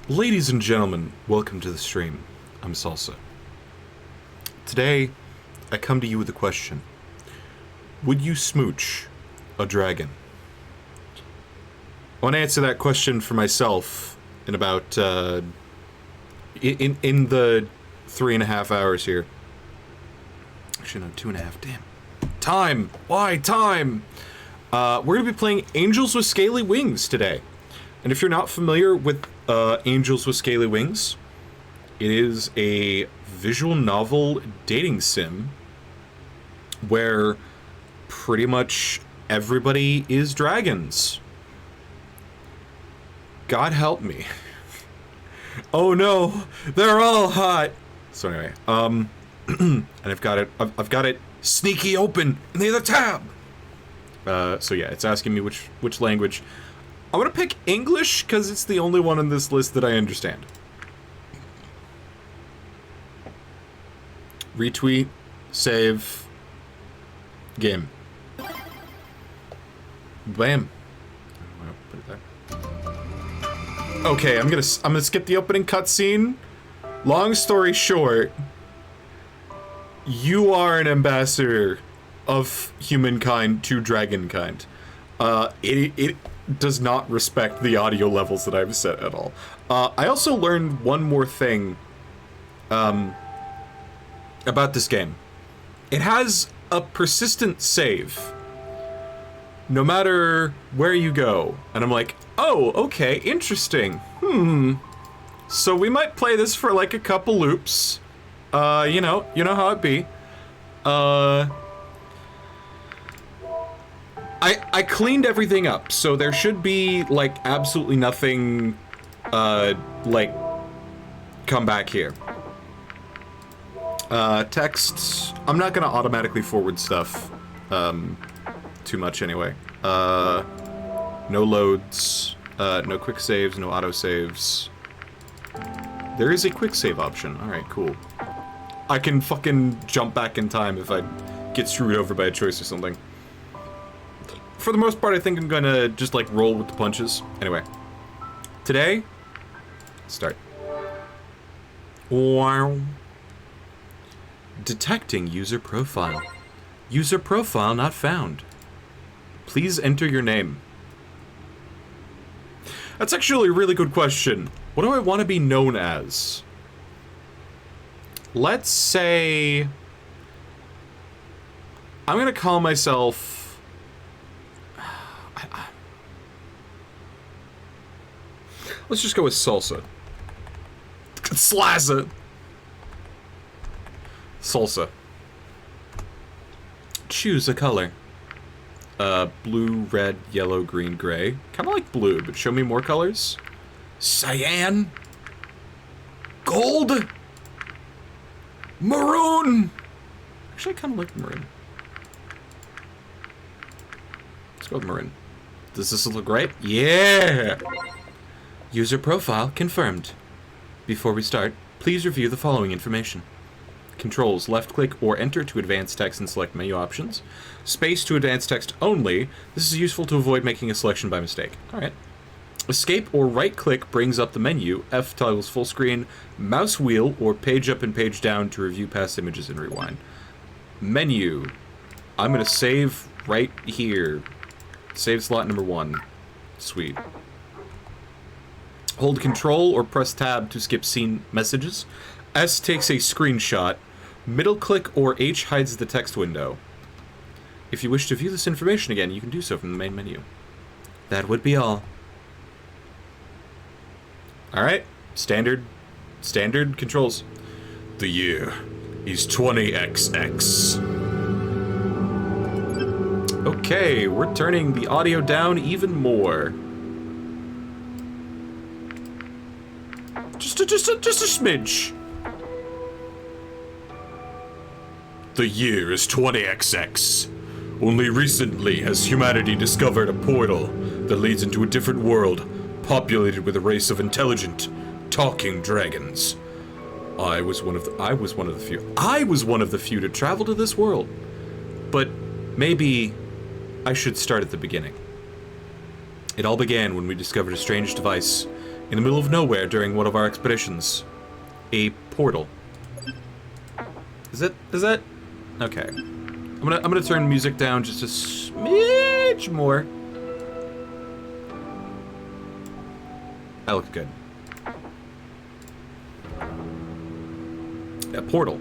Ladies and gentlemen, welcome to the stream. I'm Salsa. Today, I come to you with a question. Would you smooch a dragon? I want to answer that question for myself in about, in the 3.5 hours here. Actually, no, 2.5, damn. Time! Why time? We're going to be playing Angels with Scaly Wings today. And if you're not familiar with Angels with Scaly Wings, it is a visual novel dating sim where pretty much everybody is dragons. God help me. Oh no, they're all hot. So anyway, and I've got it sneaky open in the other tab. So yeah, it's asking me which language. I'm gonna pick English because it's the only one on this list that I understand. Retweet, save, game. Bam. Put it there. Okay, I'm gonna skip the opening cutscene. Long story short, you are an ambassador of humankind to dragonkind. It does not respect the audio levels that I've set at all. I also learned one more thing about this game. It has a persistent save no matter where you go. And I'm like, oh, okay, interesting. So we might play this for like a couple loops. You know how it be. I cleaned everything up, so there should be, like, absolutely nothing, like, come back here. Text, I'm not gonna automatically forward stuff, too much anyway. No loads, no quick saves, no auto saves. There is a quick save option, alright, cool. I can fucking jump back in time if I get screwed over by a choice or something. For the most part, I think I'm gonna just, like, roll with the punches. Anyway. Today, start. Wow. Detecting user profile. User profile not found. Please enter your name. That's actually a really good question. What do I want to be known as? Let's say... I'm gonna call myself... Let's just go with Salsa. Slazza! Salsa. Choose a color. Blue, red, yellow, green, gray. Kinda like blue, but show me more colors. Cyan! Gold! Maroon! Actually, I kinda like maroon. Let's go with maroon. Does this look right? Yeah! User profile confirmed. Before we start, please review the following information. Controls, left click or enter to advance text and select menu options. Space to advance text only. This is useful to avoid making a selection by mistake. Alright. Escape or right click brings up the menu. F toggles full screen. Mouse wheel or page up and page down to review past images and rewind. Menu. I'm gonna save right here. Save slot number 1. Sweet. Hold Control or press Tab to skip scene messages. S takes a screenshot. Middle click or H hides the text window. If you wish to view this information again, you can do so from the main menu. That would be all. Alright, standard controls. The year is 20XX. Okay, we're turning the audio down even more. Just a smidge. The year is 20XX. Only recently has humanity discovered a portal that leads into a different world, populated with a race of intelligent, talking dragons. I was one of the few to travel to this world. But maybe I should start at the beginning. It all began when we discovered a strange device in the middle of nowhere during one of our expeditions. A portal. Is that? Okay. I'm gonna turn music down just a smidge more. That looks good. A portal.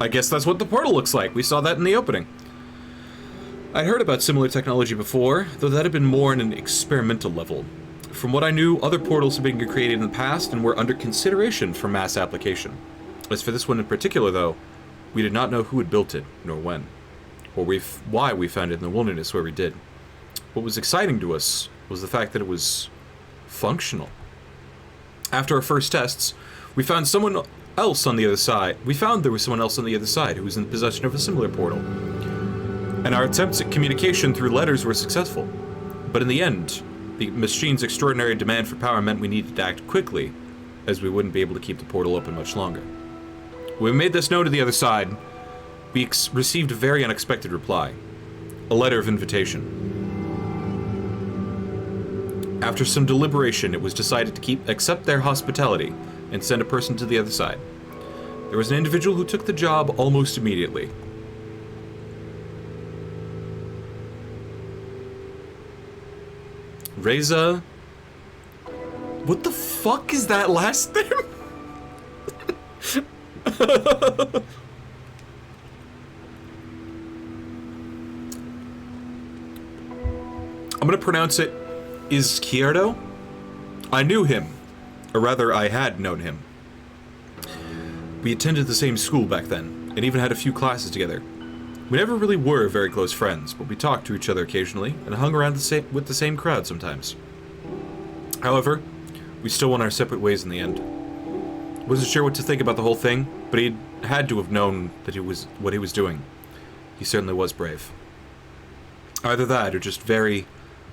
I guess that's what the portal looks like. We saw that in the opening. I'd heard about similar technology before, though that had been more on an experimental level. From what I knew, other portals had been created in the past and were under consideration for mass application. As for this one in particular, though, we did not know who had built it, nor when, or why we found it in the wilderness where we did. What was exciting to us was the fact that it was functional. After our first tests, we found someone else on the other side. We found there was someone else on the other side who was in possession of a similar portal. And our attempts at communication through letters were successful. But in the end, the machine's extraordinary demand for power meant we needed to act quickly, as we wouldn't be able to keep the portal open much longer. When we made this known to the other side, we received a very unexpected reply. A letter of invitation. After some deliberation, it was decided to accept their hospitality and send a person to the other side. There was an individual who took the job almost immediately. Reza... What the fuck is that last name? I'm gonna pronounce it Izquierdo. I knew him. Or rather, I had known him. We attended the same school back then, and even had a few classes together. We never really were very close friends, but we talked to each other occasionally, and hung around with the same crowd sometimes. However, we still went our separate ways in the end. Wasn't sure what to think about the whole thing, but he had to have known that what he was doing. He certainly was brave. Either that, or just very,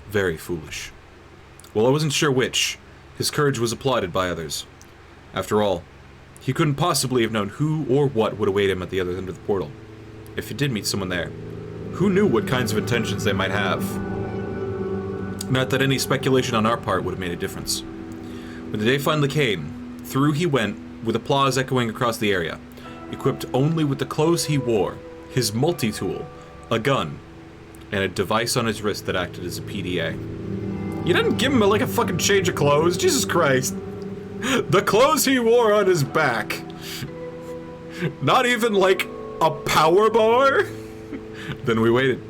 very foolish. Well, I wasn't sure which. His courage was applauded by others. After all, he couldn't possibly have known who or what would await him at the other end of the portal. If he did meet someone there, who knew what kinds of intentions they might have? Not that any speculation on our part would have made a difference. When the day finally came, through he went, with applause echoing across the area, equipped only with the clothes he wore, his multi-tool, a gun, and a device on his wrist that acted as a PDA. You didn't give him like a fucking change of clothes, Jesus Christ. The clothes he wore on his back. Not even like a power bar? Then we waited.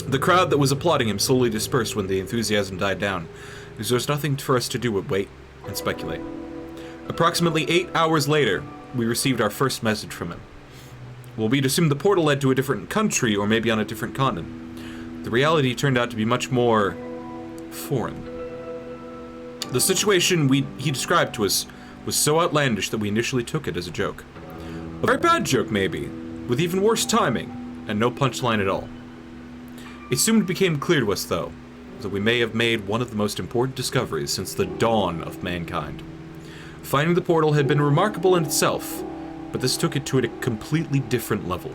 The crowd that was applauding him slowly dispersed when the enthusiasm died down, because there was nothing for us to do but wait and speculate. Approximately 8 hours later, we received our first message from him. Well, we'd assumed the portal led to a different country, or maybe on a different continent. The reality turned out to be much more foreign. The situation he described to us was so outlandish that we initially took it as a joke. A very bad joke, maybe, with even worse timing, and no punchline at all. It soon became clear to us, though, that we may have made one of the most important discoveries since the dawn of mankind. Finding the portal had been remarkable in itself, but this took it to a completely different level.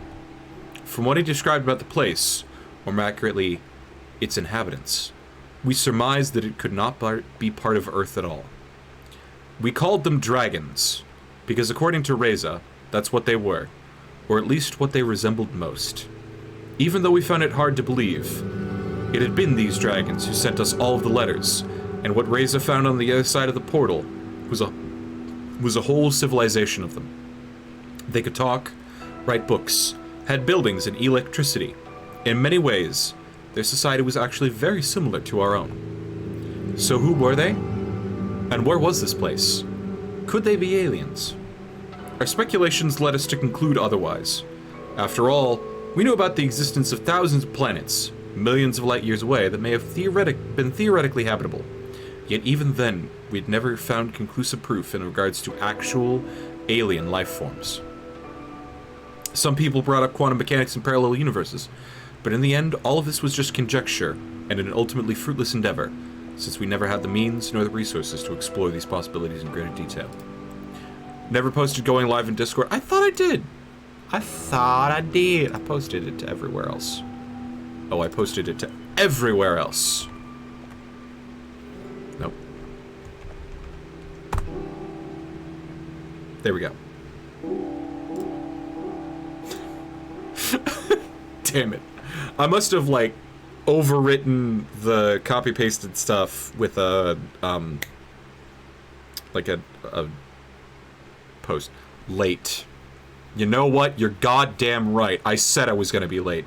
From what he described about the place, or more accurately, its inhabitants, we surmised that it could not be part of Earth at all. We called them dragons, because according to Reza, that's what they were, or at least what they resembled most. Even though we found it hard to believe, it had been these dragons who sent us all of the letters, and what Reza found on the other side of the portal was a whole civilization of them. They could talk, write books, had buildings and electricity. In many ways, their society was actually very similar to our own. So who were they? And where was this place? Could they be aliens? Our speculations led us to conclude otherwise. After all, we knew about the existence of thousands of planets, millions of light years away, that may have been theoretically habitable. Yet even then, we'd never found conclusive proof in regards to actual alien life forms. Some people brought up quantum mechanics and parallel universes, but in the end, all of this was just conjecture and an ultimately fruitless endeavor, since we never had the means nor the resources to explore these possibilities in greater detail. Never posted going live in Discord. I thought I did. I posted it to everywhere else. Oh, I posted it to everywhere else. Nope. There we go. Damn it. I must have, like, overwritten the copy-pasted stuff with a, like a post. Late. You know what? You're goddamn right. I said I was gonna be late.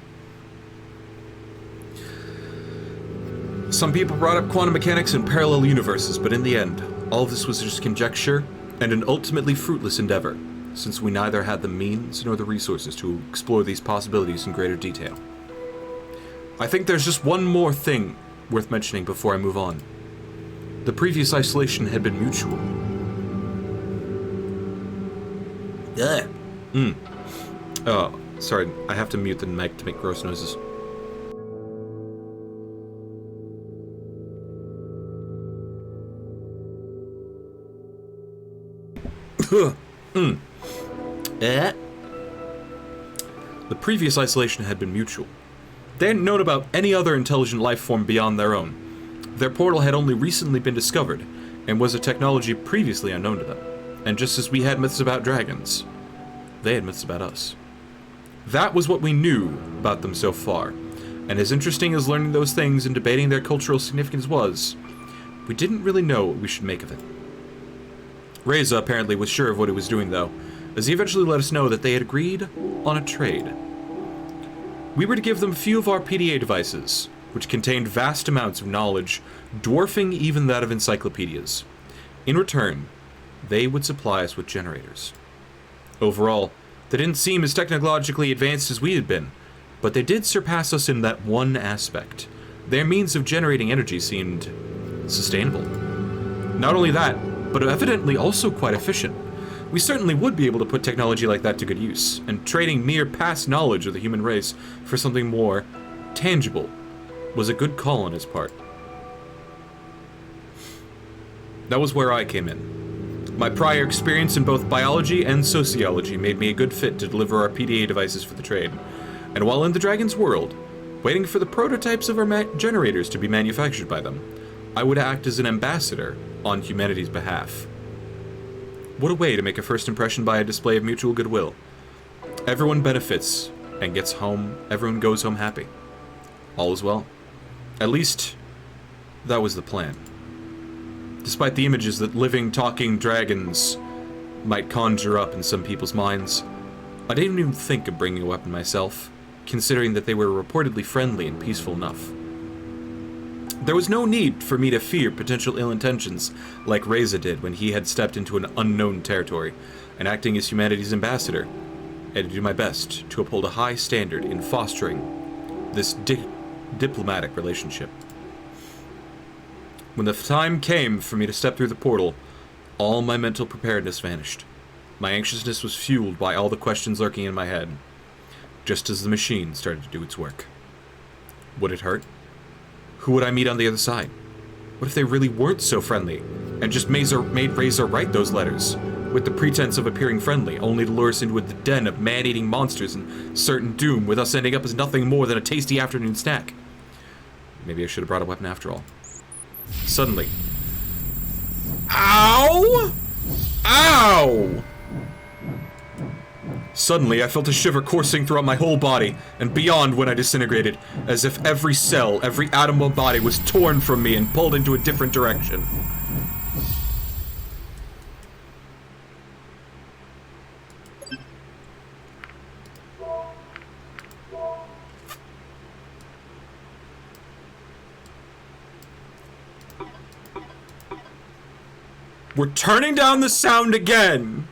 Some people brought up quantum mechanics and parallel universes, but in the end, all of this was just conjecture and an ultimately fruitless endeavor, since we neither had the means nor the resources to explore these possibilities in greater detail. I think there's just one more thing worth mentioning before I move on. The previous isolation had been mutual. Oh, sorry, I have to mute the mic to make gross noises. The previous isolation had been mutual. They hadn't known about any other intelligent life form beyond their own. Their portal had only recently been discovered, and was a technology previously unknown to them. And just as we had myths about dragons, they had myths about us. That was what we knew about them so far, and as interesting as learning those things and debating their cultural significance was, we didn't really know what we should make of it. Reza apparently was sure of what he was doing, though, as he eventually let us know that they had agreed on a trade. We were to give them a few of our PDA devices, which contained vast amounts of knowledge, dwarfing even that of encyclopedias. In return, they would supply us with generators. Overall, they didn't seem as technologically advanced as we had been, but they did surpass us in that one aspect. Their means of generating energy seemed sustainable. Not only that, but evidently also quite efficient. We certainly would be able to put technology like that to good use, and trading mere past knowledge of the human race for something more tangible was a good call on his part. That was where I came in. My prior experience in both biology and sociology made me a good fit to deliver our PDA devices for the trade, and while in the Dragon's world, waiting for the prototypes of our generators to be manufactured by them, I would act as an ambassador on humanity's behalf. What a way to make a first impression by a display of mutual goodwill. Everyone benefits and gets home, everyone goes home happy. All is well. At least, that was the plan. Despite the images that living, talking dragons might conjure up in some people's minds, I didn't even think of bringing a weapon myself, considering that they were reportedly friendly and peaceful enough. There was no need for me to fear potential ill intentions like Reza did when he had stepped into an unknown territory, and acting as humanity's ambassador, I had to do my best to uphold a high standard in fostering this diplomatic relationship. When the time came for me to step through the portal, all my mental preparedness vanished. My anxiousness was fueled by all the questions lurking in my head, just as the machine started to do its work. Would it hurt? Who would I meet on the other side? What if they really weren't so friendly, and just made Reza write those letters, with the pretense of appearing friendly, only to lure us into the den of man-eating monsters and certain doom, with us ending up as nothing more than a tasty afternoon snack? Maybe I should have brought a weapon after all. Suddenly... Ow! Ow! Suddenly, I felt a shiver coursing throughout my whole body, and beyond when I disintegrated, as if every cell, every atom of my body was torn from me and pulled into a different direction. We're turning down the sound again!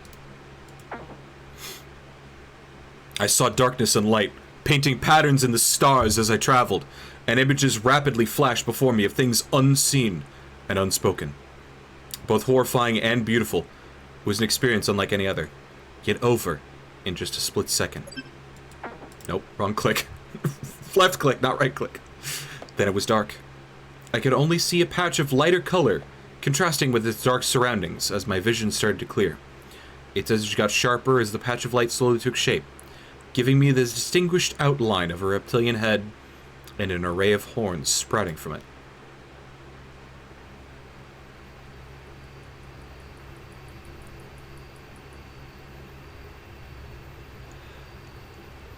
I saw darkness and light, painting patterns in the stars as I traveled, and images rapidly flashed before me of things unseen and unspoken. Both horrifying and beautiful, it was an experience unlike any other, yet over in just a split second. Nope, wrong click. Left click, not right click. Then it was dark. I could only see a patch of lighter color, contrasting with its dark surroundings as my vision started to clear. Its edge got sharper as the patch of light slowly took shape, giving me the distinguished outline of a reptilian head and an array of horns sprouting from it.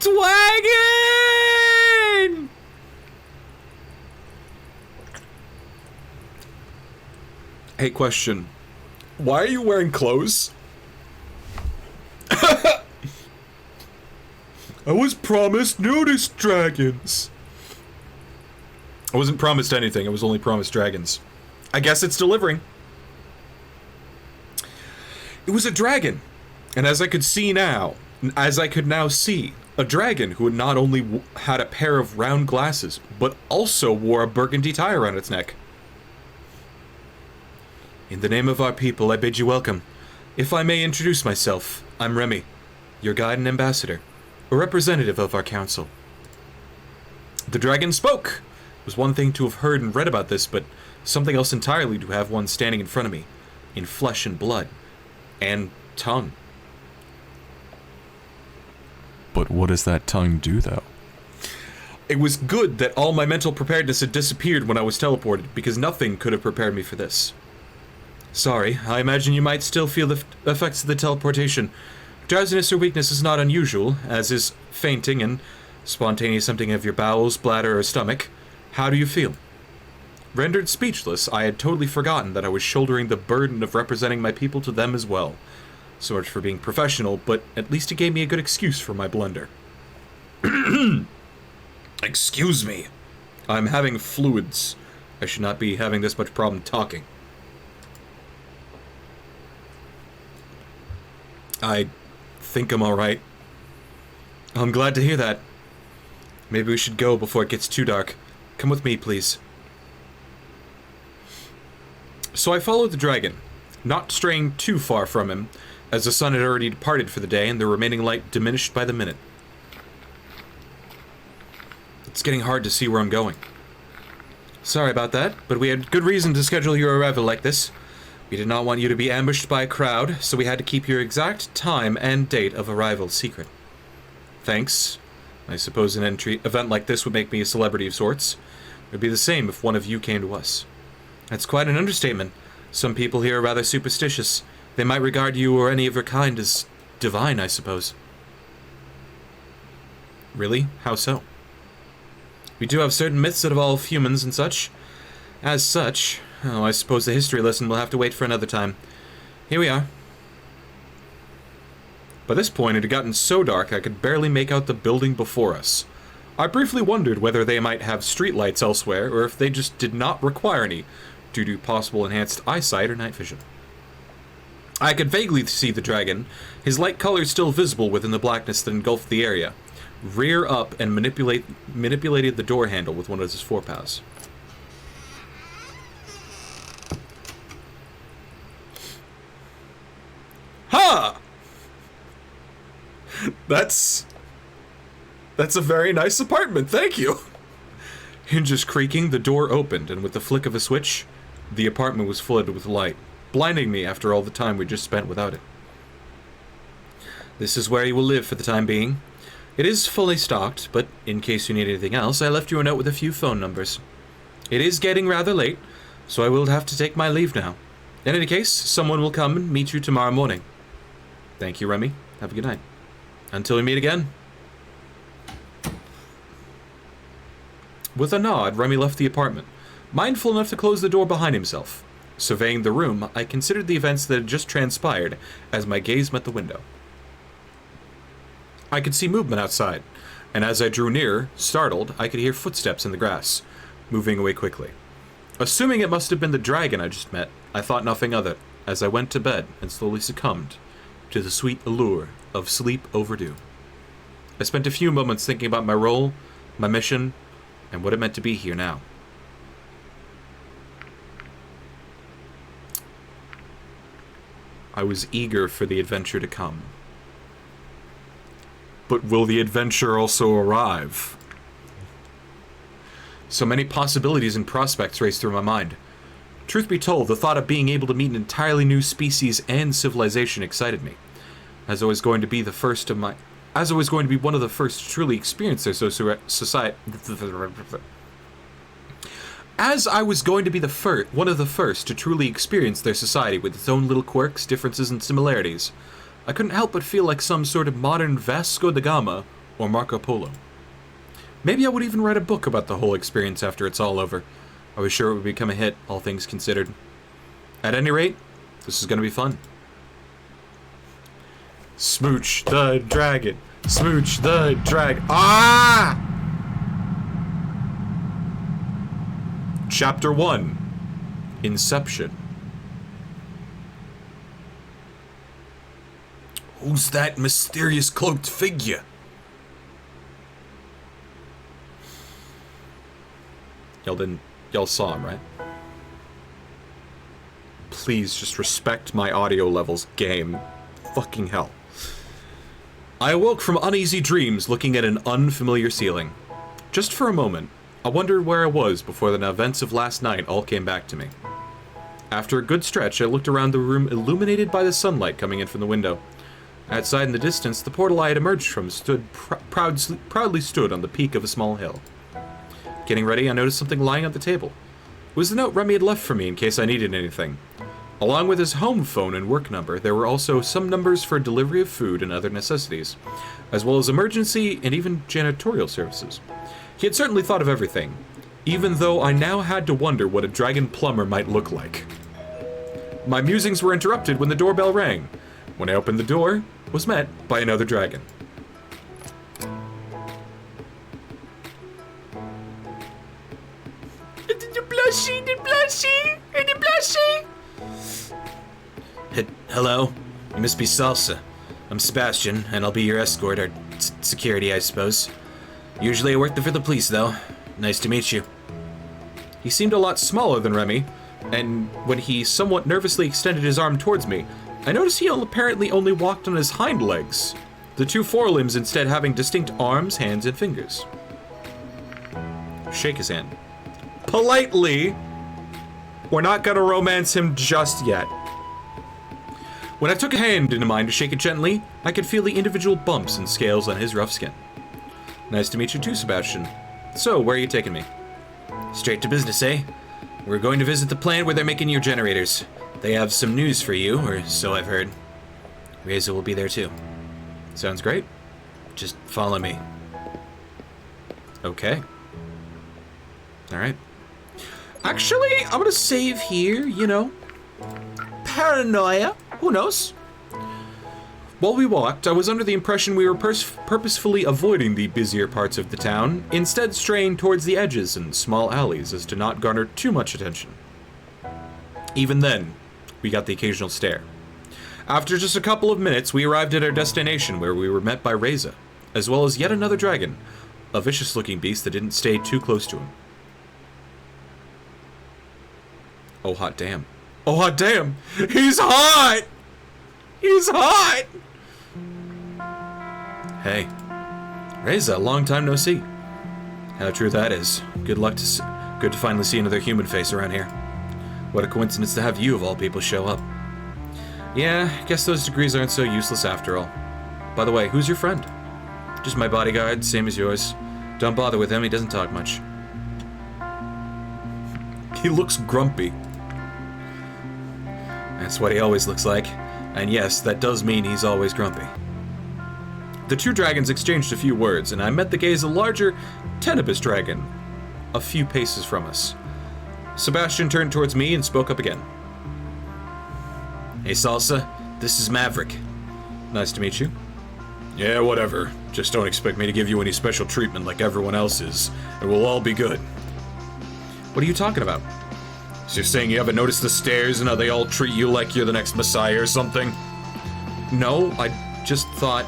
Twaggin! Hey, question. Why are you wearing clothes? I was promised nudist dragons. I wasn't promised anything, I was only promised dragons. I guess it's delivering. It was a dragon, and as I could now see, a dragon who had not only had a pair of round glasses, but also wore a burgundy tie around its neck. In the name of our people, I bid you welcome. If I may introduce myself, I'm Remy, your guide and ambassador, a representative of our council. The dragon spoke. It was one thing to have heard and read about this, but something else entirely to have one standing in front of me, in flesh and blood, and tongue. But what does that tongue do, though? It was good that all my mental preparedness had disappeared when I was teleported, because nothing could have prepared me for this. Sorry, I imagine you might still feel the effects of the teleportation. Drowsiness or weakness is not unusual, as is fainting and spontaneous emptying of your bowels, bladder, or stomach. How do you feel? Rendered speechless, I had totally forgotten that I was shouldering the burden of representing my people to them as well. So much for being professional, but at least it gave me a good excuse for my blunder. Excuse me. I'm having fluids. I should not be having this much problem talking. I think I'm alright. I'm glad to hear that. Maybe we should go before it gets too dark. Come with me, please. So I followed the dragon, not straying too far from him, as the sun had already departed for the day and the remaining light diminished by the minute. It's getting hard to see where I'm going. Sorry about that, but we had good reason to schedule your arrival like this. We did not want you to be ambushed by a crowd, so we had to keep your exact time and date of arrival secret. Thanks. I suppose an event like this would make me a celebrity of sorts. It would be the same if one of you came to us. That's quite an understatement. Some people here are rather superstitious. They might regard you or any of your kind as divine, I suppose. Really? How so? We do have certain myths that involve humans and such. As such, I suppose the history lesson will have to wait for another time. Here we are. By this point, it had gotten so dark I could barely make out the building before us. I briefly wondered whether they might have streetlights elsewhere, or if they just did not require any, due to possible enhanced eyesight or night vision. I could vaguely see the dragon, his light color still visible within the blackness that engulfed the area, rear up and manipulated the door handle with one of his forepaws. Ha! That's a very nice apartment, thank you! Hinges creaking, the door opened, and with the flick of a switch, the apartment was flooded with light, blinding me after all the time we just spent without it. This is where you will live for the time being. It is fully stocked, but in case you need anything else, I left you a note with a few phone numbers. It is getting rather late, so I will have to take my leave now. In any case, someone will come and meet you tomorrow morning. Thank you, Remy. Have a good night. Until we meet again. With a nod, Remy left the apartment, mindful enough to close the door behind himself. Surveying the room, I considered the events that had just transpired as my gaze met the window. I could see movement outside, and as I drew nearer, startled, I could hear footsteps in the grass, moving away quickly. Assuming it must have been the dragon I just met, I thought nothing of it as I went to bed and slowly succumbed to the sweet allure of sleep overdue. I spent a few moments thinking about my role, my mission, and what it meant to be here now. I was eager for the adventure to come. But will the adventure also arrive? So many possibilities and prospects raced through my mind. Truth be told, the thought of being able to meet an entirely new species and civilization excited me, as I was going to be one of the first to truly experience their society. As I was going to be one of the first to truly experience their society with its own little quirks, differences, and similarities, I couldn't help but feel like some sort of modern Vasco da Gama or Marco Polo. Maybe I would even write a book about the whole experience after it's all over. I was sure it would become a hit, all things considered. At any rate, this is going to be fun. Smooch the dragon. Smooch the dragon. Ah! Chapter 1. Inception. Who's that mysterious cloaked figure? Y'all saw him, right? Please just respect my audio levels, game. Fucking hell. I awoke from uneasy dreams looking at an unfamiliar ceiling. Just for a moment, I wondered where I was before the events of last night all came back to me. After a good stretch, I looked around the room illuminated by the sunlight coming in from the window. Outside in the distance, the portal I had emerged from proudly stood on the peak of a small hill. Getting ready, I noticed something lying on the table. It was the note Remy had left for me in case I needed anything. Along with his home phone and work number, there were also some numbers for delivery of food and other necessities, as well as emergency and even janitorial services. He had certainly thought of everything, even though I now had to wonder what a dragon plumber might look like. My musings were interrupted when the doorbell rang. When I opened the door, I was met by another dragon. Hello, you must be Salsa. I'm Sebastian, and I'll be your escort, or security, I suppose. Usually I work for the police, though. Nice to meet you. He seemed a lot smaller than Remy, and when he somewhat nervously extended his arm towards me, I noticed he apparently only walked on his hind legs, the two forelimbs instead having distinct arms, hands, and fingers. Shake his hand. Politely. We're not gonna romance him just yet. When I took a hand into mine to shake it gently, I could feel the individual bumps and scales on his rough skin. Nice to meet you too, Sebastian. So, where are you taking me? Straight to business, eh? We're going to visit the plant where they're making your generators. They have some news for you, or so I've heard. Reza will be there too. Sounds great. Just follow me. Okay. Alright. Actually, I'm gonna save here, you know. Paranoia. Who knows? While we walked, I was under the impression we were purposefully avoiding the busier parts of the town, instead straying towards the edges and small alleys as to not garner too much attention. Even then, we got the occasional stare. After just a couple of minutes, we arrived at our destination where we were met by Reza, as well as yet another dragon, a vicious-looking beast that didn't stay too close to him. Oh, hot damn. Oh, hot damn! He's hot! He's hot! Hey. Reza, long time no see. How true that is. Good to finally see another human face around here. What a coincidence to have you, of all people, show up. Yeah, guess those degrees aren't so useless after all. By the way, who's your friend? Just my bodyguard, same as yours. Don't bother with him, he doesn't talk much. He looks grumpy. That's what he always looks like. And yes, that does mean he's always grumpy. The two dragons exchanged a few words, and I met the gaze of a larger, Tenebus dragon, a few paces from us. Sebastian turned towards me and spoke up again. Hey, Salsa, this is Maverick. Nice to meet you. Yeah, whatever. Just don't expect me to give you any special treatment like everyone else is, and we'll all be good. What are you talking about? So you're saying you haven't noticed the stairs and how they all treat you like you're the next messiah or something? No, I just thought...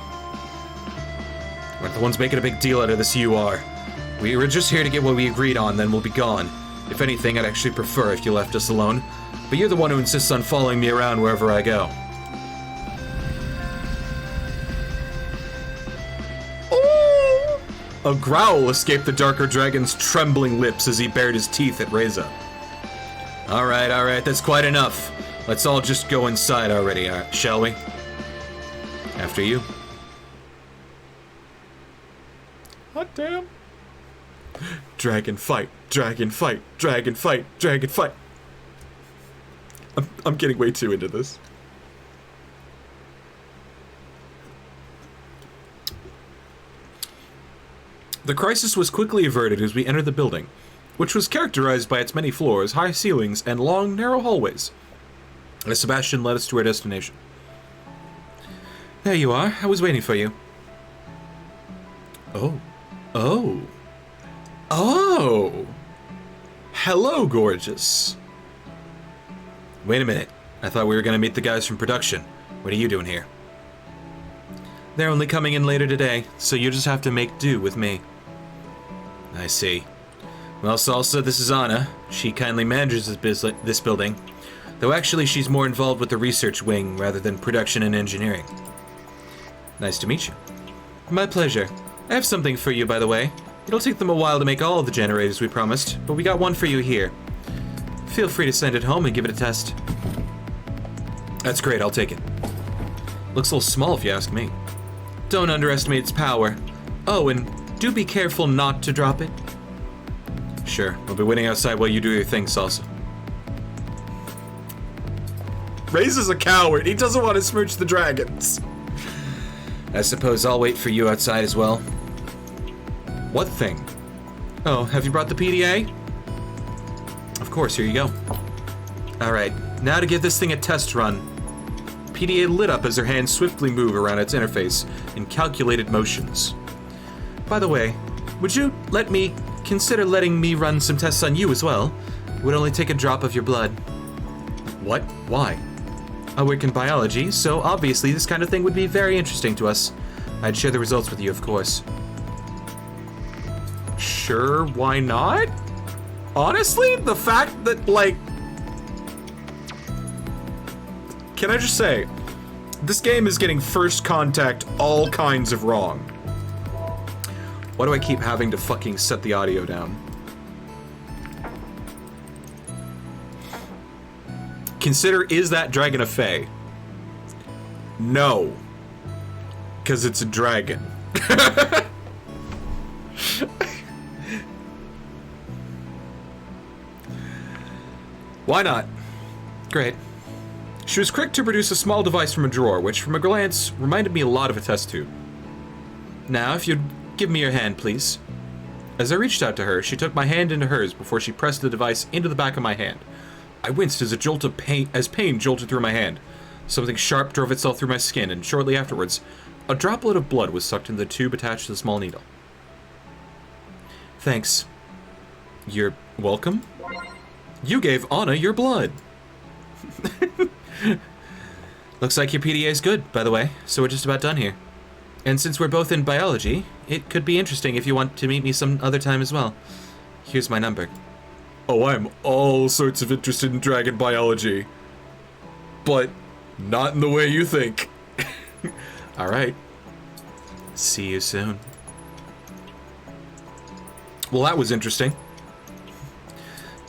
We're the ones making a big deal out of this, you are. We were just here to get what we agreed on, then we'll be gone. If anything, I'd actually prefer if you left us alone. But you're the one who insists on following me around wherever I go. Ooh! A growl escaped the darker dragon's trembling lips as he bared his teeth at Reza. Alright, that's quite enough. Let's all just go inside already, shall we? After you. Hot damn. Dragon fight, dragon fight, dragon fight, dragon fight. I'm getting way too into this. The crisis was quickly averted as we entered the building, which was characterized by its many floors, high ceilings, and long, narrow hallways. As Sebastian led us to our destination. There you are. I was waiting for you. Oh. Oh. Oh! Hello, gorgeous. Wait a minute. I thought we were going to meet the guys from production. What are you doing here? They're only coming in later today, so you just have to make do with me. I see. Well, Salsa, this is Anna. She kindly manages this building, though actually she's more involved with the research wing rather than production and engineering. Nice to meet you. My pleasure. I have something for you, by the way. It'll take them a while to make all of the generators we promised, but we got one for you here. Feel free to send it home and give it a test. That's great, I'll take it. Looks a little small if you ask me. Don't underestimate its power. Oh, and do be careful not to drop it. Sure, I'll be waiting outside while you do your thing, Salsa. Ray's is a coward. He doesn't want to smooch the dragons. I suppose I'll wait for you outside as well. What thing? Oh, have you brought the PDA? Of course, here you go. Alright, now to give this thing a test run. PDA lit up as her hands swiftly move around its interface in calculated motions. By the way, would you let me consider letting me run some tests on you as well? It would only take a drop of your blood. What? Why? I work in biology, so obviously this kind of thing would be very interesting to us. I'd share the results with you, of course. Sure, why not? Honestly, the fact that, like... Can I just say, this game is getting first contact all kinds of wrong. Why do I keep having to fucking set the audio down? Consider, is that dragon a fae? No. Because it's a dragon. Why not? Great. She was quick to produce a small device from a drawer, which from a glance reminded me a lot of a test tube. Now, if you'd give me your hand, please. As I reached out to her, she took my hand into hers before she pressed the device into the back of my hand. I winced as pain jolted through my hand. Something sharp drove itself through my skin, and shortly afterwards, a droplet of blood was sucked into the tube attached to the small needle. Thanks. You're welcome? You gave Anna your blood. Looks like your PDA's good, by the way, so we're just about done here. And since we're both in biology, it could be interesting if you want to meet me some other time as well. Here's my number. Oh, I'm all sorts of interested in dragon biology. But not in the way you think. Alright. See you soon. Well, that was interesting.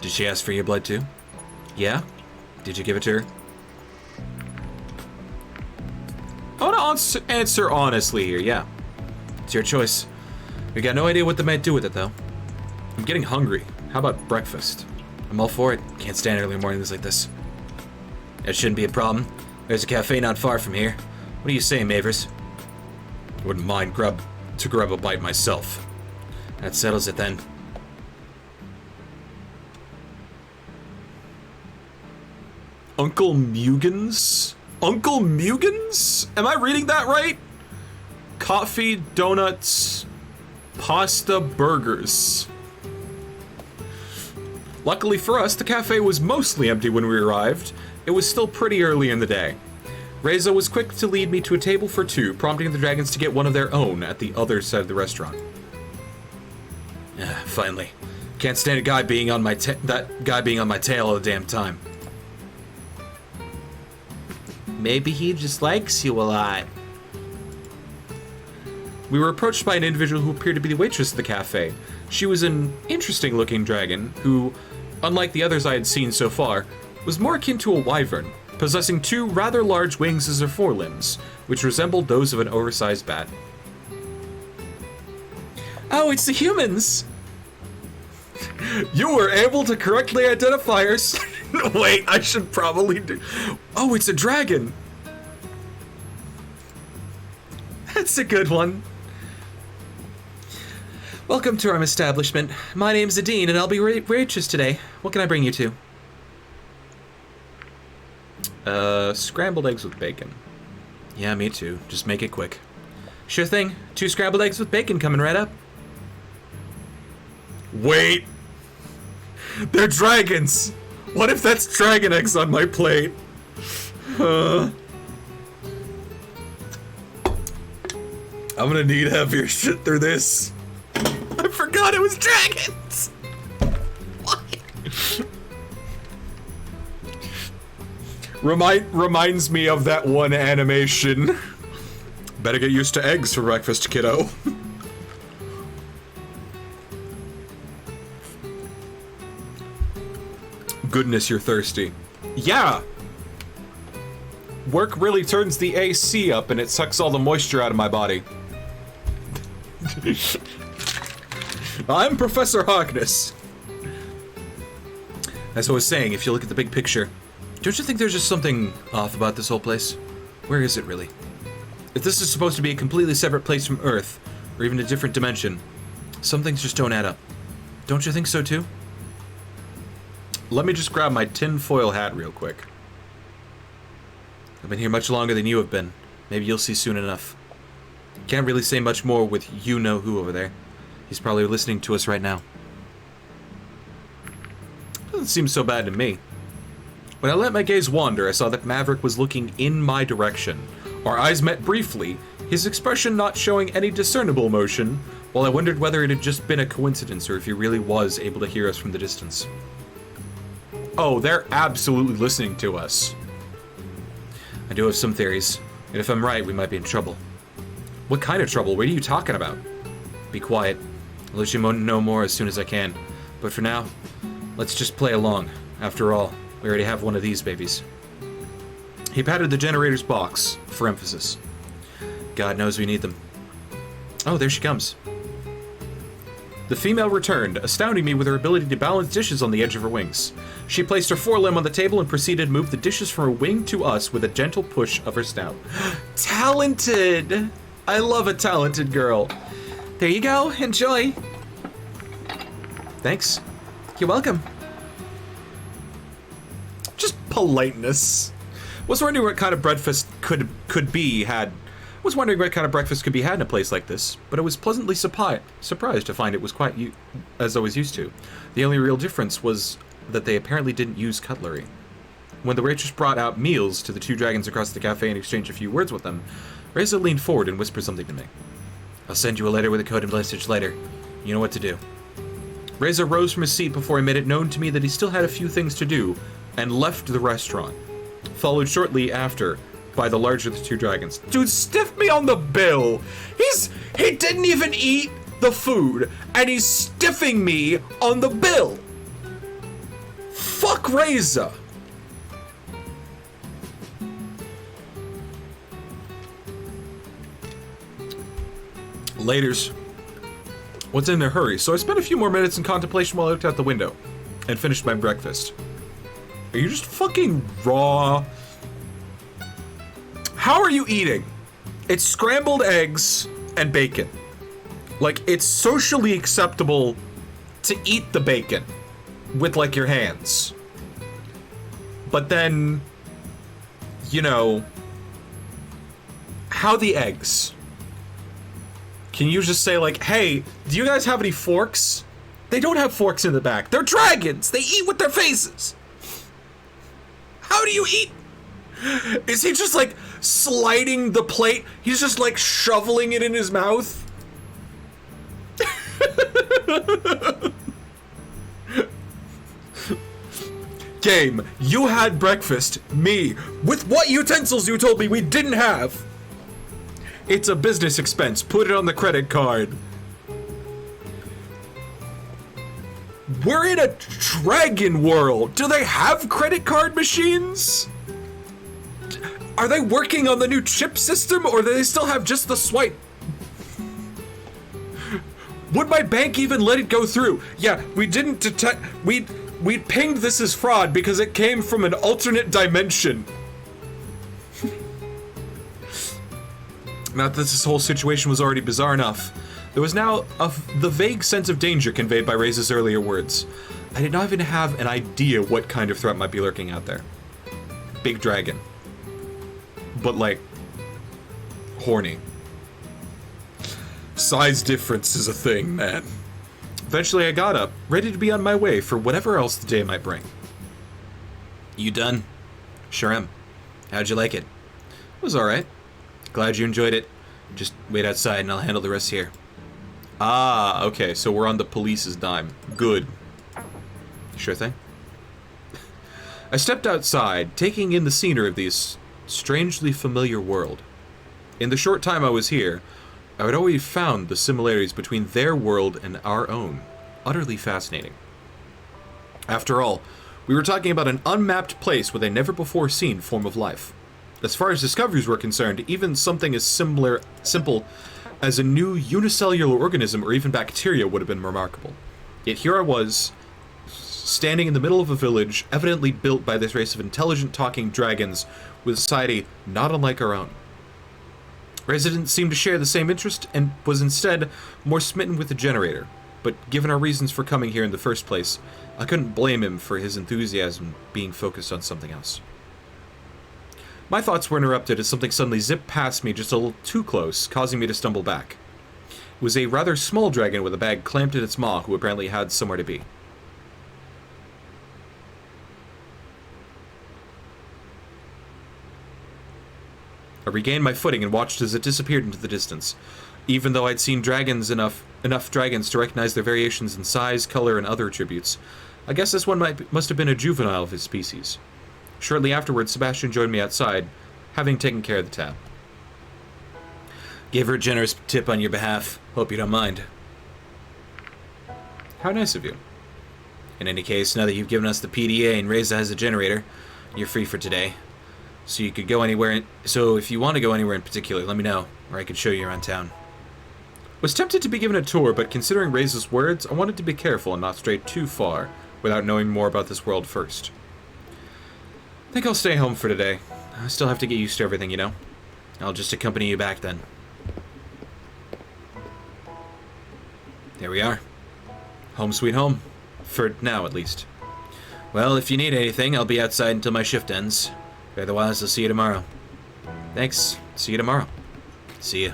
Did she ask for your blood too? Yeah? Did you give it to her? I want to answer honestly here, yeah. It's your choice. We got no idea what they might do with it, though. I'm getting hungry. How about breakfast? I'm all for it. Can't stand early mornings like this. That shouldn't be a problem. There's a cafe not far from here. What do you say, Mavers? Wouldn't mind grab a bite myself. That settles it then. Uncle Mugen's? Uncle Mugen's? Am I reading that right? Coffee, donuts, pasta, burgers. Luckily for us, the cafe was mostly empty when we arrived. It was still pretty early in the day. Reza was quick to lead me to a table for two, prompting the dragons to get one of their own at the other side of the restaurant. Finally. Can't stand a guy being on my tail all the damn time. Maybe he just likes you a lot. We were approached by an individual who appeared to be the waitress of the cafe. She was an interesting-looking dragon who, unlike the others I had seen so far, was more akin to a wyvern, possessing two rather large wings as her forelimbs, which resembled those of an oversized bat. Oh, it's the humans! You were able to correctly identify her. Wait, I should probably do. Oh, it's a dragon. That's a good one. Welcome to our establishment. My name's Adine, and I'll be waitress today. What can I bring you to? Scrambled eggs with bacon. Yeah, me too. Just make it quick. Sure thing. 2 scrambled eggs with bacon coming right up. Wait! They're dragons! What if that's dragon eggs on my plate? I'm gonna need heavier shit through this. I forgot it was dragons! Why? Reminds me of that one animation. Better get used to eggs for breakfast, kiddo. Goodness, you're thirsty. Yeah! Work really turns the AC up and it sucks all the moisture out of my body. I'm Professor Harkness. As I was saying, if you look at the big picture, don't you think there's just something off about this whole place? Where is it really? If this is supposed to be a completely separate place from Earth, or even a different dimension, some things just don't add up. Don't you think so too? Let me just grab my tinfoil hat real quick. I've been here much longer than you have been. Maybe you'll see soon enough. Can't really say much more with you-know-who over there. He's probably listening to us right now. Doesn't seem so bad to me. When I let my gaze wander, I saw that Maverick was looking in my direction. Our eyes met briefly, his expression not showing any discernible emotion, while I wondered whether it had just been a coincidence or if he really was able to hear us from the distance. Oh, they're absolutely listening to us. I do have some theories, and if I'm right, we might be in trouble. What kind of trouble? What are you talking about? Be quiet. I'll let you know more as soon as I can. But for now, let's just play along. After all, we already have one of these babies. He patted the generator's box, for emphasis. God knows we need them. Oh, there she comes. The female returned, astounding me with her ability to balance dishes on the edge of her wings. She placed her forelimb on the table and proceeded to move the dishes from her wing to us with a gentle push of her snout. Talented! I love a talented girl. There you go, enjoy. Thanks. You're welcome. Just politeness. Was wondering what kind of breakfast could be had in a place like this, but I was pleasantly surprised to find it was quite as I was used to. The only real difference was that they apparently didn't use cutlery. When the waitress brought out meals to the 2 dragons across the cafe and exchanged a few words with them, Reza leaned forward and whispered something to me. I'll send you a letter with a coded message later. You know what to do. Reza rose from his seat before he made it known to me that he still had a few things to do, and left the restaurant, followed shortly after by the larger of the 2 dragons. Dude, stiff me on the bill! He didn't even eat the food, and he's stiffing me on the bill! Fuck Reza! Laters. What's in a hurry? So I spent a few more minutes in contemplation while I looked out the window and finished my breakfast. Are you just fucking raw? How are you eating? It's scrambled eggs and bacon. Like, it's socially acceptable to eat the bacon with, like, your hands. But then, you know, how the eggs? Can you just say, like, hey, do you guys have any forks? They don't have forks in the back. They're dragons! They eat with their faces! How do you eat? Is he just, like, sliding the plate? He's just, like, shoveling it in his mouth? Game, you had breakfast. Me. With what utensils you told me we didn't have? It's a business expense. Put it on the credit card. We're in a dragon world. Do they have credit card machines? Are they working on the new chip system, or do they still have just the swipe? Would my bank even let it go through? Yeah, we didn't detect... We pinged this as fraud because it came from an alternate dimension. Not that this whole situation was already bizarre enough. There was now the vague sense of danger conveyed by Ray's earlier words. I did not even have an idea what kind of threat might be lurking out there. Big dragon. But, like, horny. Size difference is a thing, man. Eventually I got up, ready to be on my way for whatever else the day might bring. You done? Sure am. How'd you like it? It was alright. Glad you enjoyed it. Just wait outside and I'll handle the rest here. Ah, okay, so we're on the police's dime. Good. Sure thing. I stepped outside, taking in the scenery of this strangely familiar world. In the short time I was here, I had always found the similarities between their world and our own utterly fascinating. After all, we were talking about an unmapped place with a never-before-seen form of life. As far as discoveries were concerned, even something as simple as a new unicellular organism or even bacteria would have been remarkable. Yet here I was, standing in the middle of a village, evidently built by this race of intelligent talking dragons with a society not unlike our own. Residents seemed to share the same interest and was instead more smitten with the generator, but given our reasons for coming here in the first place, I couldn't blame him for his enthusiasm being focused on something else. My thoughts were interrupted as something suddenly zipped past me just a little too close, causing me to stumble back. It was a rather small dragon with a bag clamped at its maw who apparently had somewhere to be. I regained my footing and watched as it disappeared into the distance. Even though I'd seen enough dragons to recognize their variations in size, color, and other attributes, I guess this one must have been a juvenile of his species. Shortly afterwards, Sebastian joined me outside, having taken care of the tab. Gave her a generous tip on your behalf. Hope you don't mind. How nice of you. In any case, now that you've given us the PDA and Reza has a generator, you're free for today. So you could go anywhere. So if you want to go anywhere in particular, let me know, or I could show you around town. Was tempted to be given a tour, but considering Reza's words, I wanted to be careful and not stray too far without knowing more about this world first. I think I'll stay home for today. I still have to get used to everything, you know. I'll just accompany you back then. There we are. Home sweet home. For now, at least. Well, if you need anything, I'll be outside until my shift ends. Otherwise, I'll see you tomorrow. Thanks. See you tomorrow. See ya.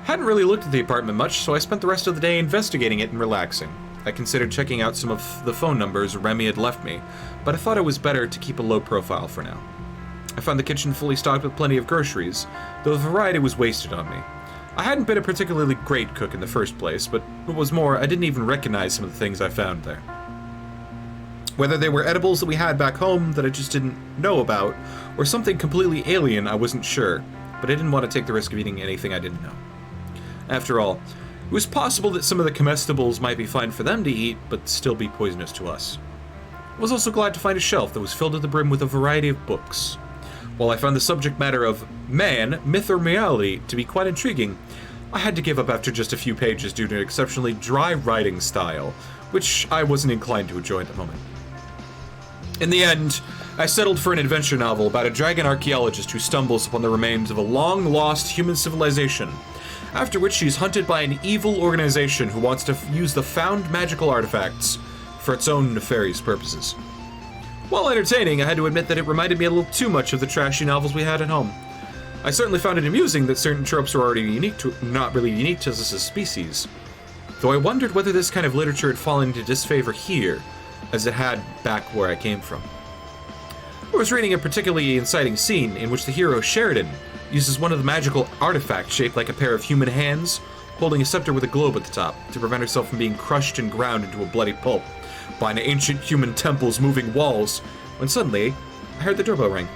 Hadn't really looked at the apartment much, so I spent the rest of the day investigating it and relaxing. I considered checking out some of the phone numbers Remy had left me, but I thought it was better to keep a low profile for now. I found the kitchen fully stocked with plenty of groceries, though the variety was wasted on me. I hadn't been a particularly great cook in the first place, but what was more, I didn't even recognize some of the things I found there. Whether they were edibles that we had back home that I just didn't know about, or something completely alien, I wasn't sure, but I didn't want to take the risk of eating anything I didn't know. After all, it was possible that some of the comestibles might be fine for them to eat, but still be poisonous to us. I was also glad to find a shelf that was filled to the brim with a variety of books. While I found the subject matter of man, myth, or reality to be quite intriguing, I had to give up after just a few pages due to an exceptionally dry writing style, which I wasn't inclined to enjoy at the moment. In the end, I settled for an adventure novel about a dragon archaeologist who stumbles upon the remains of a long-lost human civilization, after which she's hunted by an evil organization who wants to use the found magical artifacts for its own nefarious purposes. While entertaining, I had to admit that it reminded me a little too much of the trashy novels we had at home. I certainly found it amusing that certain tropes were already not really unique to us as a species, though I wondered whether this kind of literature had fallen into disfavor here, as it had back where I came from. I was reading a particularly inciting scene in which the hero Sheridan uses one of the magical artifacts shaped like a pair of human hands, holding a scepter with a globe at the top, to prevent herself from being crushed and ground into a bloody pulp by an ancient human temple's moving walls, when suddenly, I heard the doorbell ring.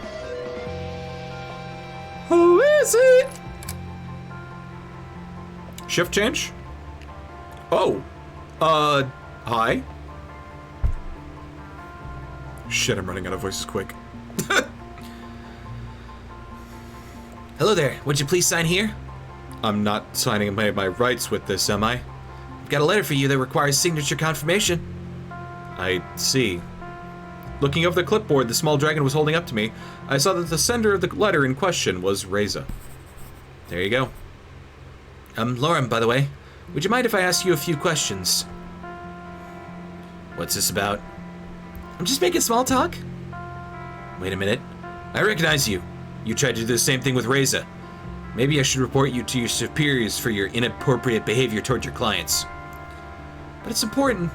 Who is it? Shift change? Oh. Hi? Shit, I'm running out of voices quick. Hello there, would you please sign here? I'm not signing my rights with this, am I? I've got a letter for you that requires signature confirmation. I see. Looking over the clipboard the small dragon was holding up to me, I saw that the sender of the letter in question was Reza. There you go. Lauren, by the way, would you mind if I ask you a few questions? What's this about? I'm just making small talk. Wait a minute. I recognize you. You tried to do the same thing with Reza. Maybe I should report you to your superiors for your inappropriate behavior toward your clients. But it's important.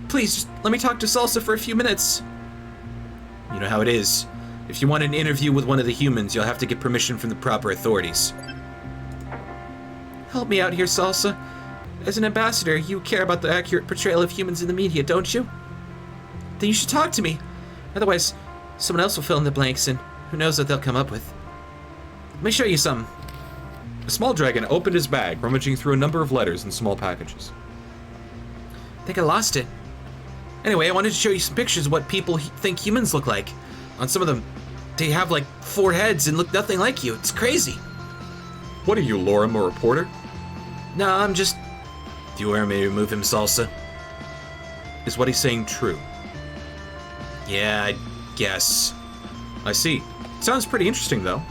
Please, just let me talk to Salsa for a few minutes. You know how it is. If you want an interview with one of the humans, you'll have to get permission from the proper authorities. Help me out here, Salsa. As an ambassador, you care about the accurate portrayal of humans in the media, don't you? Then you should talk to me. Otherwise, someone else will fill in the blanks, and who knows what they'll come up with. Let me show you some. The small dragon opened his bag, rummaging through a number of letters and small packages. I think I lost it. Anyway, I wanted to show you some pictures of what people think humans look like. On some of them, they have like 4 heads and look nothing like you. It's crazy. What are you, Lorem, a reporter? No, I'm just... Do you want me to remove him, Salsa? Is what he's saying true? Yeah, I guess. I see. Sounds pretty interesting, though.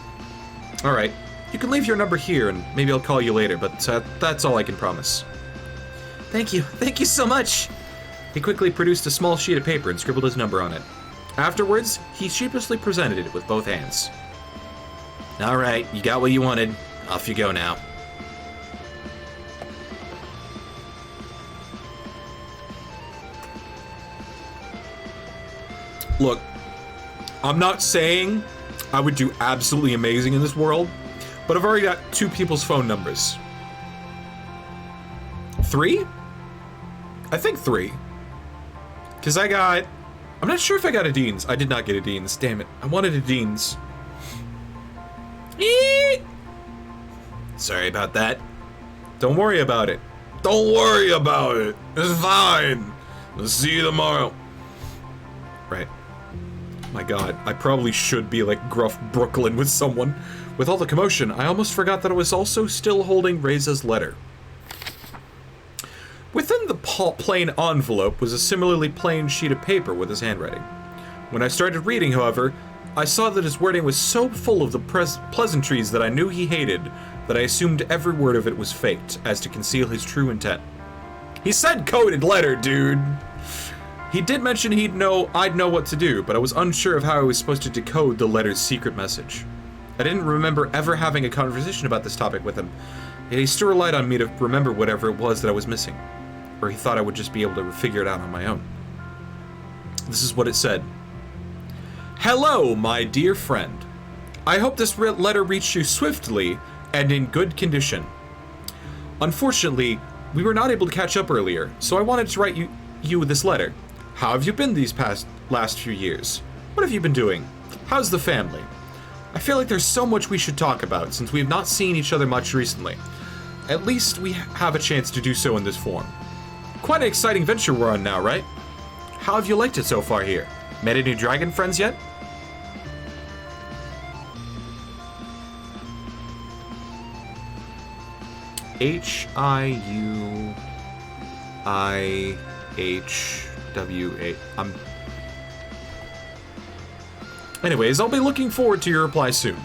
Alright, you can leave your number here, and maybe I'll call you later, but that's all I can promise. Thank you. Thank you so much. He quickly produced a small sheet of paper and scribbled his number on it. Afterwards, he sheepishly presented it with both hands. Alright, you got what you wanted. Off you go now. Look, I'm not saying I would do absolutely amazing in this world, but I've already got 2 people's phone numbers. 3? I think 3. Because I'm not sure if I got a Dean's. I did not get a Dean's, damn it. I wanted a Dean's. Eeeeet! Sorry about that. Don't worry about it. Don't worry about it. It's fine. I'll see you tomorrow. Right. My god, I probably should be like gruff Brooklyn with someone. With all the commotion, I almost forgot that I was also still holding Reza's letter. Within the plain envelope was a similarly plain sheet of paper with his handwriting. When I started reading, however, I saw that his wording was so full of the pleasantries that I knew he hated that I assumed every word of it was faked, as to conceal his true intent. He said coded letter, dude! He did mention I'd know what to do, but I was unsure of how I was supposed to decode the letter's secret message. I didn't remember ever having a conversation about this topic with him, yet he still relied on me to remember whatever it was that I was missing. Or he thought I would just be able to figure it out on my own. This is what it said. Hello, my dear friend. I hope this letter reached you swiftly and in good condition. Unfortunately, we were not able to catch up earlier, so I wanted to write you this letter. How have you been these last few years? What have you been doing? How's the family? I feel like there's so much we should talk about since we have not seen each other much recently. At least we have a chance to do so in this form. Quite an exciting venture we're on now, right? How have you liked it so far here? Met any dragon friends yet? Hiuihwa. Anyways, I'll be looking forward to your reply soon.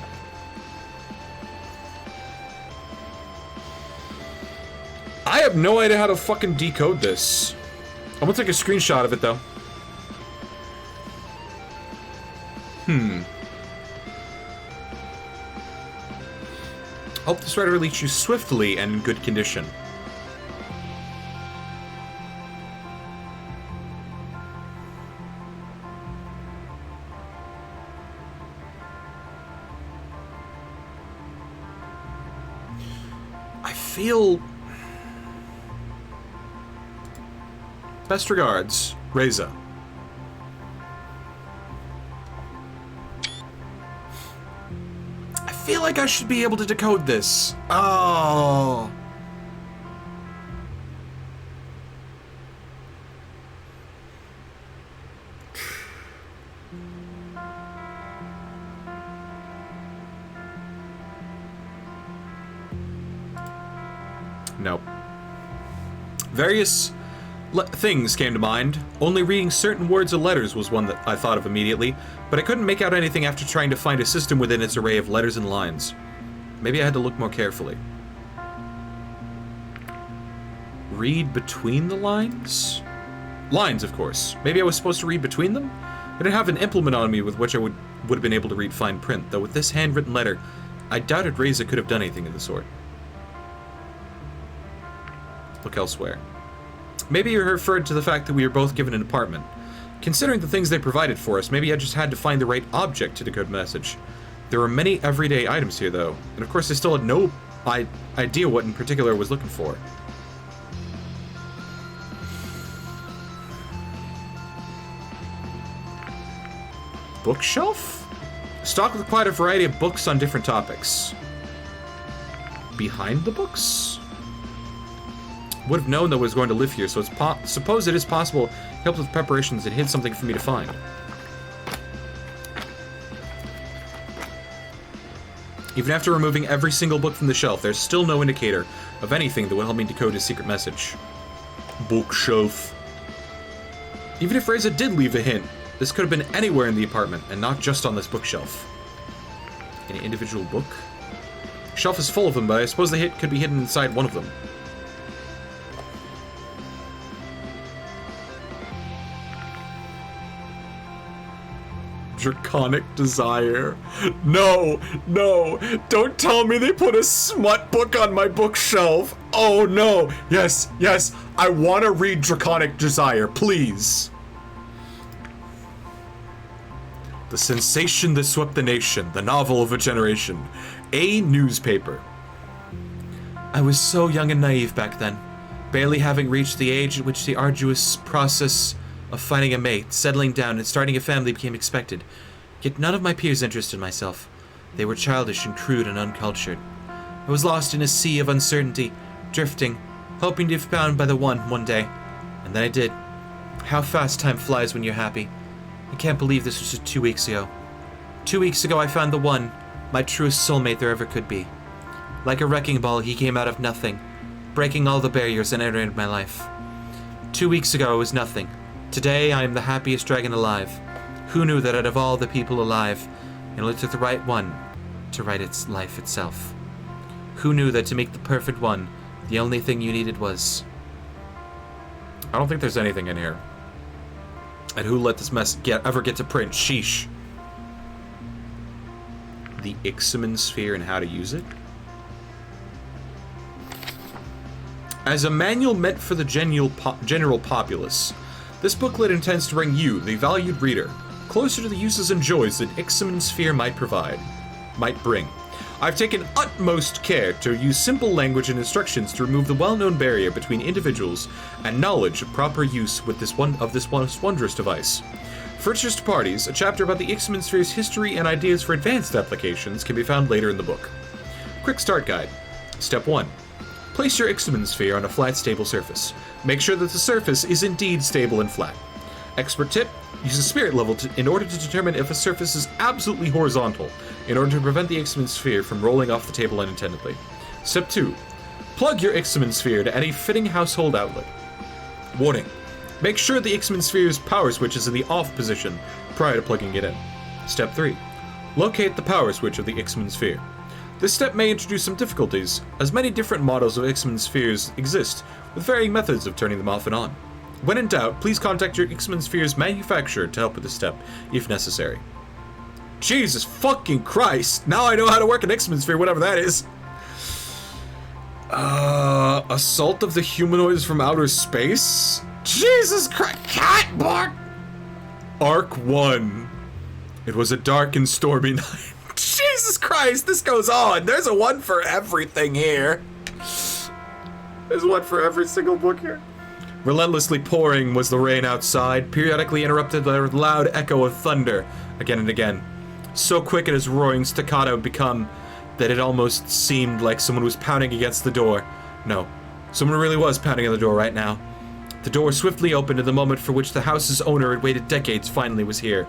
I have no idea how to fucking decode this. I'm gonna take a screenshot of it, though. Hope this letter reaches you swiftly and in good condition. I feel... Best regards, Reza. I feel like I should be able to decode this. Oh. Nope. Various things came to mind. Only reading certain words or letters was one that I thought of immediately, but I couldn't make out anything after trying to find a system within its array of letters and lines. Maybe I had to look more carefully. Read between the lines? Lines, of course. Maybe I was supposed to read between them? I didn't have an implement on me with which I would have been able to read fine print, though with this handwritten letter, I doubted Reza could have done anything of the sort. Look elsewhere. Maybe you referred to the fact that we were both given an apartment. Considering the things they provided for us, maybe I just had to find the right object to decode message. There were many everyday items here, though, and of course I still had no idea what in particular I was looking for. Bookshelf? Stocked with quite a variety of books on different topics. Behind the books? Would have known that I was going to live here, so suppose it is possible helped with preparations and hid something for me to find. Even after removing every single book from the shelf, there's still no indicator of anything that would help me decode his secret message. Bookshelf. Even if Reza did leave a hint, this could have been anywhere in the apartment, and not just on this bookshelf. Any individual book? Shelf is full of them, but I suppose the hint could be hidden inside one of them. Draconic Desire. No, no, don't tell me they put a smut book on my bookshelf. Oh no, yes, yes, I want to read Draconic Desire, please. The sensation that swept the nation, the novel of a generation, a newspaper. I was so young and naive back then, barely having reached the age at which the arduous process of finding a mate, settling down, and starting a family became expected. Yet none of my peers interested myself. They were childish and crude and uncultured. I was lost in a sea of uncertainty, drifting, hoping to be found by the one day. And then I did. How fast time flies when you're happy. I can't believe this was just 2 weeks ago. 2 weeks ago I found the one, my truest soulmate there ever could be. Like a wrecking ball, he came out of nothing, breaking all the barriers and entering my life. 2 weeks ago I was nothing. Today, I am the happiest dragon alive. Who knew that out of all the people alive, it only took the right one to write its life itself? Who knew that to make the perfect one, the only thing you needed was... I don't think there's anything in here. And who let this mess ever get to print? Sheesh. The Ixamen Sphere and how to use it? As a manual meant for the general populace, this booklet intends to bring you, the valued reader, closer to the uses and joys that Ixamen Sphere might bring. I've taken utmost care to use simple language and instructions to remove the well-known barrier between individuals and knowledge of proper use with this most wondrous device. For interested parties, a chapter about the Ixamen Sphere's history and ideas for advanced applications can be found later in the book. Quick start guide. Step 1. Place your Ixamen Sphere on a flat, stable surface. Make sure that the surface is indeed stable and flat. Expert tip, use a spirit level in order to determine if a surface is absolutely horizontal, in order to prevent the Ixamen Sphere from rolling off the table unintendedly. Step 2. Plug your Ixamen Sphere to any fitting household outlet. Warning. Make sure the Ixamen Sphere's power switch is in the off position prior to plugging it in. Step 3. Locate the power switch of the Ixamen Sphere. This step may introduce some difficulties, as many different models of Ixamen Spheres exist, with varying methods of turning them off and on. When in doubt, please contact your Ixamen Sphere's manufacturer to help with this step, if necessary. Jesus fucking Christ! Now I know how to work an Ixamen Sphere, whatever that is. Assault of the humanoids from outer space? Jesus Christ! Cat bark! Arc 1. It was a dark and stormy night. Jesus Christ, this goes on. There's a one for everything here. There's one for every single book here. Relentlessly pouring was the rain outside, periodically interrupted by a loud echo of thunder, again and again. So quick had his roaring staccato become that it almost seemed like someone was pounding against the door. No, someone really was pounding on the door right now. The door swiftly opened, and the moment for which the house's owner had waited decades finally was here.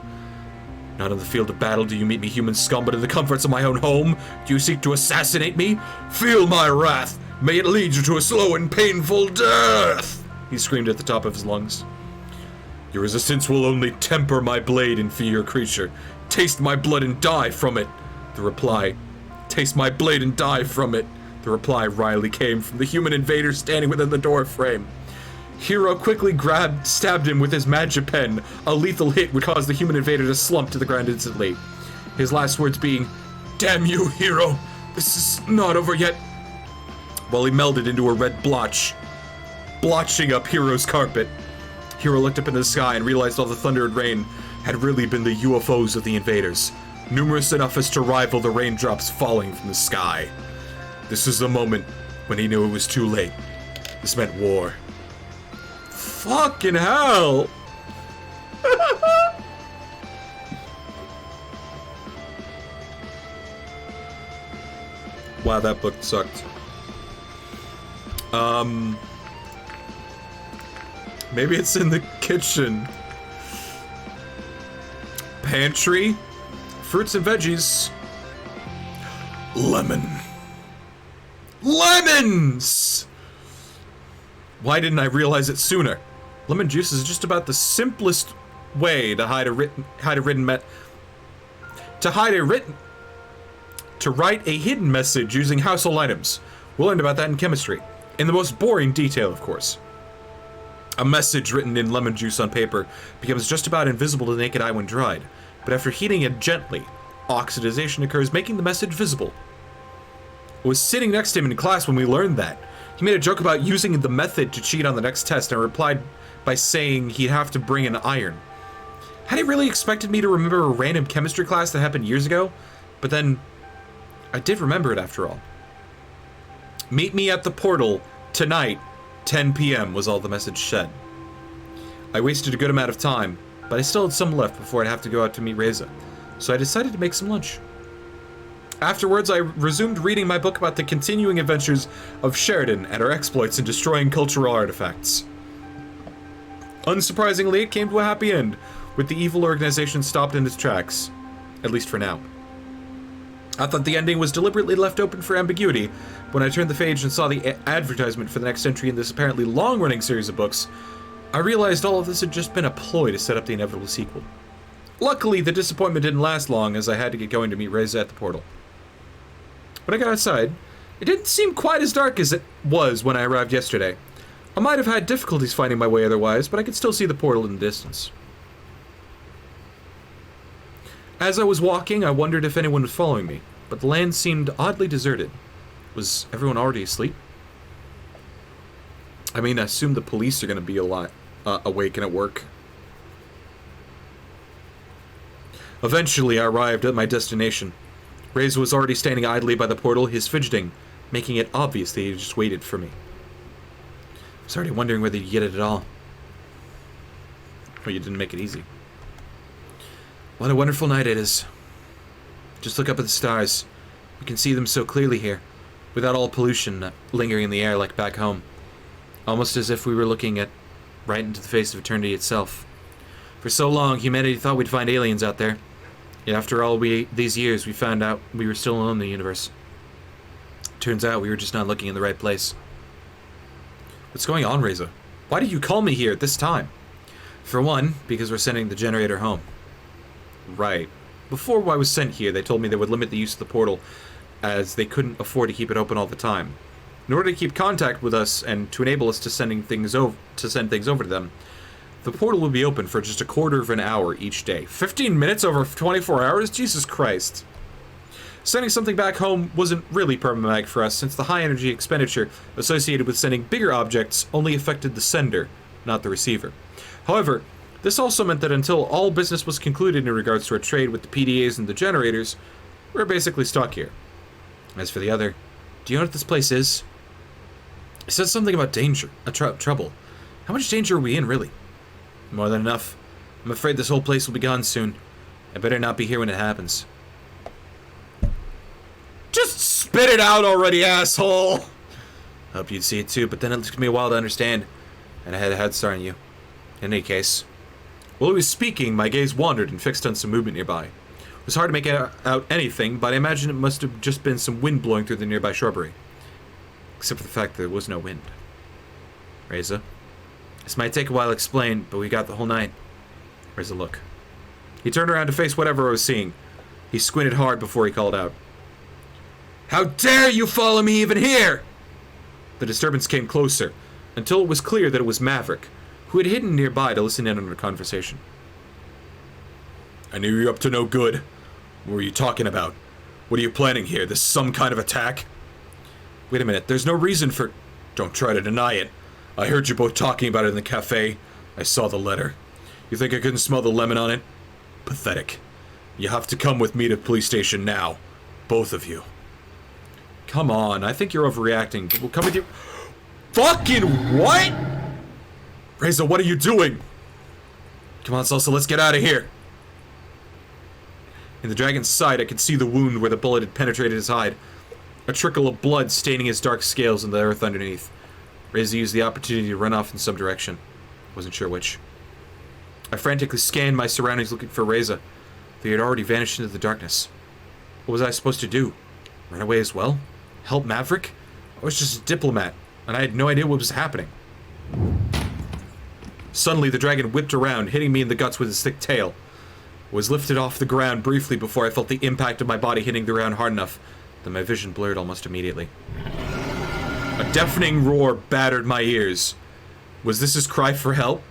Not on the field of battle do you meet me, human scum, but in the comforts of my own home. Do you seek to assassinate me? Feel my wrath. May it lead you to a slow and painful death, he screamed at the top of his lungs. Your resistance will only temper my blade, inferior creature. Taste my blood and die from it, the reply Taste my blade and die from it. The reply wryly came from the human invader standing within the door frame. Hero quickly stabbed him with his magic pen. A lethal hit would cause the human invader to slump to the ground instantly. His last words being, "Damn you, Hero! This is not over yet," while he melded into a red blotch, blotching up Hero's carpet. Hero looked up into the sky and realized all the thunder and rain had really been the UFOs of the invaders, numerous enough as to rival the raindrops falling from the sky. This was the moment when he knew it was too late. This meant war. Fucking hell! Wow, that book sucked. Maybe it's in the kitchen. Pantry. Fruits and veggies. Lemon. Lemons! Why didn't I realize it sooner? Lemon juice is just about the simplest way to write a hidden message using household items. We'll learn about that in chemistry. In the most boring detail, of course. A message written in lemon juice on paper becomes just about invisible to the naked eye when dried, but after heating it gently, oxidization occurs, making the message visible. I was sitting next to him in class when we learned that. He made a joke about using the method to cheat on the next test and replied by saying he'd have to bring an iron. Had he really expected me to remember a random chemistry class that happened years ago? But then, I did remember it after all. Meet me at the portal tonight, 10 p.m. was all the message said. I wasted a good amount of time, but I still had some left before I'd have to go out to meet Reza, so I decided to make some lunch. Afterwards, I resumed reading my book about the continuing adventures of Sheridan and her exploits in destroying cultural artifacts. Unsurprisingly, it came to a happy end, with the evil organization stopped in its tracks. At least for now. I thought the ending was deliberately left open for ambiguity. When I turned the page and saw the advertisement for the next entry in this apparently long-running series of books, I realized all of this had just been a ploy to set up the inevitable sequel. Luckily, the disappointment didn't last long, as I had to get going to meet Reza at the portal. When I got outside, it didn't seem quite as dark as it was when I arrived yesterday. I might have had difficulties finding my way otherwise, but I could still see the portal in the distance. As I was walking, I wondered if anyone was following me, but the land seemed oddly deserted. Was everyone already asleep? I mean, I assume the police are going to be awake and at work. Eventually, I arrived at my destination. Reza was already standing idly by the portal, his fidgeting, making it obvious that he just waited for me. I was already wondering whether you'd get it at all. Well, you didn't make it easy. What a wonderful night it is. Just look up at the stars. We can see them so clearly here, without all pollution lingering in the air like back home. Almost as if we were looking right into the face of eternity itself. For so long, humanity thought we'd find aliens out there. Yet after all these years, we found out we were still alone in the universe. Turns out we were just not looking in the right place. What's going on, Reza? Why did you call me here at this time? For one, because we're sending the generator home. Right. Before I was sent here, they told me they would limit the use of the portal, as they couldn't afford to keep it open all the time. In order to keep contact with us and to enable us to send things over to them, the portal will be open for just a quarter of an hour each day. 15 minutes over 24 hours? Jesus Christ. Sending something back home wasn't really problematic for us, since the high energy expenditure associated with sending bigger objects only affected the sender, not the receiver. However, this also meant that until all business was concluded in regards to our trade with the PDAs and the generators, we're basically stuck here. As for the other, do you know what this place is? It says something about danger, trouble. How much danger are we in, really? More than enough. I'm afraid this whole place will be gone soon. I better not be here when it happens. Just spit it out already, asshole! Hope you'd see it too, but then it took me a while to understand, and I had a head start on you. In any case, while he was speaking, my gaze wandered and fixed on some movement nearby. It was hard to make out anything, but I imagine it must have just been some wind blowing through the nearby shrubbery. Except for the fact that there was no wind. Reza? This might take a while to explain, but we got the whole night. Reza, look. He turned around to face whatever I was seeing. He squinted hard before he called out. How dare you follow me even here? The disturbance came closer, until it was clear that it was Maverick, who had hidden nearby to listen in on our conversation. I knew you were up to no good. What were you talking about? What are you planning here? This some kind of attack? Wait a minute, there's no reason for... Don't try to deny it. I heard you both talking about it in the cafe. I saw the letter. You think I couldn't smell the lemon on it? Pathetic. You have to come with me to the police station now. Both of you. Come on, I think you're overreacting. We'll come with you. Fucking what? Reza, what are you doing? Come on, Salsa, let's get out of here. In the dragon's side, I could see the wound where the bullet had penetrated his hide. A trickle of blood staining his dark scales in the earth underneath. Reza used the opportunity to run off in some direction. Wasn't sure which. I frantically scanned my surroundings looking for Reza. They had already vanished into the darkness. What was I supposed to do? Run away as well? Help Maverick? I was just a diplomat, and I had no idea what was happening. Suddenly, the dragon whipped around, hitting me in the guts with his thick tail. I was lifted off the ground briefly before I felt the impact of my body hitting the ground hard enough that my vision blurred almost immediately. A deafening roar battered my ears. Was this his cry for help?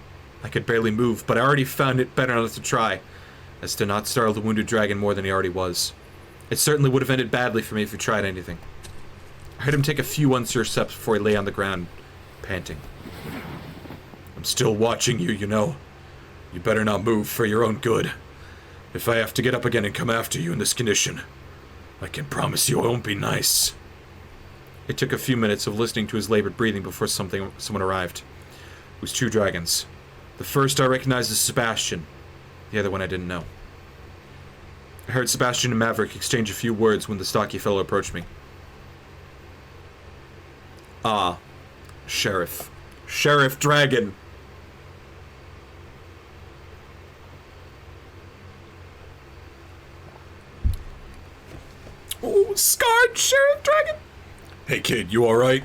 I could barely move, but I already found it better not to try, as to not startle the wounded dragon more than he already was. It certainly would have ended badly for me if he tried anything. I heard him take a few unsure steps before he lay on the ground, panting. I'm still watching you, you know. You better not move for your own good. If I have to get up again and come after you in this condition, I can promise you I won't be nice. It took a few minutes of listening to his labored breathing before someone arrived. It was two dragons. The first I recognized as Sebastian. The other one I didn't know. I heard Sebastian and Maverick exchange a few words when the stocky fellow approached me. Ah, Sheriff. Sheriff Dragon! Oh, scarred Sheriff Dragon! Hey kid, you alright?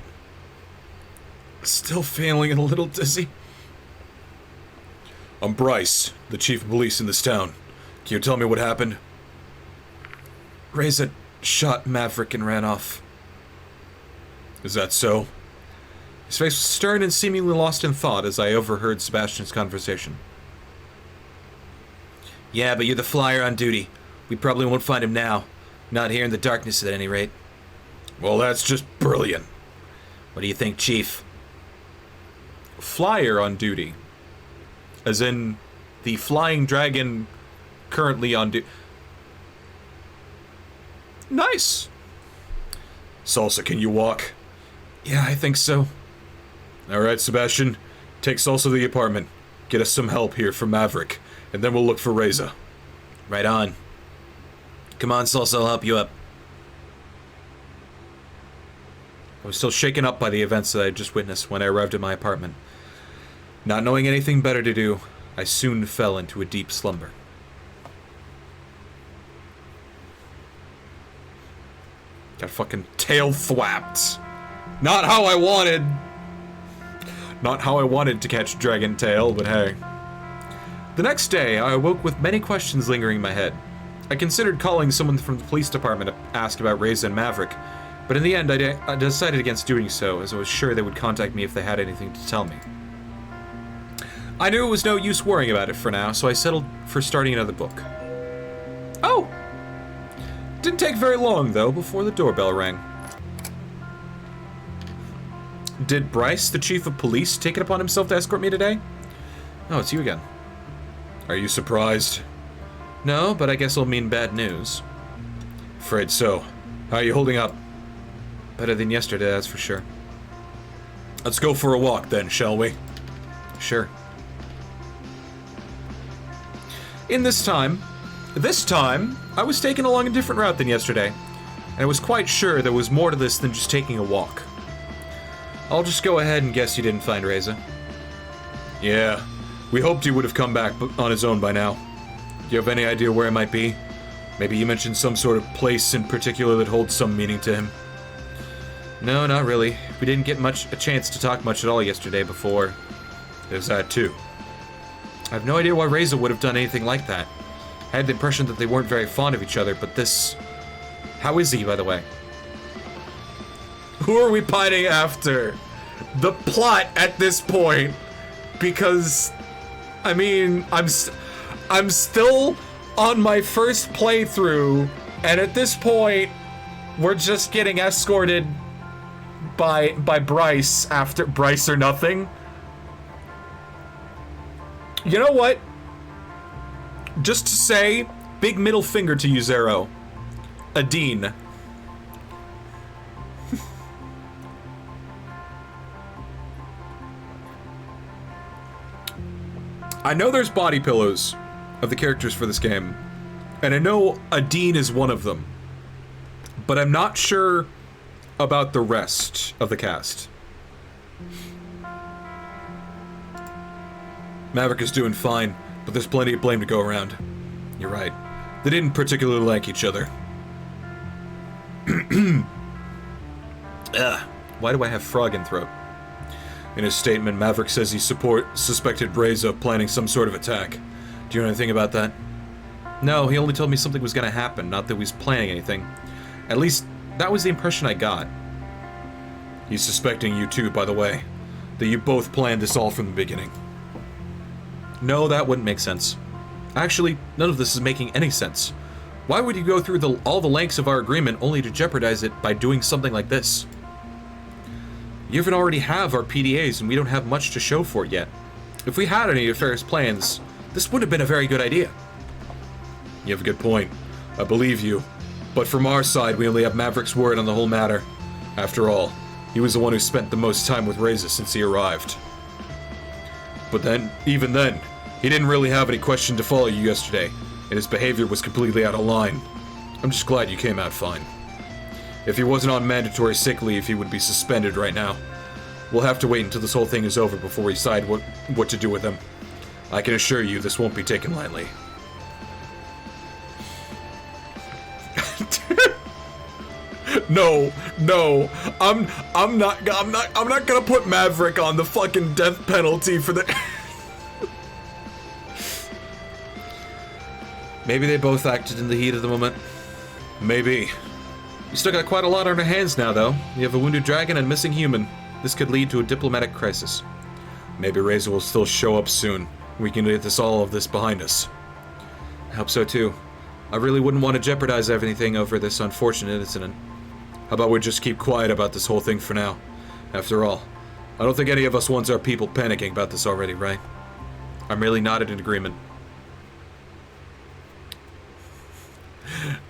Still feeling a little dizzy. I'm Bryce, the chief of police in this town. Can you tell me what happened? Reza shot Maverick and ran off. Is that so? His face was stern and seemingly lost in thought as I overheard Sebastian's conversation. Yeah, but you're the flyer on duty. We probably won't find him now. Not here in the darkness at any rate. Well, that's just brilliant. What do you think, Chief? Flyer on duty. As in, the flying dragon currently on duty. Nice! Salsa, can you walk? Yeah, I think so. Alright, Sebastian. Take Salsa to the apartment. Get us some help here from Maverick, and then we'll look for Reza. Right on. Come on, Salsa, I'll help you up. I was still shaken up by the events that I had just witnessed when I arrived at my apartment. Not knowing anything better to do, I soon fell into a deep slumber. Got fucking tail thwapped. Not how I wanted. Not how I wanted to catch dragon tail, but hey. The next day, I awoke with many questions lingering in my head. I considered calling someone from the police department to ask about Reza and Maverick, but in the end, I decided against doing so, as I was sure they would contact me if they had anything to tell me. I knew it was no use worrying about it for now, so I settled for starting another book. Oh! Didn't take very long, though, before the doorbell rang. Did Bryce, the chief of police, take it upon himself to escort me today? Oh, it's you again. Are you surprised? No, but I guess it'll mean bad news. Afraid so. How are you holding up? Better than yesterday, that's for sure. Let's go for a walk then, shall we? Sure. This time, I was taken along a different route than yesterday, and I was quite sure there was more to this than just taking a walk. I'll just go ahead and guess you didn't find Reza. Yeah, we hoped he would have come back on his own by now. Do you have any idea where he might be? Maybe you mentioned some sort of place in particular that holds some meaning to him. No, not really. We didn't get a chance to talk much at all yesterday before. There's that too. I have no idea why Reza would have done anything like that. I had the impression that they weren't very fond of each other, but this... How is he, by the way? Who are we pining after? The plot at this point, because, I mean, I'm still on my first playthrough, and at this point, we're just getting escorted by Bryce after Bryce or nothing. You know what? Just to say, big middle finger to you, Zero. Adine. I know there's body pillows of the characters for this game, and I know Adine is one of them, but I'm not sure about the rest of the cast. Maverick is doing fine, but there's plenty of blame to go around. You're right. They didn't particularly like each other. Why do I have frog in throat? In his statement, Maverick says he suspected Reza of planning some sort of attack. Do you know anything about that? No, he only told me something was gonna happen, not that he was planning anything. At least, that was the impression I got. He's suspecting you too, by the way. That you both planned this all from the beginning. No, that wouldn't make sense. Actually, none of this is making any sense. Why would you go through all the lengths of our agreement only to jeopardize it by doing something like this? You even already have our PDAs and we don't have much to show for it yet. If we had any nefarious plans, this would have been a very good idea. You have a good point. I believe you. But from our side, we only have Maverick's word on the whole matter. After all, he was the one who spent the most time with Reza since he arrived. But then, even then, he didn't really have any question to follow you yesterday, and his behavior was completely out of line. I'm just glad you came out fine. If he wasn't on mandatory sick leave, he would be suspended right now. We'll have to wait until this whole thing is over before we decide what to do with him. I can assure you this won't be taken lightly. No, I'm not gonna put Maverick on the fucking death penalty for the. Maybe they both acted in the heat of the moment. Maybe. You still got quite a lot on our hands now, though. You have a wounded dragon and a missing human. This could lead to a diplomatic crisis. Maybe Reza will still show up soon. We can get all of this behind us. I hope so, too. I really wouldn't want to jeopardize everything over this unfortunate incident. How about we just keep quiet about this whole thing for now? After all, I don't think any of us wants our people panicking about this already, right? I'm really not in agreement.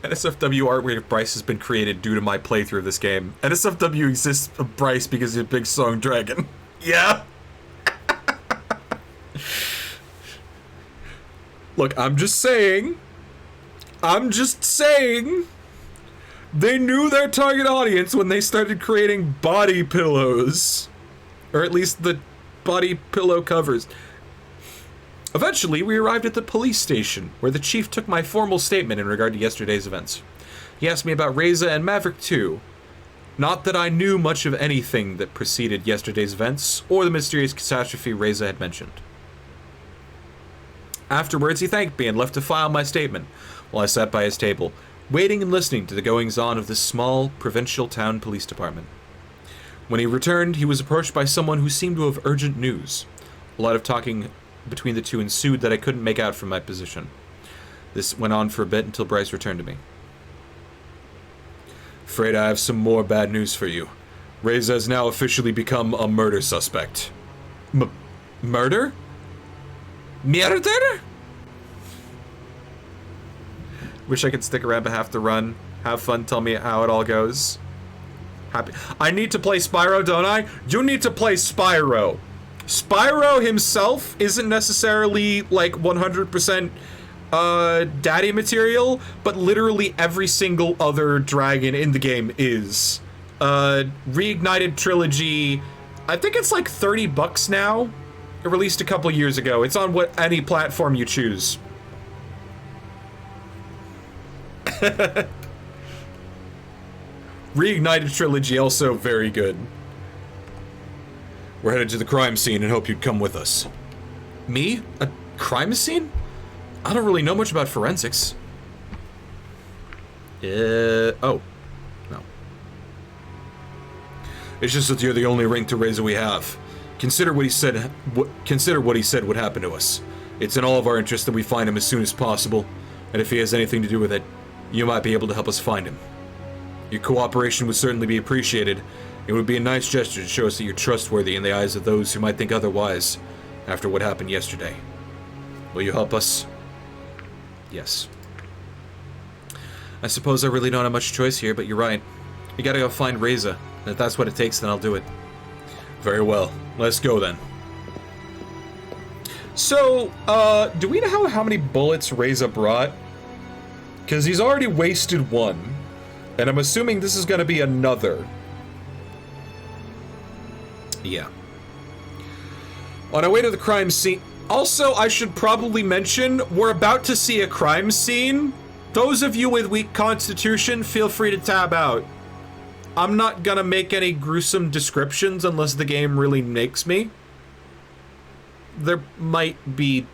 NSFW artwork of Bryce has been created due to my playthrough of this game. NSFW exists of Bryce because he's a big song dragon. Yeah. Look, I'm just saying. They knew their target audience when they started creating body pillows. Or at least the body pillow covers. Eventually, we arrived at the police station, where the chief took my formal statement in regard to yesterday's events. He asked me about Reza and Maverick too. Not that I knew much of anything that preceded yesterday's events, or the mysterious catastrophe Reza had mentioned. Afterwards, he thanked me and left to file my statement, while I sat by his table, waiting and listening to the goings-on of this small, provincial town police department. When he returned, he was approached by someone who seemed to have urgent news. A lot of talking between the two ensued that I couldn't make out from my position. This went on for a bit until Bryce returned to me. Afraid I have some more bad news for you. Reza has now officially become a murder suspect. Murder? Murder? Wish I could stick around but have to run. Have fun, tell me how it all goes. Happy. I need to play Spyro, don't I? You need to play Spyro. Spyro himself isn't necessarily like 100% daddy material, but literally every single other dragon in the game is. Reignited Trilogy, I think it's like $30 now. It released a couple years ago. It's on any platform you choose. Reignited Trilogy, also very good. We're headed to the crime scene and hope you'd come with us. Me? A crime scene? I don't really know much about forensics. Oh. No. It's just that you're the only ring to Reza we have. Consider what he said. Consider what he said would happen to us. It's in all of our interest that we find him as soon as possible, and if he has anything to do with it, you might be able to help us find him. Your cooperation would certainly be appreciated. It would be a nice gesture to show us that you're trustworthy in the eyes of those who might think otherwise after what happened yesterday. Will you help us? Yes. I suppose I really don't have much choice here, but you're right. We gotta go find Reza. If that's what it takes, then I'll do it. Very well. Let's go then. So, do we know how many bullets Reza brought? Because he's already wasted one. And I'm assuming this is gonna be another. Yeah. On our way to the crime scene... Also, I should probably mention, we're about to see a crime scene. Those of you with weak constitution, feel free to tab out. I'm not gonna make any gruesome descriptions unless the game really makes me. There might be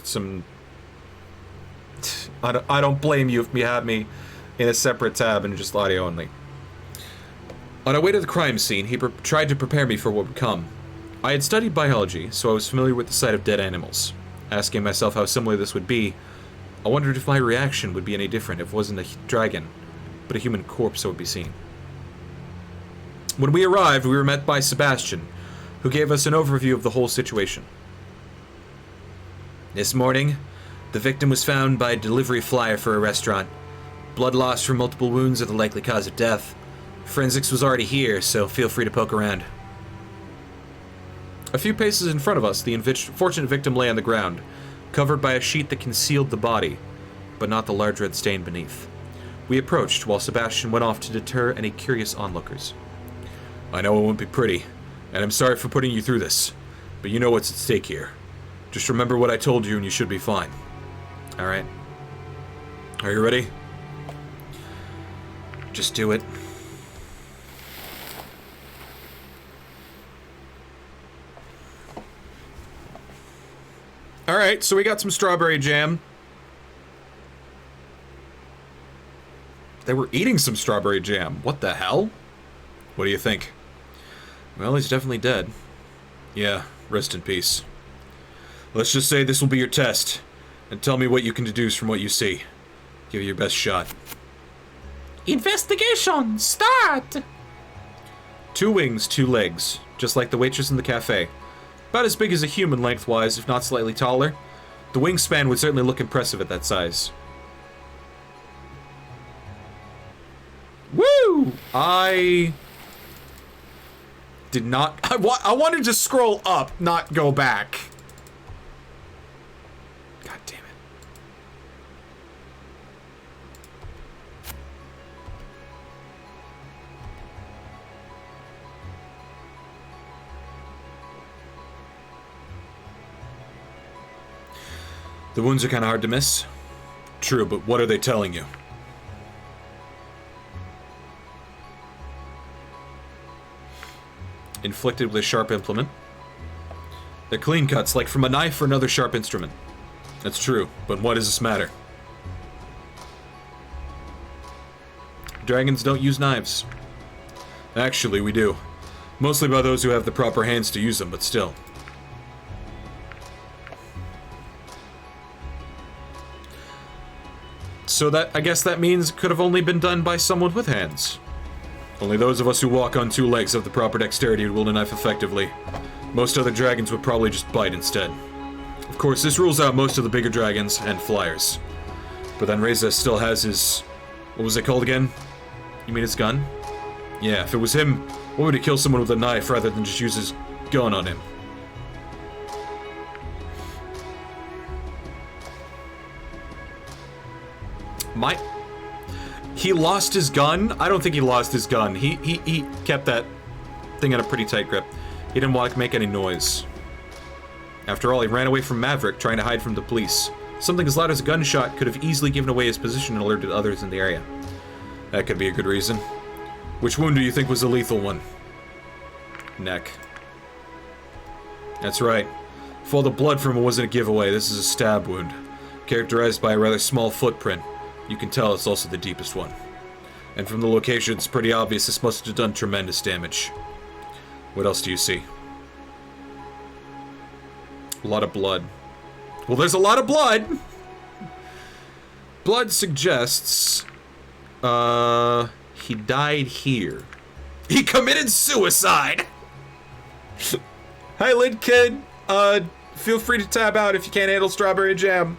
some... I don't blame you if you have me in a separate tab and just audio only. On our way to the crime scene, he tried to prepare me for what would come. I had studied biology, so I was familiar with the sight of dead animals. Asking myself how similar this would be, I wondered if my reaction would be any different if it wasn't a dragon, but a human corpse that would be seen. When we arrived, we were met by Sebastian, who gave us an overview of the whole situation. This morning, the victim was found by a delivery flyer for a restaurant. Blood loss from multiple wounds are the likely cause of death. Forensics was already here, so feel free to poke around. A few paces in front of us, the unfortunate victim lay on the ground, covered by a sheet that concealed the body, but not the large red stain beneath. We approached, while Sebastian went off to deter any curious onlookers. I know it won't be pretty, and I'm sorry for putting you through this, but you know what's at stake here. Just remember what I told you and you should be fine. Alright. Are you ready? Just do it. Alright, so we got some strawberry jam. They were eating some strawberry jam. What the hell? What do you think? Well, he's definitely dead. Yeah, rest in peace. Let's just say this will be your test, and tell me what you can deduce from what you see. Give it your best shot. Investigation, start! 2 wings, 2 legs, just like the waitress in the cafe. About as big as a human lengthwise, if not slightly taller. The wingspan would certainly look impressive at that size. Woo! I did not... I wanted to scroll up, not go back. God damn it. The wounds are kind of hard to miss. True, but what are they telling you? Inflicted with a sharp implement. They're clean cuts, like from a knife or another sharp instrument. That's true, but what does this matter? Dragons don't use knives. Actually, we do. Mostly by those who have the proper hands to use them, but still. So that, I guess that means it could have only been done by someone with hands. Only those of us who walk on 2 legs have the proper dexterity to wield a knife effectively. Most other dragons would probably just bite instead. Of course, this rules out most of the bigger dragons and flyers. But then Reza still has his... what was it called again? You mean his gun? Yeah, if it was him, why would he kill someone with a knife rather than just use his gun on him? He lost his gun? I don't think he lost his gun. He kept that thing in a pretty tight grip. He didn't want to make any noise. After all, he ran away from Maverick, trying to hide from the police. Something as loud as a gunshot could have easily given away his position and alerted others in the area. That could be a good reason. Which wound do you think was the lethal one? Neck. That's right. If all the blood from it wasn't a giveaway, this is a stab wound. Characterized by a rather small footprint. You can tell it's also the deepest one. And from the location, it's pretty obvious this must have done tremendous damage. What else do you see? A lot of blood. Well, there's a lot of blood! Blood suggests... he died here. He committed suicide! Hi, Lid Kid. Feel free to tab out if you can't handle strawberry jam.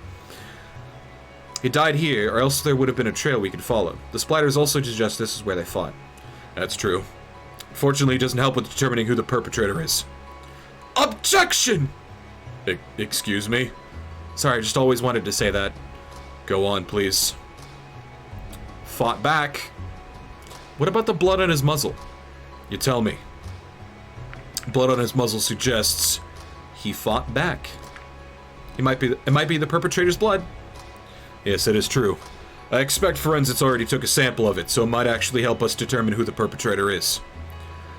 He died here, or else there would have been a trail we could follow. The splatters also suggest this is where they fought. That's true. Fortunately, it doesn't help with determining who the perpetrator is. Objection! Excuse me? Sorry, I just always wanted to say that. Go on, please. Fought back. What about the blood on his muzzle? You tell me. Blood on his muzzle suggests he fought back. It might be the perpetrator's blood. Yes, it is true. I expect forensics already took a sample of it, so it might actually help us determine who the perpetrator is.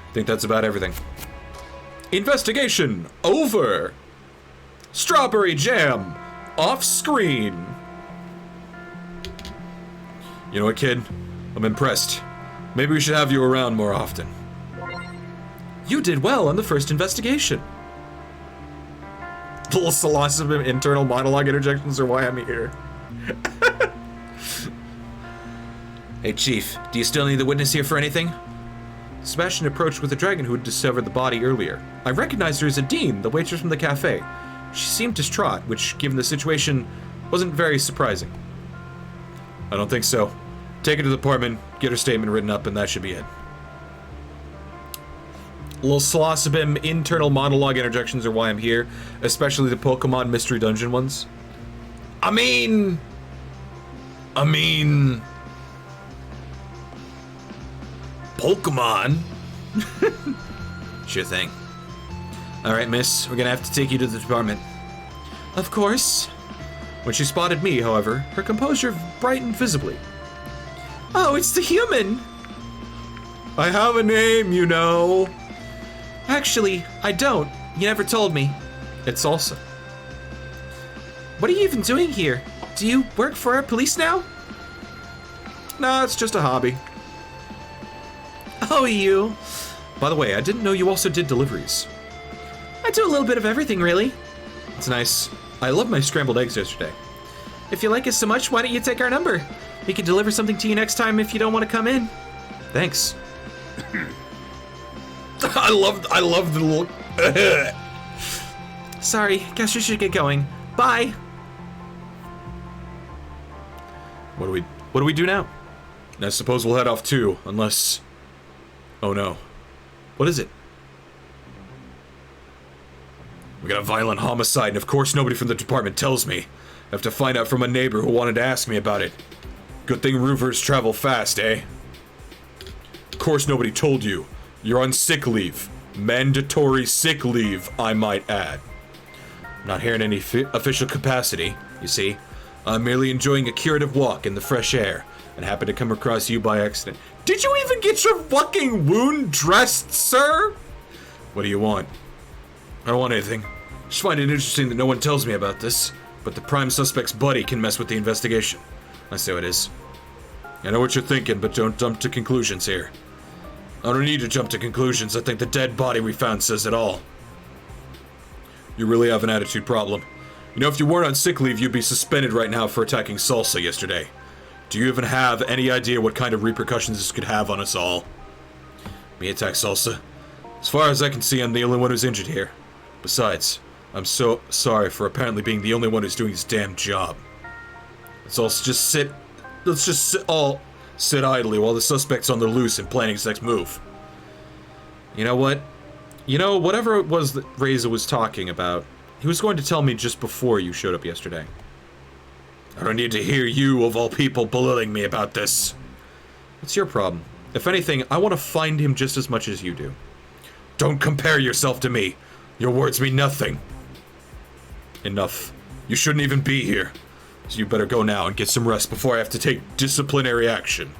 I think that's about everything. Investigation over. Strawberry jam off screen. You know what, kid? I'm impressed. Maybe we should have you around more often. You did well on the first investigation. Little psilocybin internal monologue interjections are why I'm here. Hey, Chief, do you still need the witness here for anything? Sebastian approached with the dragon who had discovered the body earlier. I recognized her as Adine, the waitress from the cafe. She seemed distraught, which, given the situation, wasn't very surprising. I don't think so. Take her to the department, get her statement written up, and that should be it. Little psilocybin internal monologue interjections are why I'm here, especially the Pokemon Mystery Dungeon ones. I mean... Pokemon? Sure thing. Alright, miss, we're gonna have to take you to the department. Of course. When she spotted me, however, her composure brightened visibly. Oh, it's the human! I have a name, you know. Actually, I don't. You never told me. It's Salsa. What are you even doing here? Do you work for our police now? Nah, it's just a hobby. Oh, you. By the way, I didn't know you also did deliveries. I do a little bit of everything, really. It's nice. I loved my scrambled eggs yesterday. If you like us so much, why don't you take our number? We can deliver something to you next time if you don't want to come in. Thanks. I love the look. Sorry, guess we should get going. Bye. What do we do now? I suppose we'll head off too, unless... Oh no. What is it? We got a violent homicide, and of course nobody from the department tells me. I have to find out from a neighbor who wanted to ask me about it. Good thing roofers travel fast, eh? Of course nobody told you. You're on sick leave. Mandatory sick leave, I might add. I'm not here in any official capacity, you see. I'm merely enjoying a curative walk in the fresh air, and happened to come across you by accident. Did you even get your fucking wound dressed, sir? What do you want? I don't want anything. Just find it interesting that no one tells me about this, but the prime suspect's buddy can mess with the investigation. I see how it is. I know what you're thinking, but don't jump to conclusions here. I don't need to jump to conclusions. I think the dead body we found says it all. You really have an attitude problem. You know, if you weren't on sick leave, you'd be suspended right now for attacking Salsa yesterday. Do you even have any idea what kind of repercussions this could have on us all? Me attack Salsa? As far as I can see, I'm the only one who's injured here. Besides, I'm so sorry for apparently being the only one who's doing his damn job. Let's just sit idly while the suspect's on the loose and planning his next move. You know what? You know, whatever it was that Reza was talking about, he was going to tell me just before you showed up yesterday. I don't need to hear you, of all people, belittling me about this. It's your problem. If anything, I want to find him just as much as you do. Don't compare yourself to me. Your words mean nothing. Enough. You shouldn't even be here. So you better go now and get some rest before I have to take disciplinary action.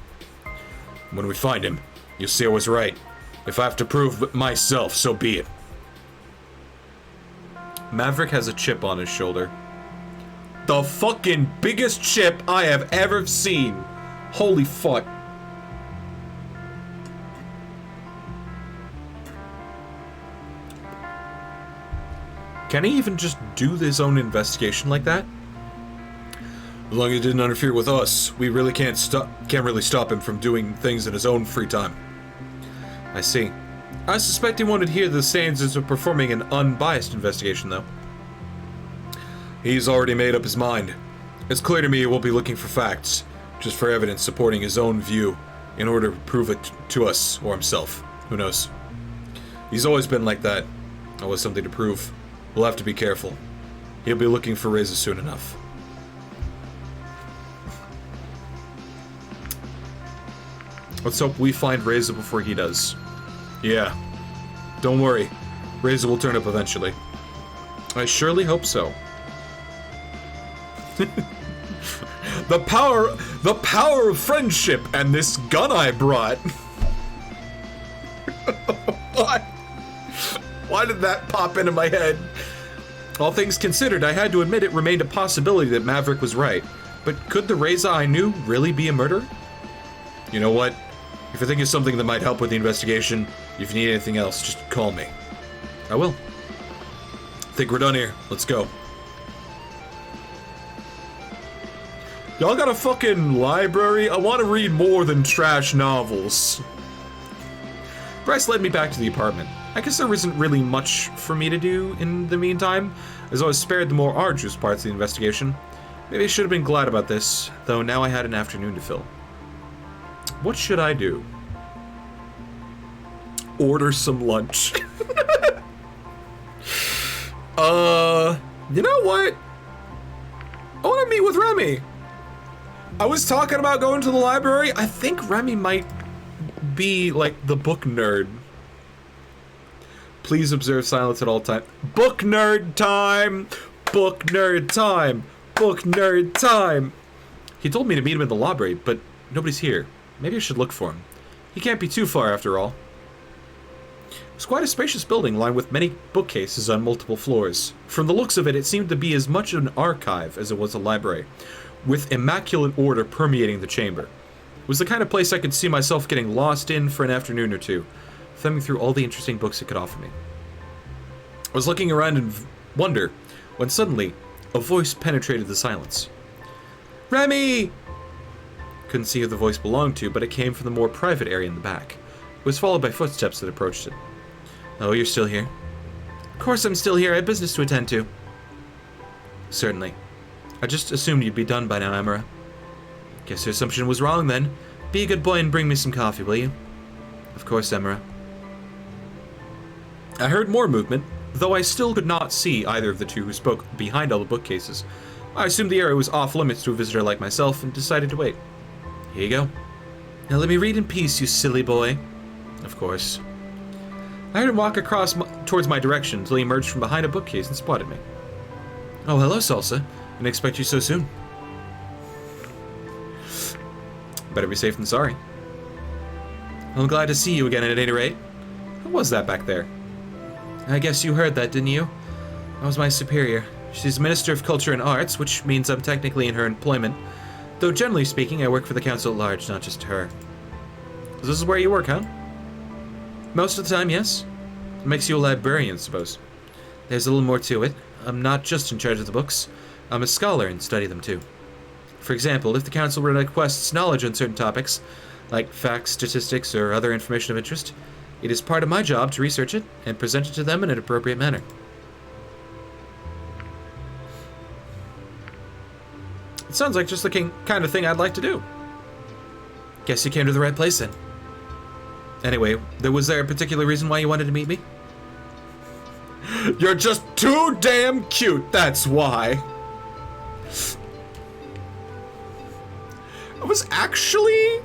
When we find him, you'll see I was right. If I have to prove myself, so be it. Maverick has a chip on his shoulder. The fucking biggest chip I have ever seen. Holy fuck. Can he even just do his own investigation like that? As long as he didn't interfere with us, we really can't really stop him from doing things in his own free time. I see. I suspect he wanted to hear the standards of performing an unbiased investigation, though. He's already made up his mind. It's clear to me he won't be looking for facts, just for evidence supporting his own view in order to prove it to us or himself. Who knows? He's always been like that. Always something to prove. We'll have to be careful. He'll be looking for Reza soon enough. Let's hope we find Reza before he does. Yeah. Don't worry. Reza will turn up eventually. I surely hope so. The power of friendship and this gun I brought. Why did that pop into my head? All things considered, I had to admit it remained a possibility that Maverick was right. But could the Reza I knew really be a murderer? You know what? If you think of something that might help with the investigation, if you need anything else, just call me. I will. Think we're done here. Let's go. Y'all got a fucking library? I want to read more than trash novels. Bryce led me back to the apartment. I guess there isn't really much for me to do in the meantime, as I was spared the more arduous parts of the investigation. Maybe I should have been glad about this, though now I had an afternoon to fill. What should I do? Order some lunch. You know what? I want to meet with Remy. I was talking about going to the library. I think Remy might be, like, the book nerd. Please observe silence at all times. Book nerd time! Book nerd time! Book nerd time! He told me to meet him in the library, but nobody's here. Maybe I should look for him. He can't be too far, after all. It's quite a spacious building, lined with many bookcases on multiple floors. From the looks of it, it seemed to be as much an archive as it was a library, with immaculate order permeating the chamber. It was the kind of place I could see myself getting lost in for an afternoon or two, thumbing through all the interesting books it could offer me. I was looking around in wonder, when suddenly, a voice penetrated the silence. Remy! Couldn't see who the voice belonged to, but it came from the more private area in the back. It was followed by footsteps that approached it. Oh, you're still here? Of course I'm still here. I have business to attend to. Certainly. I just assumed you'd be done by now, Amara. Guess your assumption was wrong, then. Be a good boy and bring me some coffee, will you? Of course, Amara. I heard more movement, though I still could not see either of the two who spoke behind all the bookcases. I assumed the area was off limits to a visitor like myself and decided to wait. Here you go. Now let me read in peace, you silly boy. Of course. I heard him walk across towards my direction until he emerged from behind a bookcase and spotted me. Oh, hello, Salsa. Didn't expect you so soon. Better be safe than sorry. I'm glad to see you again at any rate. Who was that back there? I guess you heard that, didn't you? That was my superior. She's Minister of Culture and Arts, which means I'm technically in her employment. Though generally speaking, I work for the council at large, not just her. This is where you work, huh? Most of the time, yes. It makes you a librarian, I suppose. There's a little more to it. I'm not just in charge of the books. I'm a scholar and study them too. For example, if the council requests knowledge on certain topics, like facts, statistics, or other information of interest, it is part of my job to research it and present it to them in an appropriate manner. It sounds like just the kind of thing I'd like to do. Guess you came to the right place then. Anyway, was there a particular reason why you wanted to meet me? You're just too damn cute, that's why. I was actually...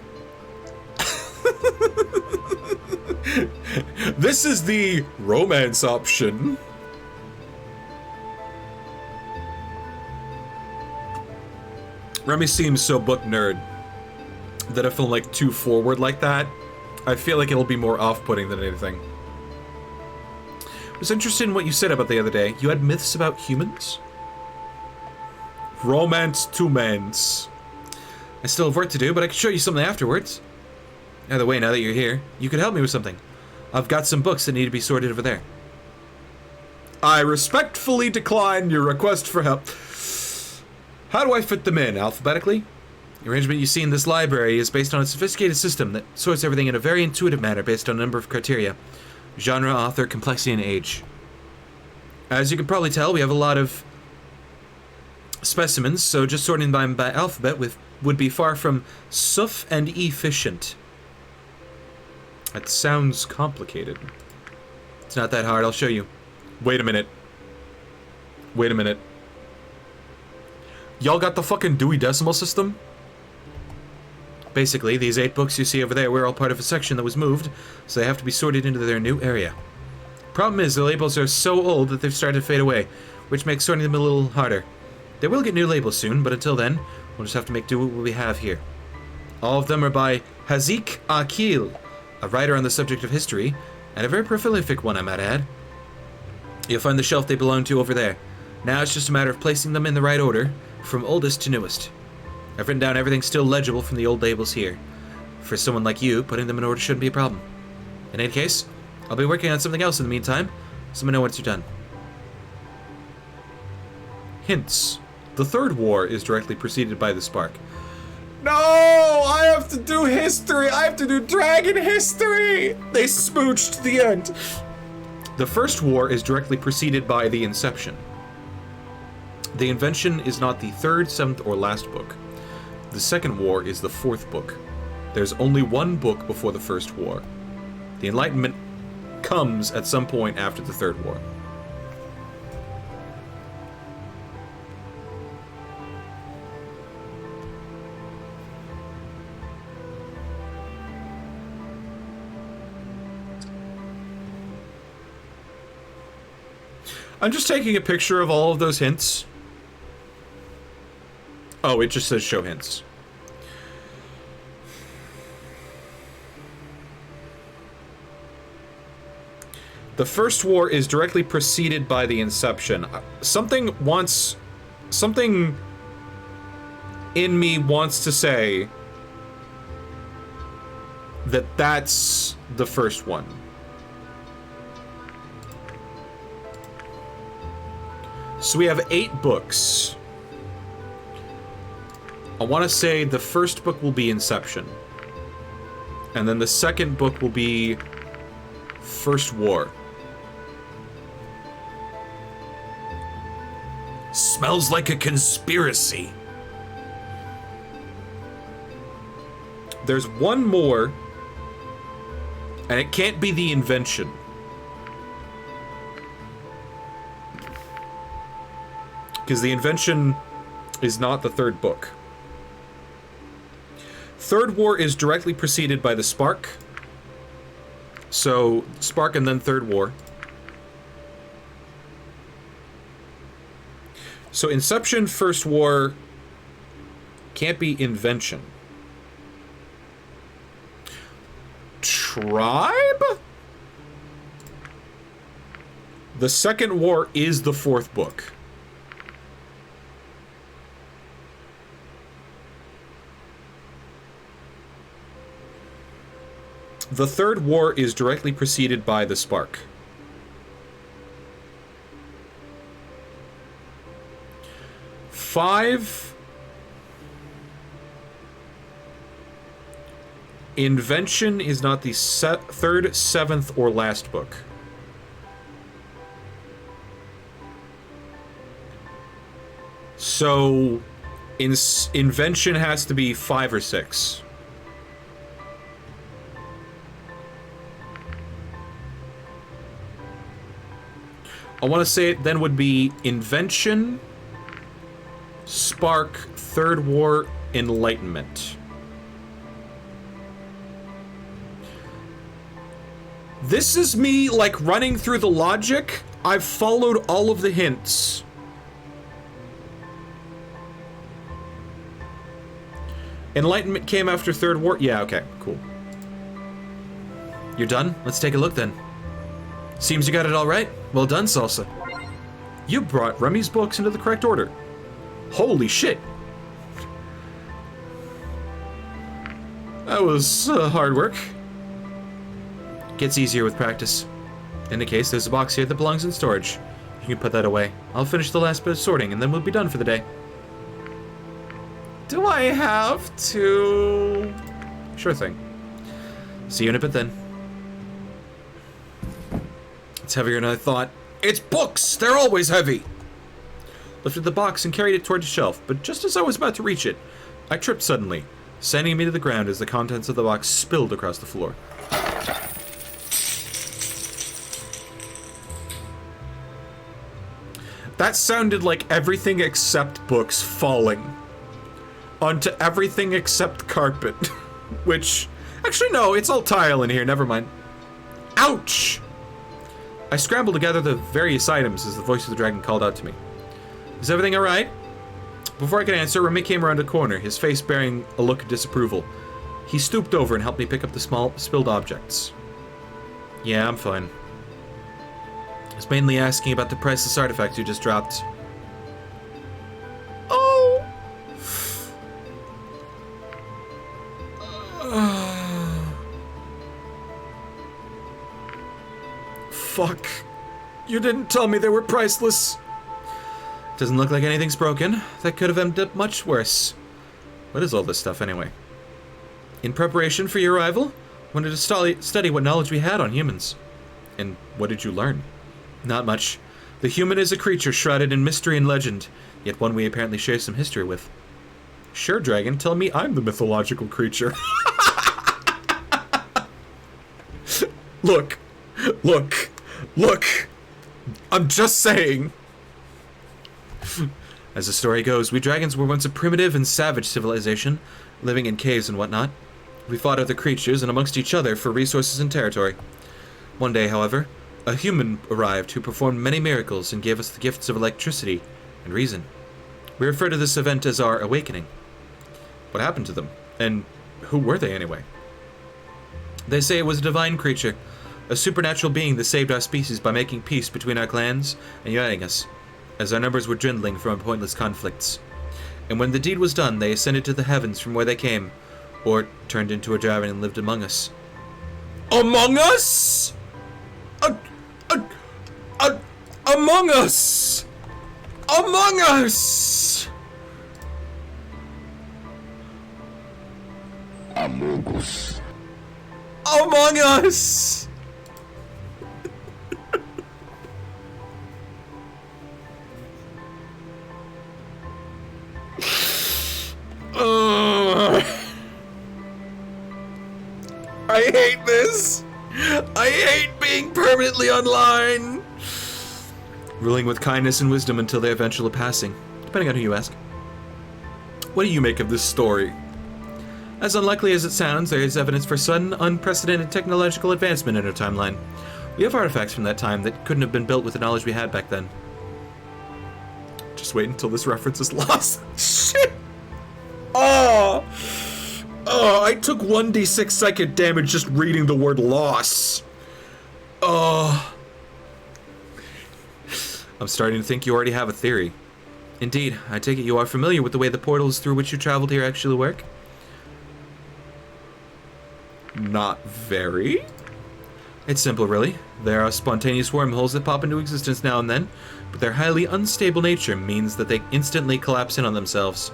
This is the romance option. Remy seems so book nerd that if I'm like too forward like that, I feel like it'll be more off-putting than anything. I was interested in what you said about the other day. You had myths about humans? Romance to mens. I still have work to do, but I can show you something afterwards. Either way, now that you're here, you could help me with something. I've got some books that need to be sorted over there. I respectfully decline your request for help. How do I fit them in, alphabetically? The arrangement you see in this library is based on a sophisticated system that sorts everything in a very intuitive manner based on a number of criteria. Genre, author, complexity, and age. As you can probably tell, we have a lot of specimens, so just sorting them by alphabet would be far from suff and efficient. That sounds complicated. It's not that hard, I'll show you. Wait a minute. Wait a minute. Y'all got the fucking Dewey Decimal System? Basically, these 8 books you see over there were all part of a section that was moved, so they have to be sorted into their new area. Problem is, the labels are so old that they've started to fade away, which makes sorting them a little harder. They will get new labels soon, but until then, we'll just have to make do with what we have here. All of them are by Hazik Akil, a writer on the subject of history, and a very prolific one, I might add. You'll find the shelf they belong to over there. Now it's just a matter of placing them in the right order, from oldest to newest. I've written down everything still legible from the old labels here. For someone like you, putting them in order shouldn't be a problem. In any case, I'll be working on something else in the meantime, so let me know once you're done. Hints. The Third War is directly preceded by the Spark. No! I have to do history! I have to do dragon history! They smooched to the end. The First War is directly preceded by the Inception. The Invention is not the 3rd, 7th, or last book. The Second War is the 4th book. There's only one book before the First War. The Enlightenment comes at some point after the Third War. I'm just taking a picture of all of those hints. Oh, it just says show hints. The First War is directly preceded by the Inception. Something in me wants to say that that's the first one. So we have 8 books. I want to say the first book will be Inception. And then the second book will be First War. Smells like a conspiracy. There's one more, and it can't be the Invention. Because the Invention is not the 3rd book. Third War is directly preceded by the Spark. So, Spark and then Third War. So, Inception, First War can't be Invention. Tribe? The Second War is the 4th book. The Third War is directly preceded by the Spark. Five. Invention is not the 3rd, 7th, or last book. So, Invention has to be 5 or 6. I want to say it then would be Invention, Spark, Third War, Enlightenment. This is me, like, running through the logic. I've followed all of the hints. Enlightenment came after Third War? Yeah, okay, cool. You're done? Let's take a look then. Seems you got it all right. Well done, Salsa. You brought Remy's books into the correct order. Holy shit. That was hard work. Gets easier with practice. In the case, there's a box here that belongs in storage. You can put that away. I'll finish the last bit of sorting, and then we'll be done for the day. Do I have to? Sure thing. See you in a bit then. It's heavier than I thought. It's books! They're always heavy! Lifted the box and carried it toward the shelf, but just as I was about to reach it, I tripped suddenly, sending me to the ground as the contents of the box spilled across the floor. That sounded like everything except books falling onto everything except carpet. Which, actually no, it's all tile in here, never mind. Ouch! I scrambled to gather the various items as the voice of the dragon called out to me. Is everything alright? Before I could answer, Remy came around a corner, his face bearing a look of disapproval. He stooped over and helped me pick up the small, spilled objects. Yeah, I'm fine. I was mainly asking about the priceless artifacts you just dropped. Oh! Fuck. You didn't tell me they were priceless. Doesn't look like anything's broken. That could have ended up much worse. What is all this stuff, anyway? In preparation for your arrival, wanted to study what knowledge we had on humans. And what did you learn? Not much. The human is a creature shrouded in mystery and legend, yet one we apparently share some history with. Sure, dragon, tell me I'm the mythological creature. Look. Look. Look. I'm just saying. As the story goes, we dragons were once a primitive and savage civilization, living in caves and whatnot. We fought other creatures and amongst each other for resources and territory. One day, however, a human arrived who performed many miracles and gave us the gifts of electricity and reason. We refer to this event as our awakening. What happened to them? And who were they anyway? They say it was a divine creature, a supernatural being that saved our species by making peace between our clans and uniting us, as our numbers were dwindling from pointless conflicts. And when the deed was done, they ascended to the heavens from where they came, or turned into a dragon and lived among us. Among us? Among us! Among us! Among us. Among us! I hate this. I hate being permanently online. Ruling with kindness and wisdom until their eventual passing, depending on who you ask. What do you make of this story? As unlikely as it sounds, there is evidence for sudden, unprecedented technological advancement in our timeline. We have artifacts from that time that couldn't have been built with the knowledge we had back then. Just wait until this reference is lost. Shit! Oh! Oh, I took 1d6 psychic damage just reading the word loss. Oh. I'm starting to think you already have a theory. Indeed, I take it you are familiar with the way the portals through which you traveled here actually work? Not very. It's simple, really. There are spontaneous wormholes that pop into existence now and then, but their highly unstable nature means that they instantly collapse in on themselves.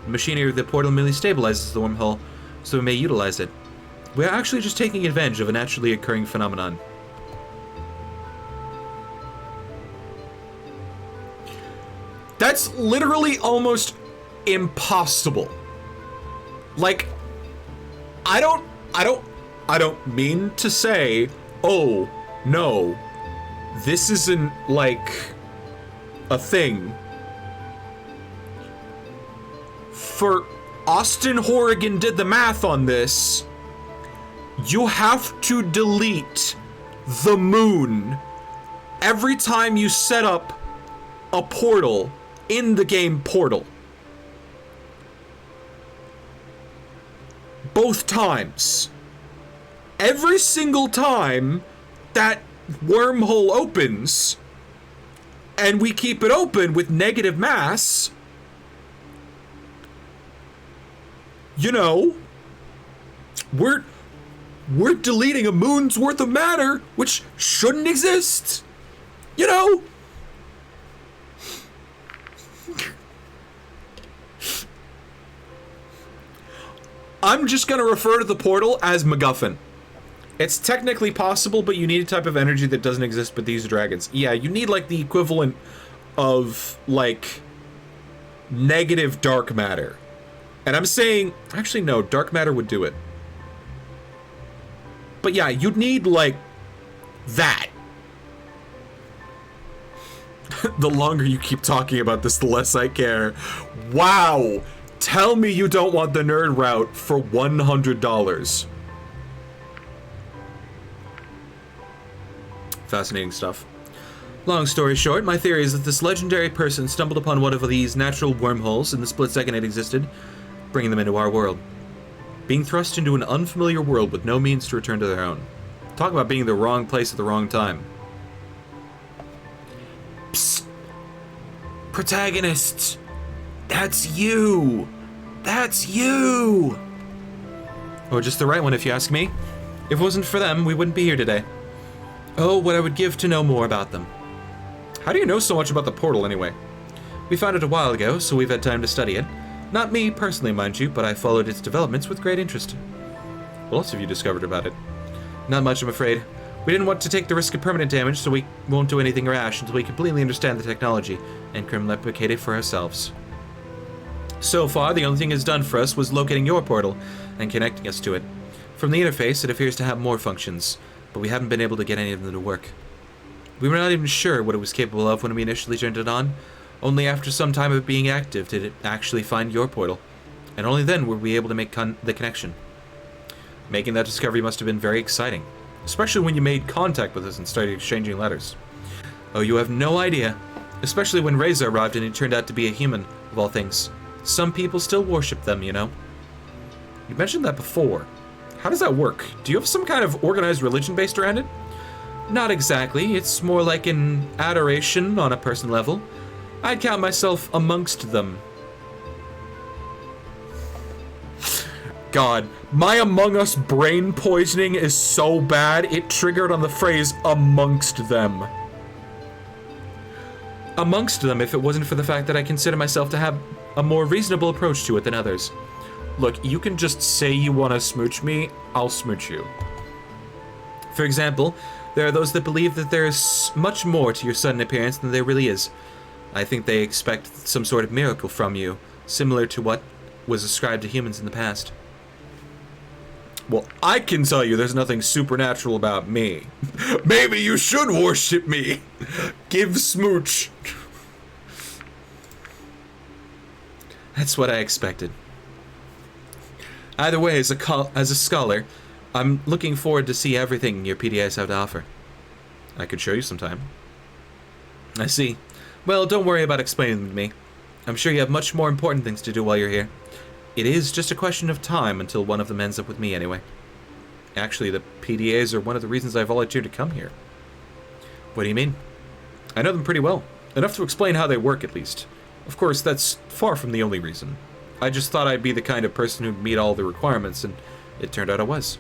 The machinery of the portal merely stabilizes the wormhole, so we may utilize it. We are actually just taking advantage of a naturally occurring phenomenon. That's literally almost impossible. Like, I don't mean to say, oh, no, this isn't, like, a thing. For Austin Horrigan did the math on this, you have to delete the moon every time you set up a portal in the game Portal. Both times. Every single time that wormhole opens, and we keep it open with negative mass, you know, we're deleting a moon's worth of matter, which shouldn't exist. You know? I'm just gonna refer to the portal as MacGuffin. It's technically possible, but you need a type of energy that doesn't exist with these dragons. Yeah, you need, like, the equivalent of, like, negative dark matter. And I'm saying... Actually, no, dark matter would do it. But yeah, you'd need, like, that. The longer you keep talking about this, the less I care. Wow! Tell me you don't want the nerd route for $100. Fascinating stuff. Long story short, my theory is that this legendary person stumbled upon one of these natural wormholes in the split second it existed, bringing them into our world. Being thrust into an unfamiliar world with no means to return to their own. Talk about being in the wrong place at the wrong time. Psst! Protagonists! That's you! That's you! Or just the right one if you ask me. If it wasn't for them, we wouldn't be here today. Oh, what I would give to know more about them. How do you know so much about the portal anyway? We found it a while ago, so we've had time to study it. Not me personally, mind you, but I followed its developments with great interest. What else have you discovered about it? Not much, I'm afraid. We didn't want to take the risk of permanent damage, so we won't do anything rash until we completely understand the technology and can replicate it for ourselves. So far, the only thing it's done for us was locating your portal and connecting us to it. From the interface, it appears to have more functions, but we haven't been able to get any of them to work. We were not even sure what it was capable of when we initially turned it on. Only after some time of being active did it actually find your portal, and only then were we able to make the connection. Making that discovery must have been very exciting, especially when you made contact with us and started exchanging letters. Oh, you have no idea, especially when Reza arrived and he turned out to be a human, of all things. Some people still worship them, you know. You mentioned that before. How does that work? Do you have some kind of organized religion based around it? Not exactly. It's more like an adoration on a personal level. I'd count myself amongst them. God, my Among Us brain poisoning is so bad, it triggered on the phrase amongst them. Amongst them, if it wasn't for the fact that I consider myself to have a more reasonable approach to it than others. Look, you can just say you want to smooch me, I'll smooch you. For example, there are those that believe that there is much more to your sudden appearance than there really is. I think they expect some sort of miracle from you, similar to what was ascribed to humans in the past. Well, I can tell you there's nothing supernatural about me. Maybe you should worship me. Give smooch. That's what I expected. Either way, as a scholar, I'm looking forward to see everything your PDAs have to offer. I could show you sometime. I see. Well, don't worry about explaining them to me. I'm sure you have much more important things to do while you're here. It is just a question of time until one of them ends up with me anyway. Actually, the PDAs are one of the reasons I volunteered to come here. What do you mean? I know them pretty well. Enough to explain how they work, at least. Of course, that's far from the only reason. I just thought I'd be the kind of person who'd meet all the requirements, and it turned out I was.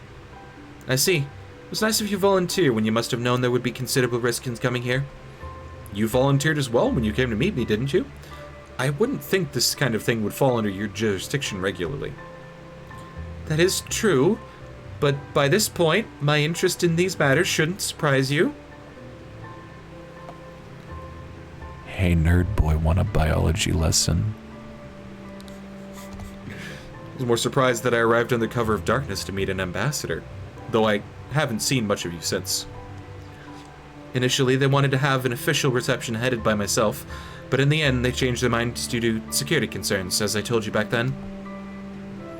I see. It was nice of you to volunteer when you must have known there would be considerable risk in coming here. You volunteered as well when you came to meet me, didn't you? I wouldn't think this kind of thing would fall under your jurisdiction regularly. That is true, but by this point, my interest in these matters shouldn't surprise you. Hey, nerd boy, want a biology lesson? I was more surprised that I arrived under cover of darkness to meet an ambassador, though I haven't seen much of you since. Initially, they wanted to have an official reception headed by myself, but in the end, they changed their minds due to security concerns, as I told you back then.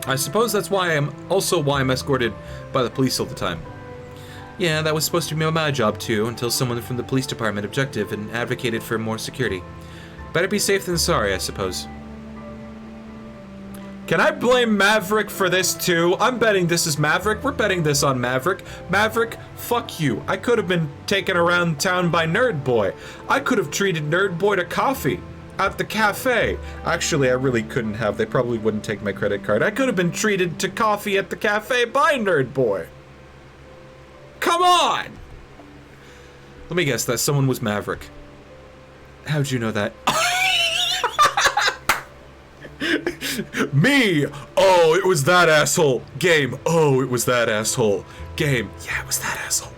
I suppose that's why I'm escorted by the police all the time. Yeah, that was supposed to be my job too, until someone from the police department objected and advocated for more security. Better be safe than sorry, I suppose. Can I blame Maverick for this too? I'm betting this is Maverick. We're betting this on Maverick. Maverick, fuck you. I could have been taken around town by Nerd Boy. I could have treated Nerd Boy to coffee at the cafe. Actually, I really couldn't have. They probably wouldn't take my credit card. I could have been treated to coffee at the cafe by Nerd Boy. Come on! Let me guess, that someone was Maverick. How'd you know that? Me! Oh, it was that asshole. Game. Oh, it was that asshole. Game. Yeah, it was that asshole.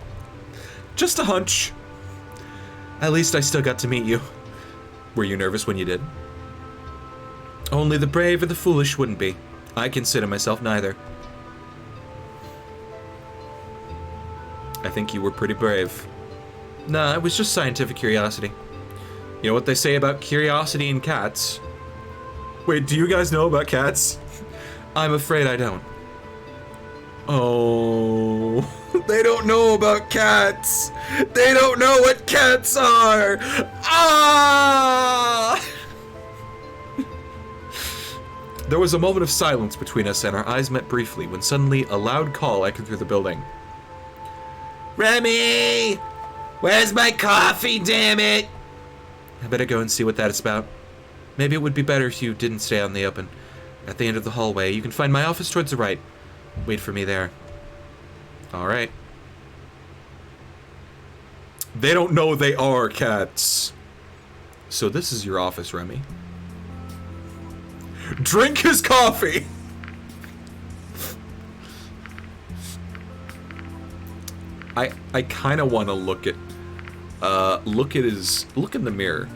Just a hunch. At least I still got to meet you. Were you nervous when you did? Only the brave or the foolish wouldn't be. I consider myself neither. I think you were pretty brave. Nah, it was just scientific curiosity. You know what they say about curiosity in cats? Wait, do you guys know about cats? I'm afraid I don't. Oh, they don't know about cats. They don't know what cats are. Ah! There was a moment of silence between us, and our eyes met briefly when suddenly a loud call echoed through the building. Remy! Where's my coffee, damn it? I better go and see what that is about. Maybe it would be better if you didn't stay out in the open. At the end of the hallway, you can find my office towards the right. Wait for me there. Alright. They don't know they are cats. So this is your office, Remy. Drink his coffee! I kind of want to look in the mirror.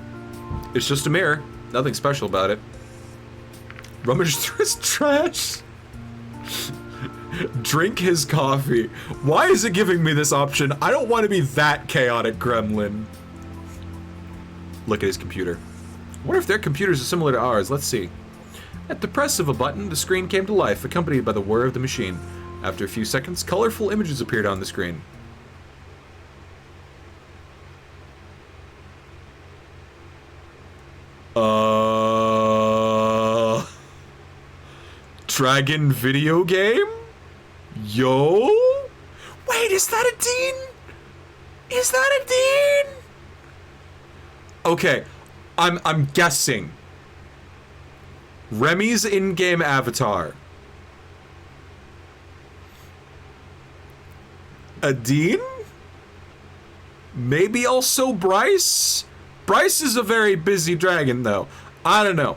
It's just a mirror. Nothing special about it. Rummage through his trash. Drink his coffee. Why is it giving me this option? I don't want to be that chaotic gremlin. Look at his computer. I wonder if their computers are similar to ours. Let's see. At the press of a button, the screen came to life, accompanied by the whir of the machine. After a few seconds, colorful images appeared on the screen. Dragon video game? Yo? Wait, is that a Dean? Is that a Dean? Okay, I'm guessing. Remy's in-game avatar. A Dean? Maybe also Bryce? Bryce is a very busy dragon, though. I don't know.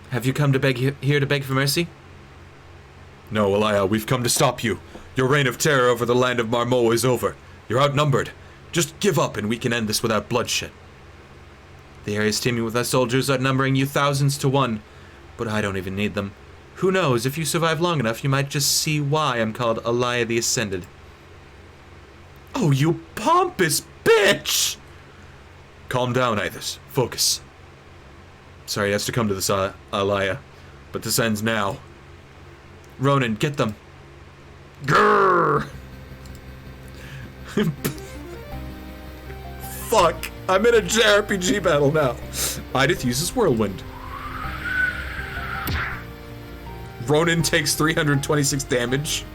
Have you come to here to beg for mercy? No, Elia, we've come to stop you. Your reign of terror over the land of Marmot is over. You're outnumbered. Just give up and we can end this without bloodshed. The area is teeming with our soldiers, outnumbering you thousands to one. But I don't even need them. Who knows, if you survive long enough, you might just see why I'm called Elia the Ascended. Oh, you pompous bitch! Calm down, Ithis. Focus. Sorry, it has to come to this, Elia. But this ends now. Ronan, get them. Grrr! Fuck! I'm in a JRPG battle now. Idith uses Whirlwind. Ronan takes 326 damage.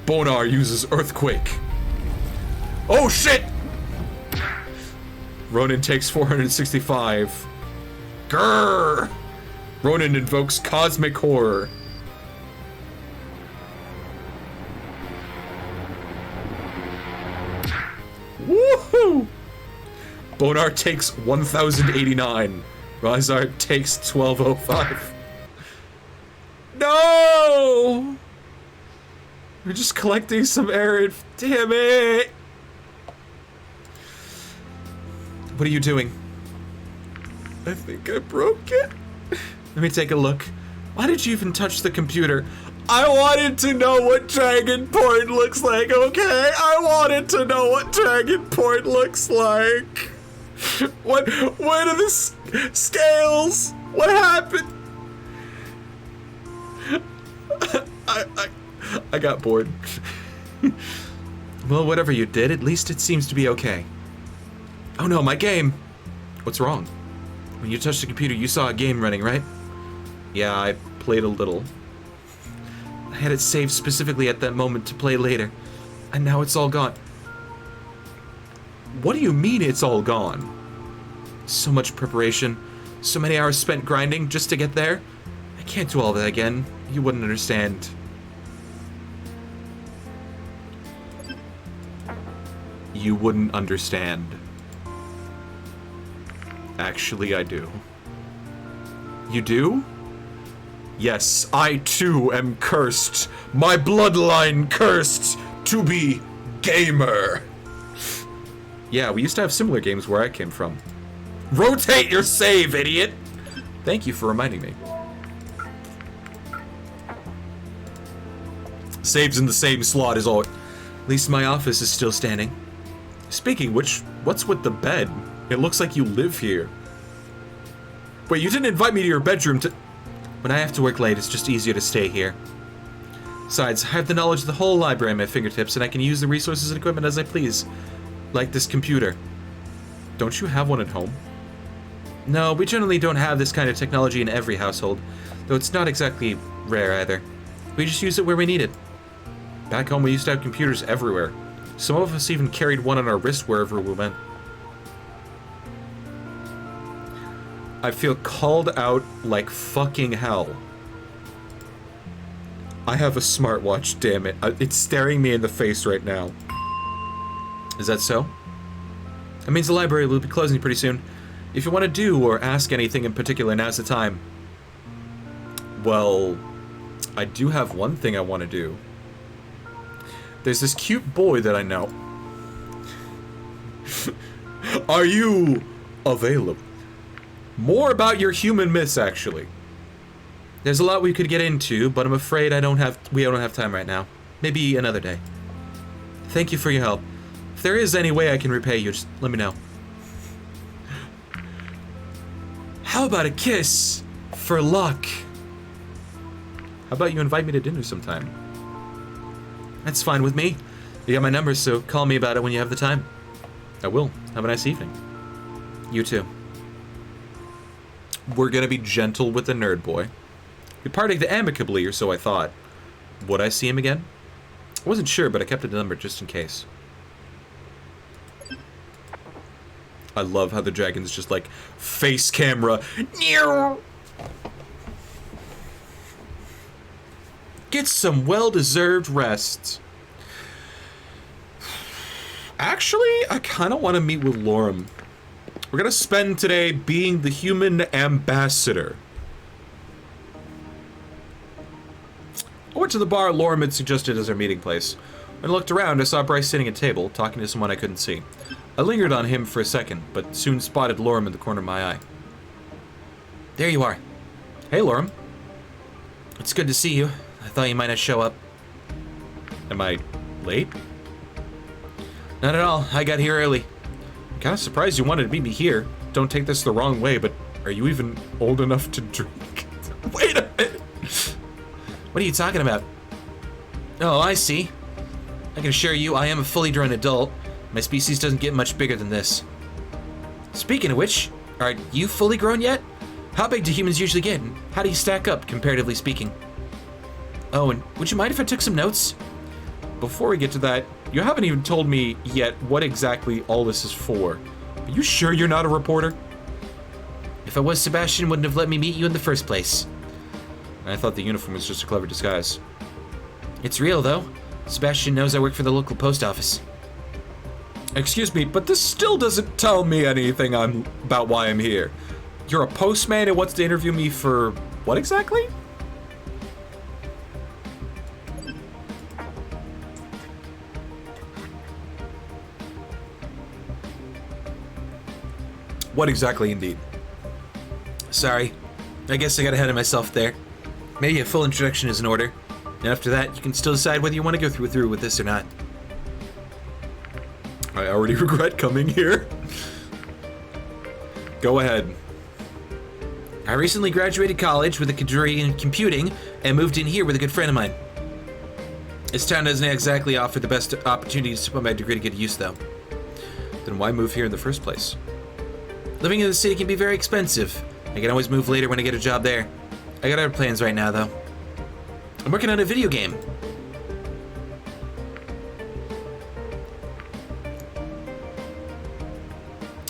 Bonar uses Earthquake. Oh shit! Ronan takes 465. Grrr! Ronan invokes Cosmic Horror. Woohoo! Bonar takes 1089. Rizard takes 1205. No! We're just collecting some arid. Damn it! What are you doing? I think I broke it. Let me take a look. Why did you even touch the computer? I wanted to know what dragon porn looks like, okay? I wanted to know what dragon porn looks like. What are the scales? What happened? I got bored. Well, whatever you did, at least it seems to be okay. Oh no, my game! What's wrong? When you touched the computer, you saw a game running, right? Yeah, I played a little. I had it saved specifically at that moment to play later. And now it's all gone. What do you mean it's all gone? So much preparation. So many hours spent grinding just to get there. I can't do all that again. You wouldn't understand. You wouldn't understand. Actually, I do. You do? Yes, I too am cursed. My bloodline cursed to be gamer. Yeah, we used to have similar games where I came from. Rotate your save, idiot! Thank you for reminding me. Saves in the same slot as all. At least my office is still standing. Speaking which, what's with the bed? It looks like you live here. Wait, you didn't invite me to your bedroom to... When I have to work late, it's just easier to stay here. Besides, I have the knowledge of the whole library at my fingertips, and I can use the resources and equipment as I please. Like this computer. Don't you have one at home? No, we generally don't have this kind of technology in every household, though it's not exactly rare either. We just use it where we need it. Back home we used to have computers everywhere. Some of us even carried one on our wrist wherever we went. I feel called out like fucking hell. I have a smartwatch, damn it. It's staring me in the face right now. Is that so? That means the library will be closing pretty soon. If you want to do or ask anything in particular, now's the time. Well, I do have one thing I want to do. There's this cute boy that I know. Are you available? More about your human myths, actually. There's a lot we could get into, but I'm afraid we don't have time right now. Maybe another day. Thank you for your help. If there is any way I can repay you, just let me know. How about a kiss for luck? How about you invite me to dinner sometime? That's fine with me. You got my number, so call me about it when you have the time. I will. Have a nice evening. You too. We're gonna be gentle with the nerd boy. We parted amicably, or so I thought. Would I see him again? I wasn't sure, but I kept a number just in case. I love how the dragon's just like, face camera. Get some well-deserved rest. Actually, I kind of want to meet with Lorem. We're gonna spend today being the human ambassador. I went to the bar Lorem had suggested as our meeting place. When I looked around, I saw Bryce sitting at a table, talking to someone I couldn't see. I lingered on him for a second, but soon spotted Lorem in the corner of my eye. There you are. Hey, Lorem. It's good to see you. I thought you might not show up. Am I late? Not at all. I got here early. I'm kind of surprised you wanted to meet me here. Don't take this the wrong way, but are you even old enough to drink? Wait a minute. What are you talking about? Oh, I see. I can assure you I am a fully grown adult. My species doesn't get much bigger than this. Speaking of which, are you fully grown yet? How big do humans usually get, and how do you stack up, comparatively speaking? Oh, and would you mind if I took some notes? Before we get to that, you haven't even told me yet what exactly all this is for. Are you sure you're not a reporter? If I was, Sebastian wouldn't have let me meet you in the first place. I thought the uniform was just a clever disguise. It's real, though. Sebastian knows I work for the local post office. Excuse me, but this still doesn't tell me anything about why I'm here. You're a postman and wants to interview me for what exactly? What exactly, indeed? Sorry. I guess I got ahead of myself there. Maybe a full introduction is in order. And after that, you can still decide whether you want to go through with this or not. I already regret coming here. Go ahead. I recently graduated college with a degree in computing and moved in here with a good friend of mine. This town doesn't exactly offer the best opportunities to put my degree to good use, though. Then why move here in the first place? Living in the city can be very expensive. I can always move later when I get a job there. I got other plans right now, though. I'm working on a video game.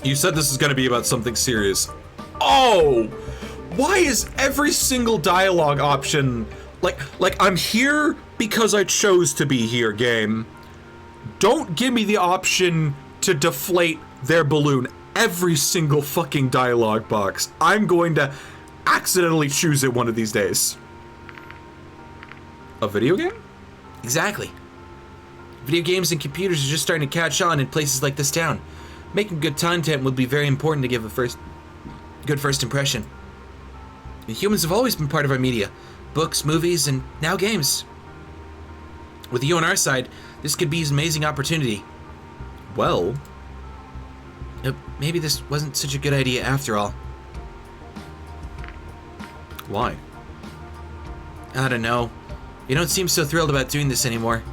You said this is going to be about something serious. Oh! Why is every single dialogue option... Like I'm here because I chose to be here, game. Don't give me the option to deflate their balloon every single fucking dialogue box. I'm going to accidentally choose it one of these days. A video game? Exactly. Video games and computers are just starting to catch on in places like this town. Making good content would be very important to give a good first impression. And humans have always been part of our media. Books, movies, and now games. With you on our side, this could be an amazing opportunity. Well, Maybe this wasn't such a good idea after all. why? I don't know. You don't seem so thrilled about doing this anymore.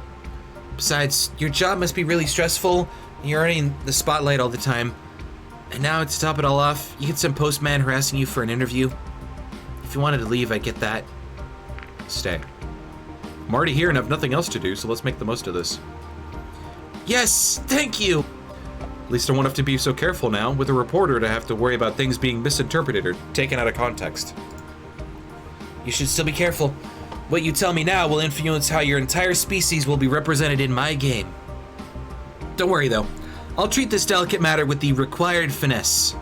Besides, your job must be really stressful, and you're already in the spotlight all the time. And now, to top it all off, you get some postman harassing you for an interview. If you wanted to leave, I'd get that. Stay. I'm already here and have nothing else to do, so let's make the most of this. Yes, thank you! At least I won't have to be so careful now with a reporter to have to worry about things being misinterpreted or taken out of context. You should still be careful. What you tell me now will influence how your entire species will be represented in my game. Don't worry, though. I'll treat this delicate matter with the required finesse.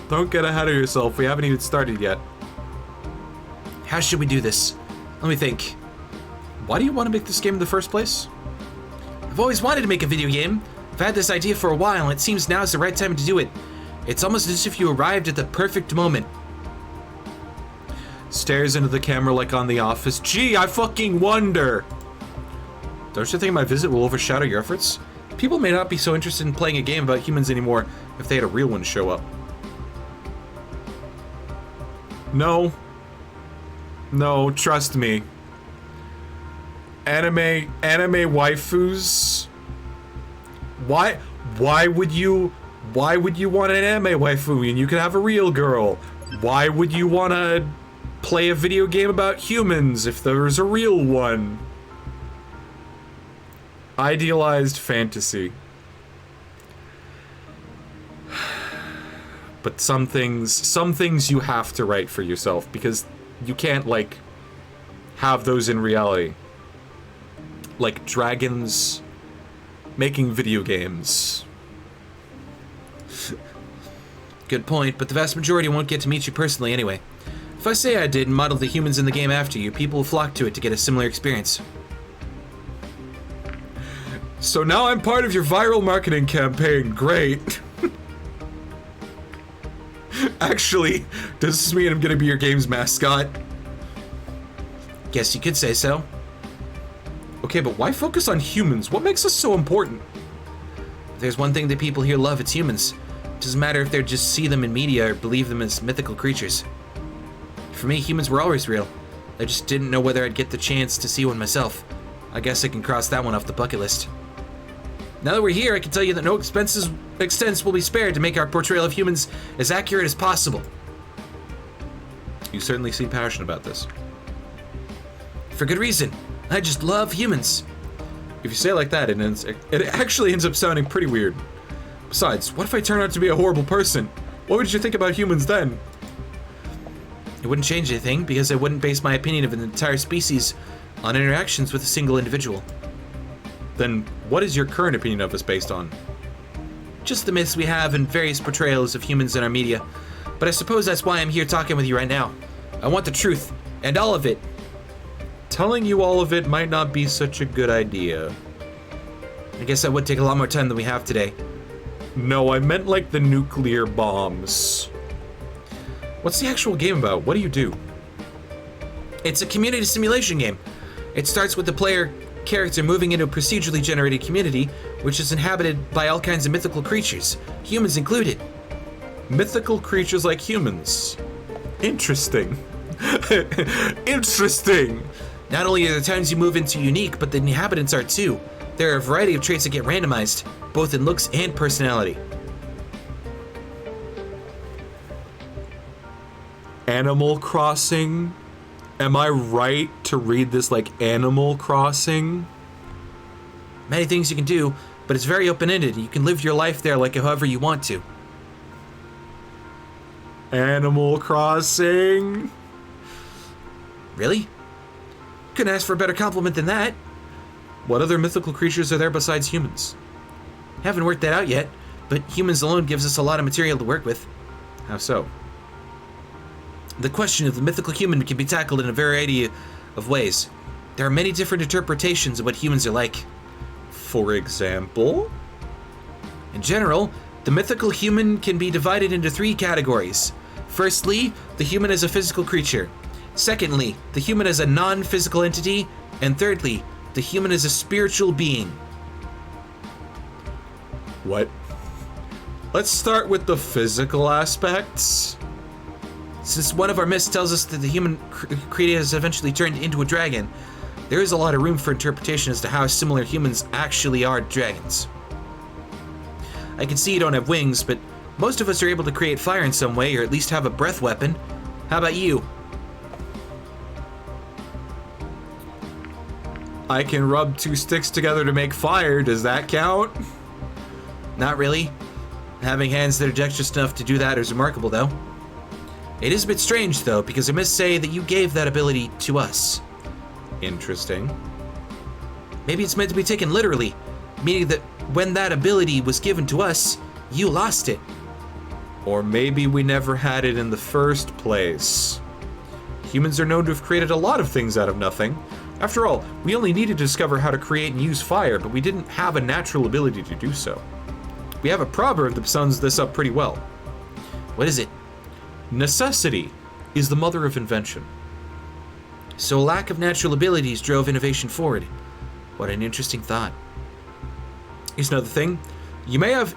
Don't get ahead of yourself, we haven't even started yet. How should we do this? Let me think. Why do you want to make this game in the first place? I've always wanted to make a video game. I've had this idea for a while, and it seems now is the right time to do it. It's almost as if you arrived at the perfect moment. Stares into the camera like on The Office. Gee, I fucking wonder! Don't you think my visit will overshadow your efforts? People may not be so interested in playing a game about humans anymore if they had a real one show up. No. No, trust me. Anime waifus? Why would you want an anime waifu when you could have a real girl? Why would you want to play a video game about humans if there was a real one? Idealized fantasy. But some things you have to write for yourself because you can't, like, have those in reality. Like dragons making video games. Good point, but the vast majority won't get to meet you personally anyway. If I say I did and model the humans in the game after you, people will flock to it to get a similar experience. So now I'm part of your viral marketing campaign. Great. Actually, does this mean I'm gonna be your game's mascot? Guess you could say so. Okay, but why focus on humans? What makes us so important? If there's one thing that people here love, it's humans. It doesn't matter if they just see them in media or believe them as mythical creatures. For me, humans were always real. I just didn't know whether I'd get the chance to see one myself. I guess I can cross that one off the bucket list. Now that we're here, I can tell you that no expense will be spared to make our portrayal of humans as accurate as possible. You certainly seem passionate about this. For good reason. I just love humans. If you say it like that, it actually ends up sounding pretty weird. Besides, what if I turn out to be a horrible person? What would you think about humans then? It wouldn't change anything, because I wouldn't base my opinion of an entire species on interactions with a single individual. Then what is your current opinion of us based on? Just the myths we have and various portrayals of humans in our media. But I suppose that's why I'm here talking with you right now. I want the truth, and all of it. Telling you all of it might not be such a good idea. I guess that would take a lot more time than we have today. No, I meant like the nuclear bombs. What's the actual game about? What do you do? It's a community simulation game. It starts with the player character moving into a procedurally generated community, which is inhabited by all kinds of mythical creatures, humans included. Mythical creatures like humans. Interesting. Interesting. Not only are the towns you move into unique, but the inhabitants are too. There are a variety of traits that get randomized, both in looks and personality. Animal Crossing? Am I right to read this like Animal Crossing? Many things you can do, but it's very open-ended. You can live your life there like however you want to. Animal Crossing? Really? Couldn't ask for a better compliment than that. What other mythical creatures are there besides humans? Haven't worked that out yet, but humans alone gives us a lot of material to work with. How so? The question of the mythical human can be tackled in a variety of ways. There are many different interpretations of what humans are like. For example? In general, the mythical human can be divided into 3 categories. Firstly, the human as a physical creature. Secondly, the human as a non-physical entity. And thirdly, the human as a spiritual being. What? Let's start with the physical aspects. Since one of our myths tells us that the human created has eventually turned into a dragon, there is a lot of room for interpretation as to how similar humans actually are to dragons. I can see you don't have wings, but most of us are able to create fire in some way, or at least have a breath weapon. How about you? I can rub 2 sticks together to make fire. Does that count? Not really. Having hands that are dexterous enough to do that is remarkable, though. It is a bit strange, though, because I must say that you gave that ability to us. Interesting. Maybe it's meant to be taken literally, meaning that when that ability was given to us, you lost it. Or maybe we never had it in the first place. Humans are known to have created a lot of things out of nothing. After all, we only needed to discover how to create and use fire, but we didn't have a natural ability to do so. We have a proverb that sums this up pretty well. What is it? Necessity is the mother of invention. So a lack of natural abilities drove innovation forward. What an interesting thought. Here's another thing. You may have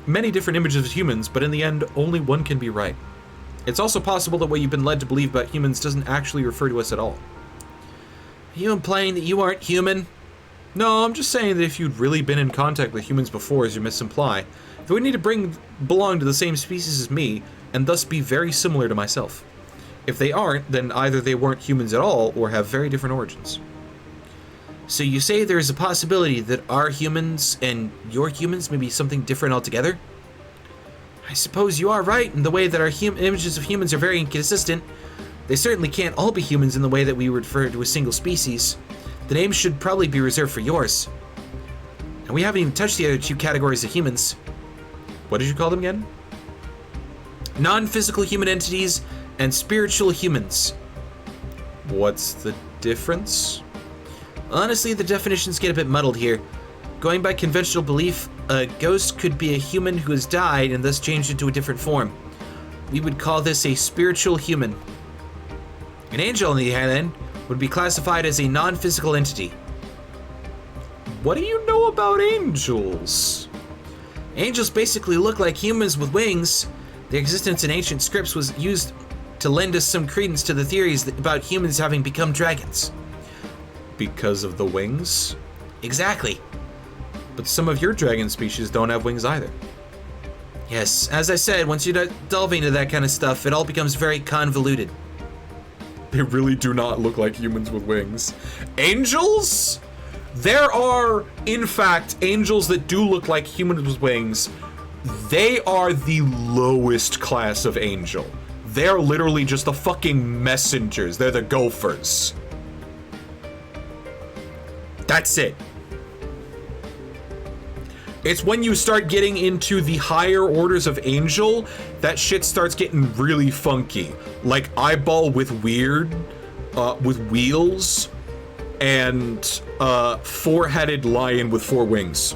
many different images of humans, but in the end, only one can be right. It's also possible that what you've been led to believe about humans doesn't actually refer to us at all. Are you implying that you aren't human? No, I'm just saying that if you'd really been in contact with humans before, as you misimply, they would need to belong to the same species as me, and thus be very similar to myself. If they aren't, then either they weren't humans at all, or have very different origins. So you say there is a possibility that our humans and your humans may be something different altogether? I suppose you are right in the way that our images of humans are very inconsistent. They certainly can't all be humans in the way that we refer to a single species. The name should probably be reserved for yours. And we haven't even touched the other 2 categories of humans. What did you call them again? Non-physical human entities and spiritual humans. What's the difference? Honestly, the definitions get a bit muddled here. Going by conventional belief, a ghost could be a human who has died and thus changed into a different form. We would call this a spiritual human. An angel, on the other hand, would be classified as a non-physical entity. What do you know about angels? Angels basically look like humans with wings. Their existence in ancient scripts was used to lend us some credence to the theories about humans having become dragons. Because of the wings? Exactly. But some of your dragon species don't have wings either. Yes, as I said, once you delve into that kind of stuff, it all becomes very convoluted. They really do not look like humans with wings. Angels? There are, in fact, angels that do look like humans with wings. They are the lowest class of angel. They're literally just the fucking messengers. They're the gophers. That's it. It's when you start getting into the higher orders of angel that shit starts getting really funky. Like eyeball with with wheels, and four-headed lion with 4 wings.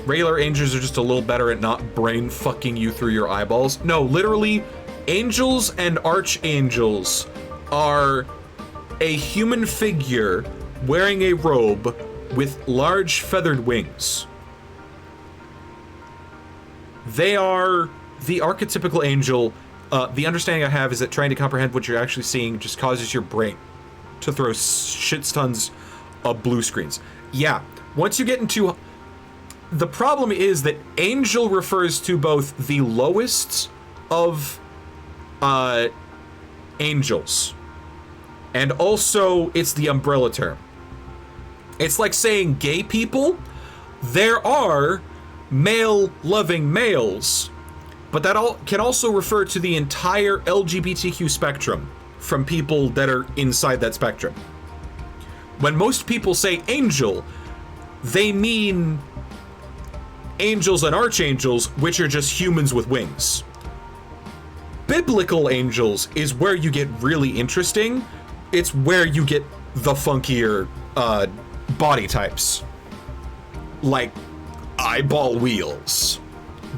Regular angels are just a little better at not brain fucking you through your eyeballs. No, literally, angels and archangels are a human figure wearing a robe with large feathered wings. They are the archetypical angel. The understanding I have is that trying to comprehend what you're actually seeing just causes your brain to throw shit tons of blue screens. Yeah, once you get into... The problem is that angel refers to both the lowest of angels, and also it's the umbrella term. It's like saying gay people. There are male-loving males, but that can also refer to the entire LGBTQ spectrum from people that are inside that spectrum. When most people say angel, they mean angels and archangels, which are just humans with wings. Biblical angels is where you get really interesting. It's where you get the funkier body types. Like eyeball wheels.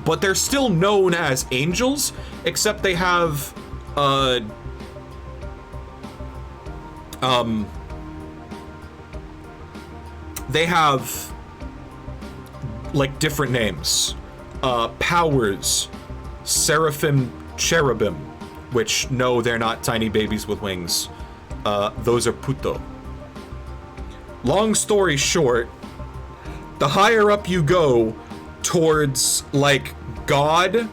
But they're still known as angels, except they have they have like different names. Powers, seraphim, cherubim, which no, they're not tiny babies with wings. Those are puto. Long story short, the higher up you go towards like God,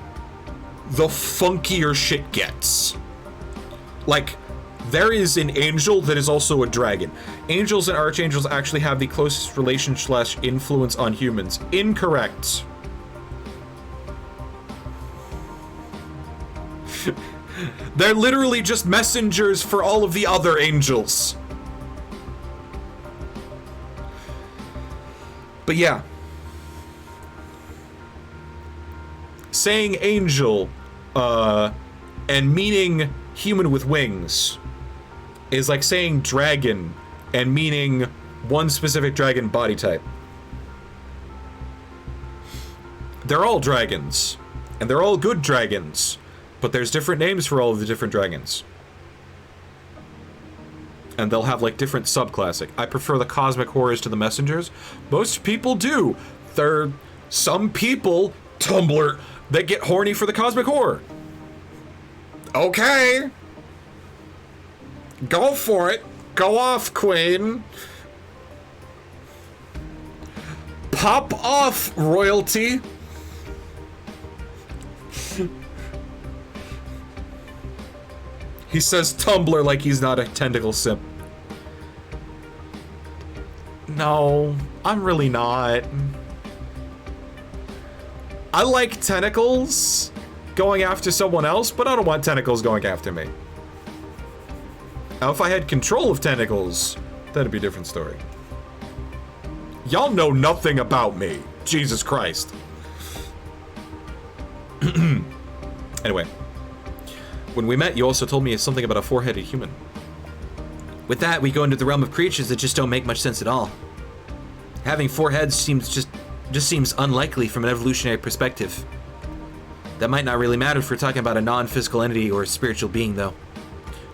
the funkier shit gets. Like, there is an angel that is also a dragon. Angels and archangels actually have the closest relation / influence on humans. Incorrect. They're literally just messengers for all of the other angels. But yeah. Saying angel, and meaning human with wings is like saying dragon and meaning one specific dragon body type. They're all dragons, and they're all good dragons, but there's different names for all of the different dragons. And they'll have like different subclassic. I prefer the cosmic horrors to the messengers. Most people do. There are some people, Tumblr, that get horny for the cosmic horror. Okay. Go for it. Go off, queen. Pop off, royalty. He says Tumblr like he's not a tentacle simp. No, I'm really not. I like tentacles going after someone else, but I don't want tentacles going after me. Now, if I had control of tentacles, that'd be a different story. Y'all know nothing about me. Jesus Christ. Anyway. When we met, you also told me something about a four-headed human. With that, we go into the realm of creatures that just don't make much sense at all. Having four heads just seems unlikely from an evolutionary perspective. That might not really matter if we're talking about a non-physical entity or a spiritual being, though.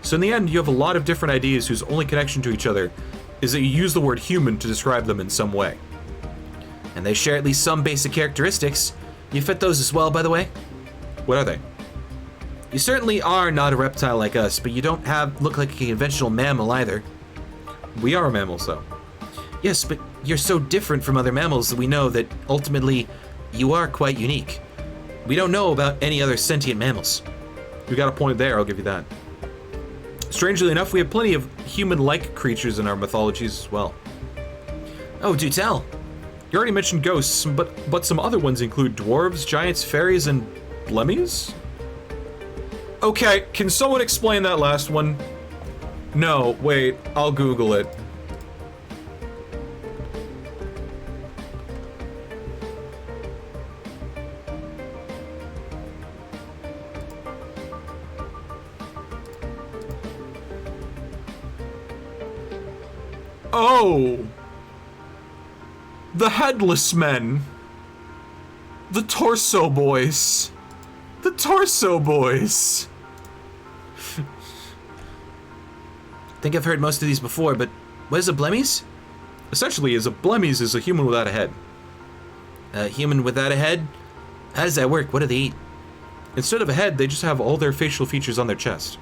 So in the end, you have a lot of different ideas whose only connection to each other is that you use the word human to describe them in some way. And they share at least some basic characteristics. You fit those as well, by the way? What are they? You certainly are not a reptile like us, but you don't look like a conventional mammal either. We are mammals, though. Yes, but you're so different from other mammals that we know that ultimately you are quite unique. We don't know about any other sentient mammals. You got a point there, I'll give you that. Strangely enough, we have plenty of human-like creatures in our mythologies as well. Oh, do tell. You already mentioned ghosts, but some other ones include dwarves, giants, fairies, and blemmies? Okay, can someone explain that last one? No, wait, I'll Google it. Oh! The Headless Men! The Torso Boys! The Torso Boys! I think I've heard most of these before, but what is a blemmies? Essentially, a blemmies is a human without a head. A human without a head? How does that work? What do they eat? Instead of a head, they just have all their facial features on their chest.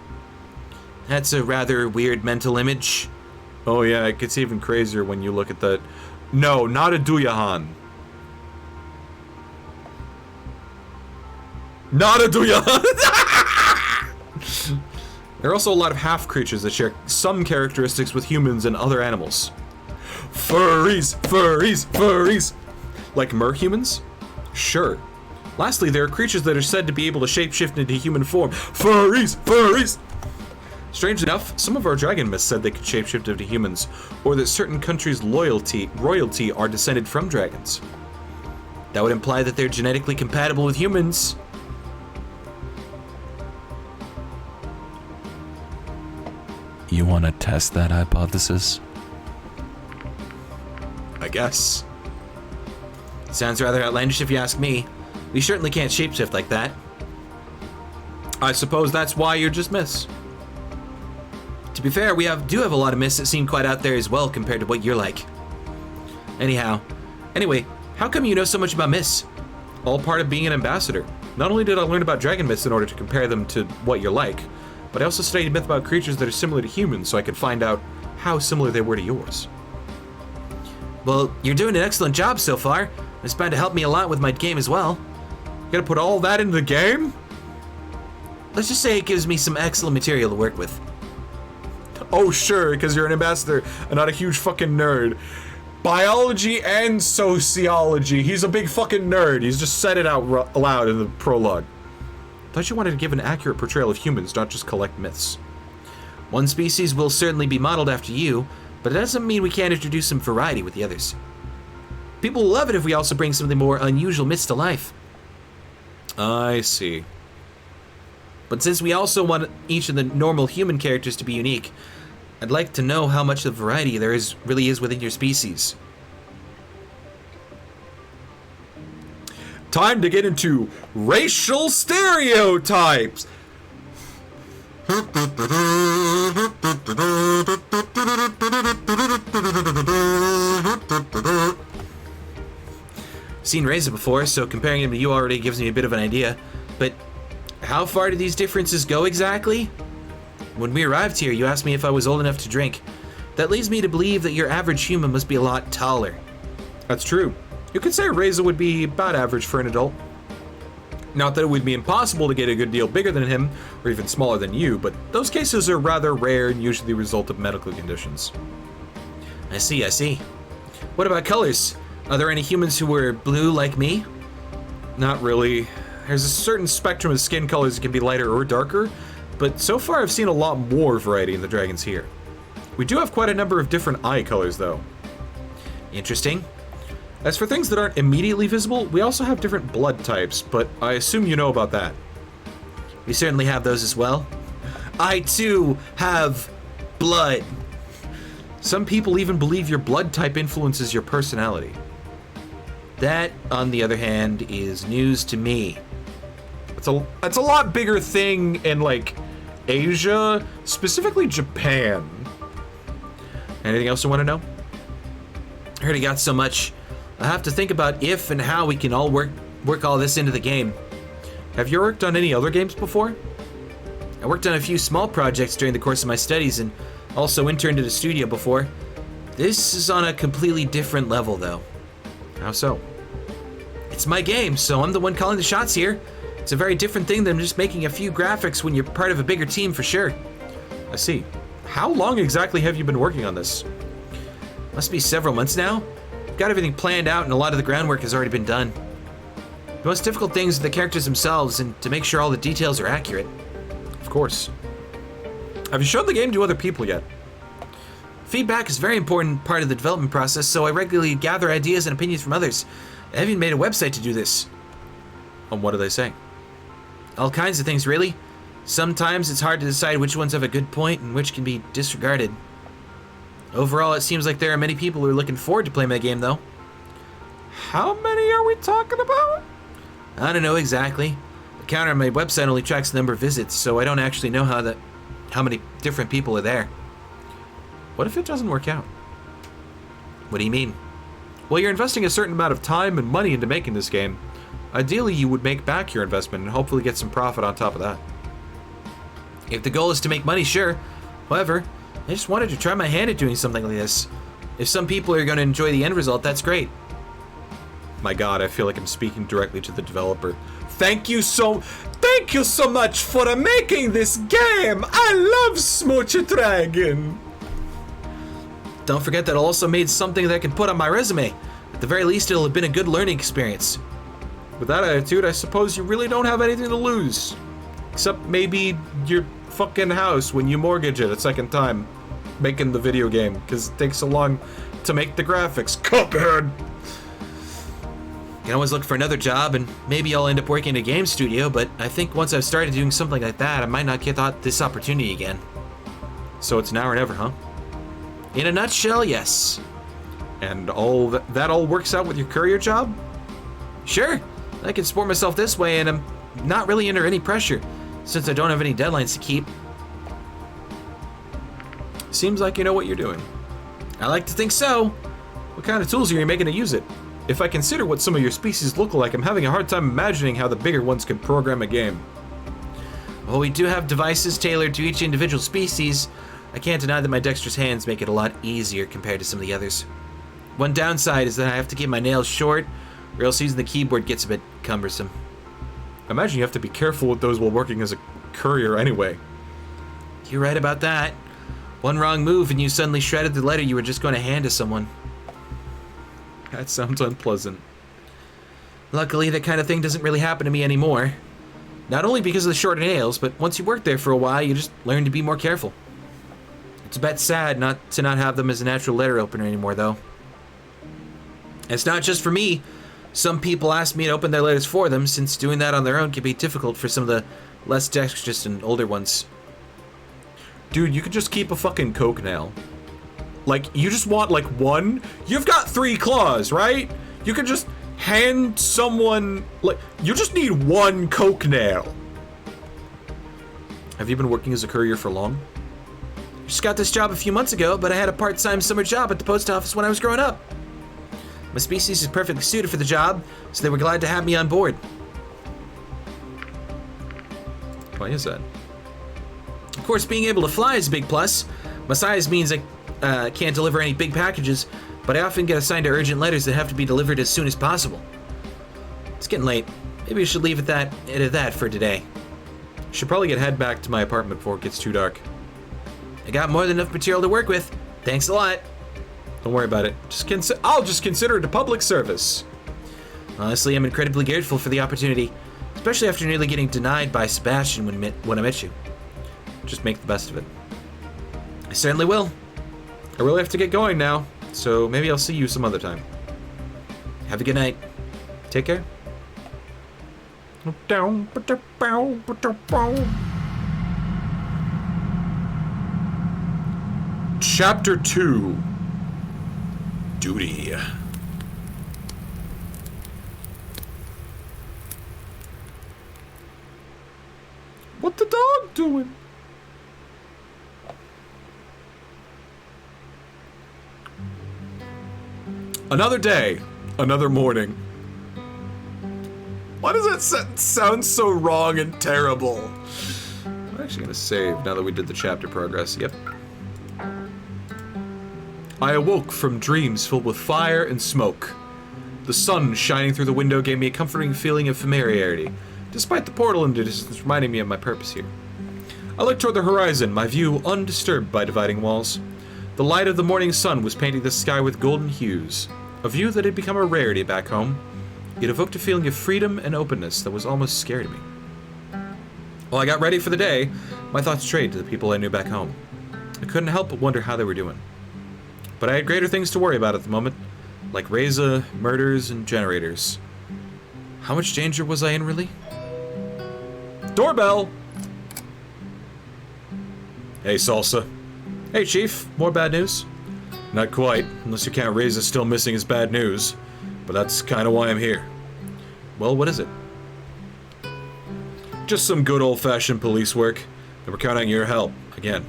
That's a rather weird mental image. Oh yeah, it gets even crazier when you look at that. No, not a Duyahan. Not a Duyahan! There are also a lot of half creatures that share some characteristics with humans and other animals. Furries, furries, furries! Like merhumans? Sure. Lastly, there are creatures that are said to be able to shapeshift into human form. Furries, furries! Strange enough, some of our dragon myths said they could shapeshift into humans, or that certain countries' royalty are descended from dragons. That would imply that they're genetically compatible with humans. You want to test that hypothesis? I guess. Sounds rather outlandish if you ask me. We certainly can't shapeshift like that. I suppose that's why you're just Miss. To be fair, we do have a lot of myths that seem quite out there as well compared to what you're like. Anyway, how come you know so much about myths? All part of being an ambassador. Not only did I learn about dragon myths in order to compare them to what you're like, but I also studied myth about creatures that are similar to humans so I could find out how similar they were to yours. Well, you're doing an excellent job so far. It's bound to help me a lot with my game as well. You gotta put all that into the game? Let's just say it gives me some excellent material to work with. Oh, sure, because you're an ambassador and not a huge fucking nerd. Biology and sociology. He's a big fucking nerd. He's just said it out aloud in the prologue. Thought you wanted to give an accurate portrayal of humans, not just collect myths. One species will certainly be modeled after you, but it doesn't mean we can't introduce some variety with the others. People will love it if we also bring some of the more unusual myths to life. I see. But since we also want each of the normal human characters to be unique, I'd like to know how much of variety there really is within your species. Time to get into racial stereotypes. Seen Reza before, so comparing him to you already gives me a bit of an idea. But how far do these differences go exactly? When we arrived here, you asked me if I was old enough to drink. That leads me to believe that your average human must be a lot taller. That's true. You could say Reza would be about average for an adult. Not that it would be impossible to get a good deal bigger than him, or even smaller than you, but those cases are rather rare and usually the result of medical conditions. I see. What about colors? Are there any humans who were blue like me? Not really. There's a certain spectrum of skin colors that can be lighter or darker, but so far I've seen a lot more variety in the dragons here. We do have quite a number of different eye colors, though. Interesting. As for things that aren't immediately visible, we also have different blood types, but I assume you know about that. We certainly have those as well. I too have blood. Some people even believe your blood type influences your personality. That, on the other hand, is news to me. It's a lot bigger thing in, like, Asia, specifically Japan. Anything else you want to know? I heard he got so much. I'll have to think about if and how we can all work all this into the game. Have you worked on any other games before? I worked on a few small projects during the course of my studies and also interned at a studio before. This is on a completely different level, though. How so? It's my game, so I'm the one calling the shots here. It's a very different thing than just making a few graphics when you're part of a bigger team, for sure. I see. How long exactly have you been working on this? Must be several months now. Got everything planned out and a lot of the groundwork has already been done. The most difficult things are the characters themselves and to make sure all the details are accurate. Of course. Have you shown the game to other people yet? Feedback is a very important part of the development process, so I regularly gather ideas and opinions from others. I even made a website to do this. And what do they say? All kinds of things, really. Sometimes it's hard to decide which ones have a good point and which can be disregarded. Overall, it seems like there are many people who are looking forward to playing my game, though. How many are we talking about? I don't know exactly. The counter on my website only tracks the number of visits, so I don't actually know how many different people are there. What if it doesn't work out? What do you mean? Well, you're investing a certain amount of time and money into making this game. Ideally, you would make back your investment and hopefully get some profit on top of that. If the goal is to make money, sure. However, I just wanted to try my hand at doing something like this. If some people are going to enjoy the end result, that's great. My god, I feel like I'm speaking directly to the developer. Thank you so much for making this game! I love Smooch Dragon! Don't forget that I also made something that I can put on my resume. At the very least, it'll have been a good learning experience. With that attitude, I suppose you really don't have anything to lose. Except maybe your fucking house when you mortgage it a second time. Making the video game, because it takes so long to make the graphics. Cuphead! can always look for another job, and maybe I'll end up working in a game studio, but I think once I've started doing something like that, I might not get this opportunity again. So it's now or never, huh? In a nutshell, yes. And all that all works out with your courier job? Sure, I can support myself this way, and I'm not really under any pressure, since I don't have any deadlines to keep. Seems like you know what you're doing. I like to think so. What kind of tools are you making to use it? If I consider what some of your species look like, I'm having a hard time imagining how the bigger ones could program a game. Well, we do have devices tailored to each individual species. I can't deny that my dexterous hands make it a lot easier compared to some of the others. One downside is that I have to keep my nails short, or else using the keyboard gets a bit cumbersome. I imagine you have to be careful with those while working as a courier anyway. You're right about that. One wrong move and you suddenly shredded the letter you were just going to hand to someone. That sounds unpleasant. Luckily, that kind of thing doesn't really happen to me anymore. Not only because of the shorter nails, but once you work there for a while, you just learn to be more careful. It's a bit sad not to have them as a natural letter opener anymore, though. It's not just for me. Some people ask me to open their letters for them, since doing that on their own can be difficult for some of the less dexterous and older ones. Dude, you could just keep a fucking coke nail. Like, you just want, like, one? You've got 3 claws, right? You could just hand someone, like, you just need one coke nail. Have you been working as a courier for long? Just got this job a few months ago, but I had a part-time summer job at the post office when I was growing up. My species is perfectly suited for the job, so they were glad to have me on board. Why is that? Of course, being able to fly is a big plus. My size means I can't deliver any big packages, but I often get assigned to urgent letters that have to be delivered as soon as possible. It's getting late. Maybe we should leave it at that for today. Should probably head back to my apartment before it gets too dark. I got more than enough material to work with. Thanks a lot. Don't worry about it. I'll just consider it a public service. Honestly, I'm incredibly grateful for the opportunity, especially after nearly getting denied by Sebastian when I met you. Just make the best of it. I certainly will. I really have to get going now, so maybe I'll see you some other time. Have a good night. Take care. Chapter 2. Duty. What the dog doing? Another day, another morning. Why does that sentence sound so wrong and terrible? I'm actually gonna save now that we did the chapter progress. Yep. I awoke from dreams filled with fire and smoke. The sun shining through the window gave me a comforting feeling of familiarity, despite the portal in the distance reminding me of my purpose here. I looked toward the horizon, my view undisturbed by dividing walls. The light of the morning sun was painting the sky with golden hues, a view that had become a rarity back home. It evoked a feeling of freedom and openness that was almost scary to me. While I got ready for the day, my thoughts strayed to the people I knew back home. I couldn't help but wonder how they were doing. But I had greater things to worry about at the moment, like Reza, murders, and generators. How much danger was I in, really? Doorbell! Hey, Salsa. Hey, Chief. More bad news? Not quite, unless you count Reza still missing as bad news. But that's kind of why I'm here. Well, what is it? Just some good old-fashioned police work, and we're counting on your help, again.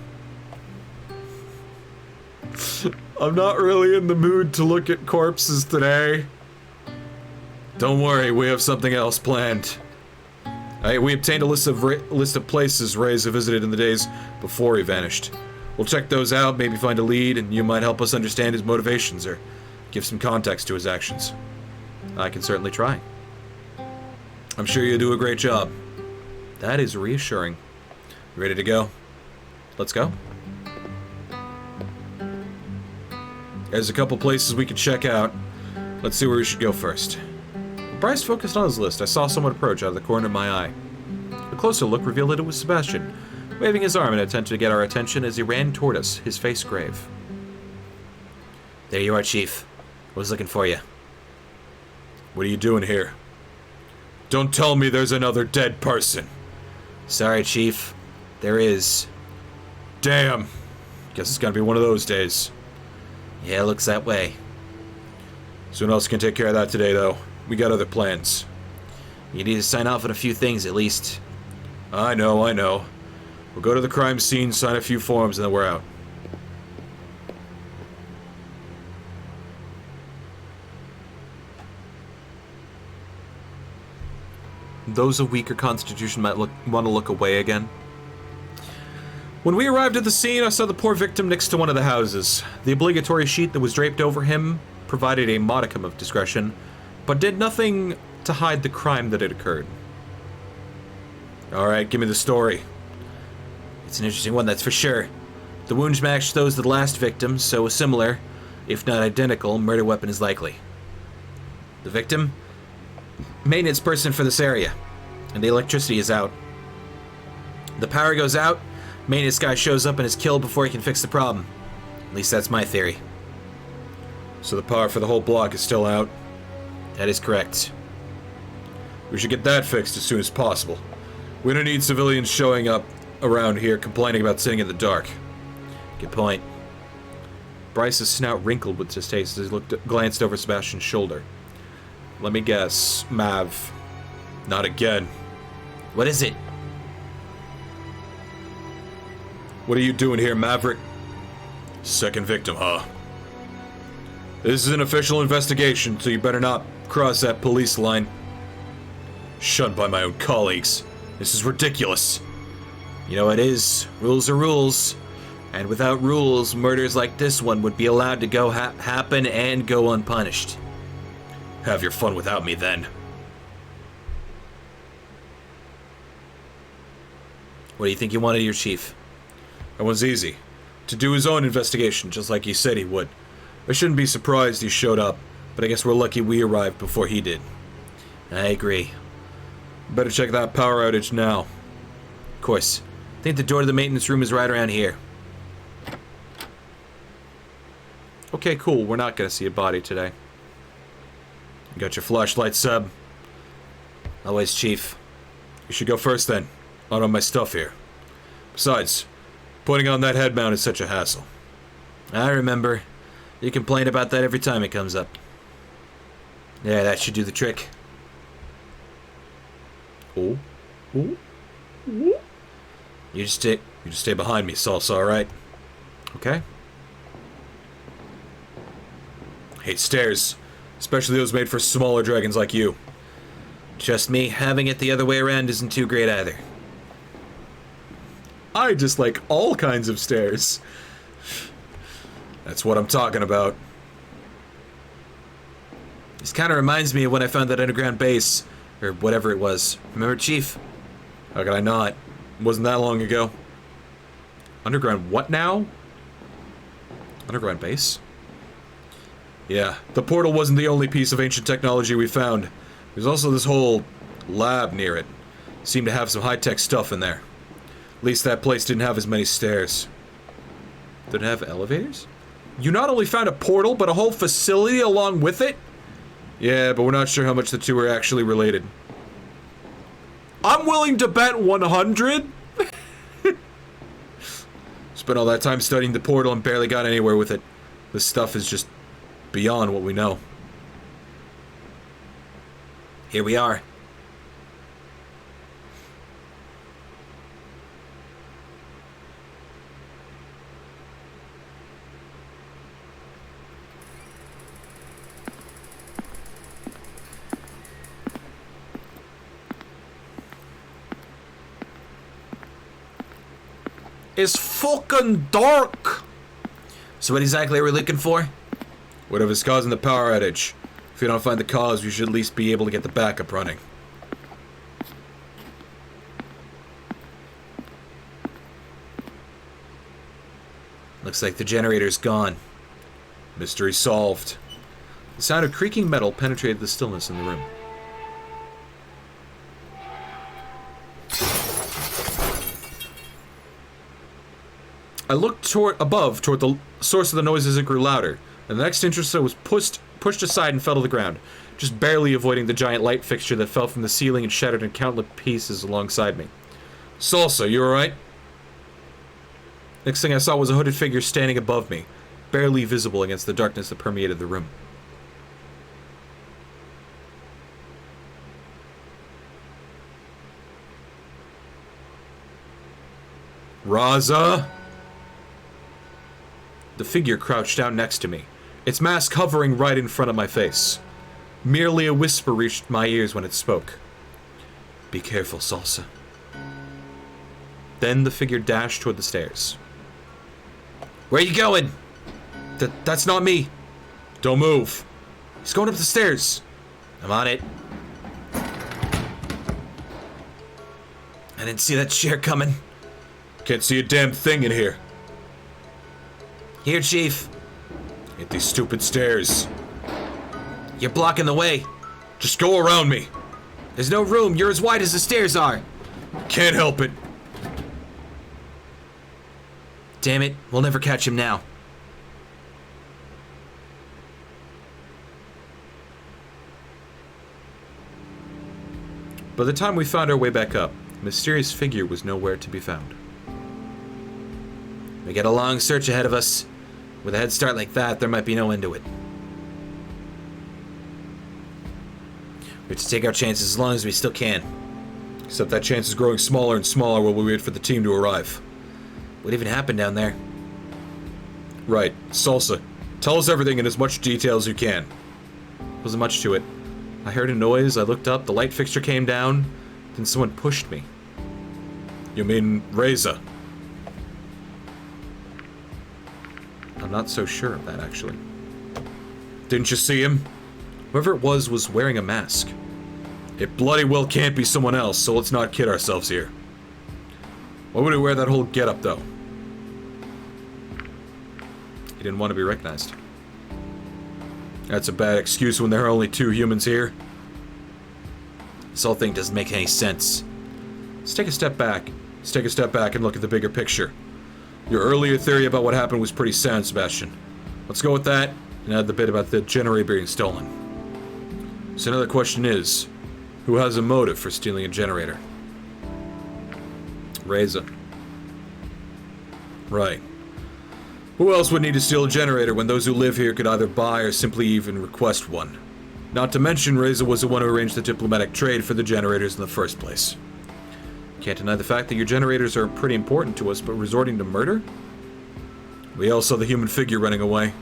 I'm not really in the mood to look at corpses today. Don't worry, we have something else planned. We obtained a list of places Reza visited in the days before he vanished. We'll check those out, maybe find a lead, and you might help us understand his motivations or give some context to his actions. I can certainly try. I'm sure you'll do a great job. That is reassuring. You ready to go? Let's go. There's a couple places we could check out. Let's see where we should go first. Bryce focused on his list. I saw someone approach out of the corner of my eye. A closer look revealed that it was Sebastian, waving his arm in an attempt to get our attention as he ran toward us, his face grave. There you are, Chief. I was looking for you. What are you doing here? Don't tell me there's another dead person. Sorry, Chief. There is. Damn. Guess it's gonna be one of those days. Yeah, looks that way. Someone else can take care of that today, though. We got other plans. You need to sign off on a few things, at least. I know. We'll go to the crime scene, sign a few forms, and then we're out. Those of weaker constitution might want to look away again. When we arrived at the scene, I saw the poor victim next to one of the houses. The obligatory sheet that was draped over him provided a modicum of discretion, but did nothing to hide the crime that had occurred. Alright, give me the story. It's an interesting one, that's for sure. The wounds matched those of the last victim, so a similar, if not identical, murder weapon is likely. The victim? Maintenance person for this area, and the electricity is out. The power goes out, maintenance guy shows up and is killed before he can fix the problem. At least that's my theory. So the power for the whole block is still out? That is correct. We should get that fixed as soon as possible. We don't need civilians showing up around here complaining about sitting in the dark. Good point. Bryce's snout wrinkled with distaste as he glanced over Sebastian's shoulder. Let me guess, Mav. Not again. What is it? What are you doing here, Maverick? Second victim, huh? This is an official investigation, so you better not cross that police line. Shunned by my own colleagues. This is ridiculous. You know it is. Rules are rules. And without rules, murders like this one would be allowed to go happen and go unpunished. Have your fun without me, then. What do you think you wanted, your chief? That one's easy. To do his own investigation, just like he said he would. I shouldn't be surprised he showed up, but I guess we're lucky we arrived before he did. I agree. Better check that power outage now. Of course. I think the door to the maintenance room is right around here. Okay, cool. We're not gonna see a body today. You got your flashlight, Seb? Always, Chief. You should go first, then. Not on my stuff here. Besides, putting on that head mount is such a hassle. I remember. You complain about that every time it comes up. Yeah, that should do the trick. Oh? Oh? You just stay behind me, Salsa, alright? Okay. Hate stairs. Especially those made for smaller dragons like you. Trust me, having it the other way around isn't too great either. I dislike all kinds of stairs. That's what I'm talking about. This kind of reminds me of when I found that underground base, or whatever it was. Remember, Chief? How could I not? It wasn't that long ago. Underground what now? Underground base? Yeah, the portal wasn't the only piece of ancient technology we found. There's also this whole lab near it. Seemed to have some high-tech stuff in there. At least that place didn't have as many stairs. Did it have elevators? You not only found a portal, but a whole facility along with it? Yeah, but we're not sure how much the two are actually related. I'm willing to bet 100! Spent all that time studying the portal and barely got anywhere with it. This stuff is just beyond what we know. Here we are. It's fucking dark! So what exactly are we looking for? Whatever's causing the power outage. If you don't find the cause, we should at least be able to get the backup running. Looks like the generator's gone. Mystery solved. The sound of creaking metal penetrated the stillness in the room. I looked above toward the source of the noise as it grew louder, and the next interest was pushed aside and fell to the ground. just barely avoiding the giant light fixture that fell from the ceiling and shattered in countless pieces alongside me. Salsa, you alright? Next thing I saw was a hooded figure standing above me, barely visible against the darkness that permeated the room. Raza? The figure crouched down next to me, its mask hovering right in front of my face. Merely a whisper reached my ears when it spoke. Be careful, Salsa. Then the figure dashed toward the stairs. Where are you going? That's not me. Don't move. He's going up the stairs. I'm on it. I didn't see that chair coming. Can't see a damn thing in here. Here, Chief. Hit these stupid stairs. You're blocking the way. Just go around me. There's no room. You're as wide as the stairs are. Can't help it. Damn it. We'll never catch him now. By the time we found our way back up, the mysterious figure was nowhere to be found. We got a long search ahead of us. With a head start like that, there might be no end to it. We have to take our chances as long as we still can. Except that chance is growing smaller and smaller while we wait for the team to arrive. What even happened down there? Right, Salsa. Tell us everything in as much detail as you can. Wasn't much to it. I heard a noise, I looked up, the light fixture came down, then someone pushed me. You mean Reza? I'm not so sure of that, actually. Didn't you see him? Whoever it was wearing a mask. It bloody well can't be someone else, so let's not kid ourselves here. Why would he wear that whole getup, though? He didn't want to be recognized. That's a bad excuse when there are only 2 humans here. This whole thing doesn't make any sense. Let's take a step back. Let's take a step back and look at the bigger picture. Your earlier theory about what happened was pretty sound, Sebastian. Let's go with that, and add the bit about the generator being stolen. So another question is, who has a motive for stealing a generator? Reza. Right. Who else would need to steal a generator when those who live here could either buy or simply even request one? Not to mention, Reza was the one who arranged the diplomatic trade for the generators in the first place. Can't deny the fact that your generators are pretty important to us, but resorting to murder? We all saw the human figure running away.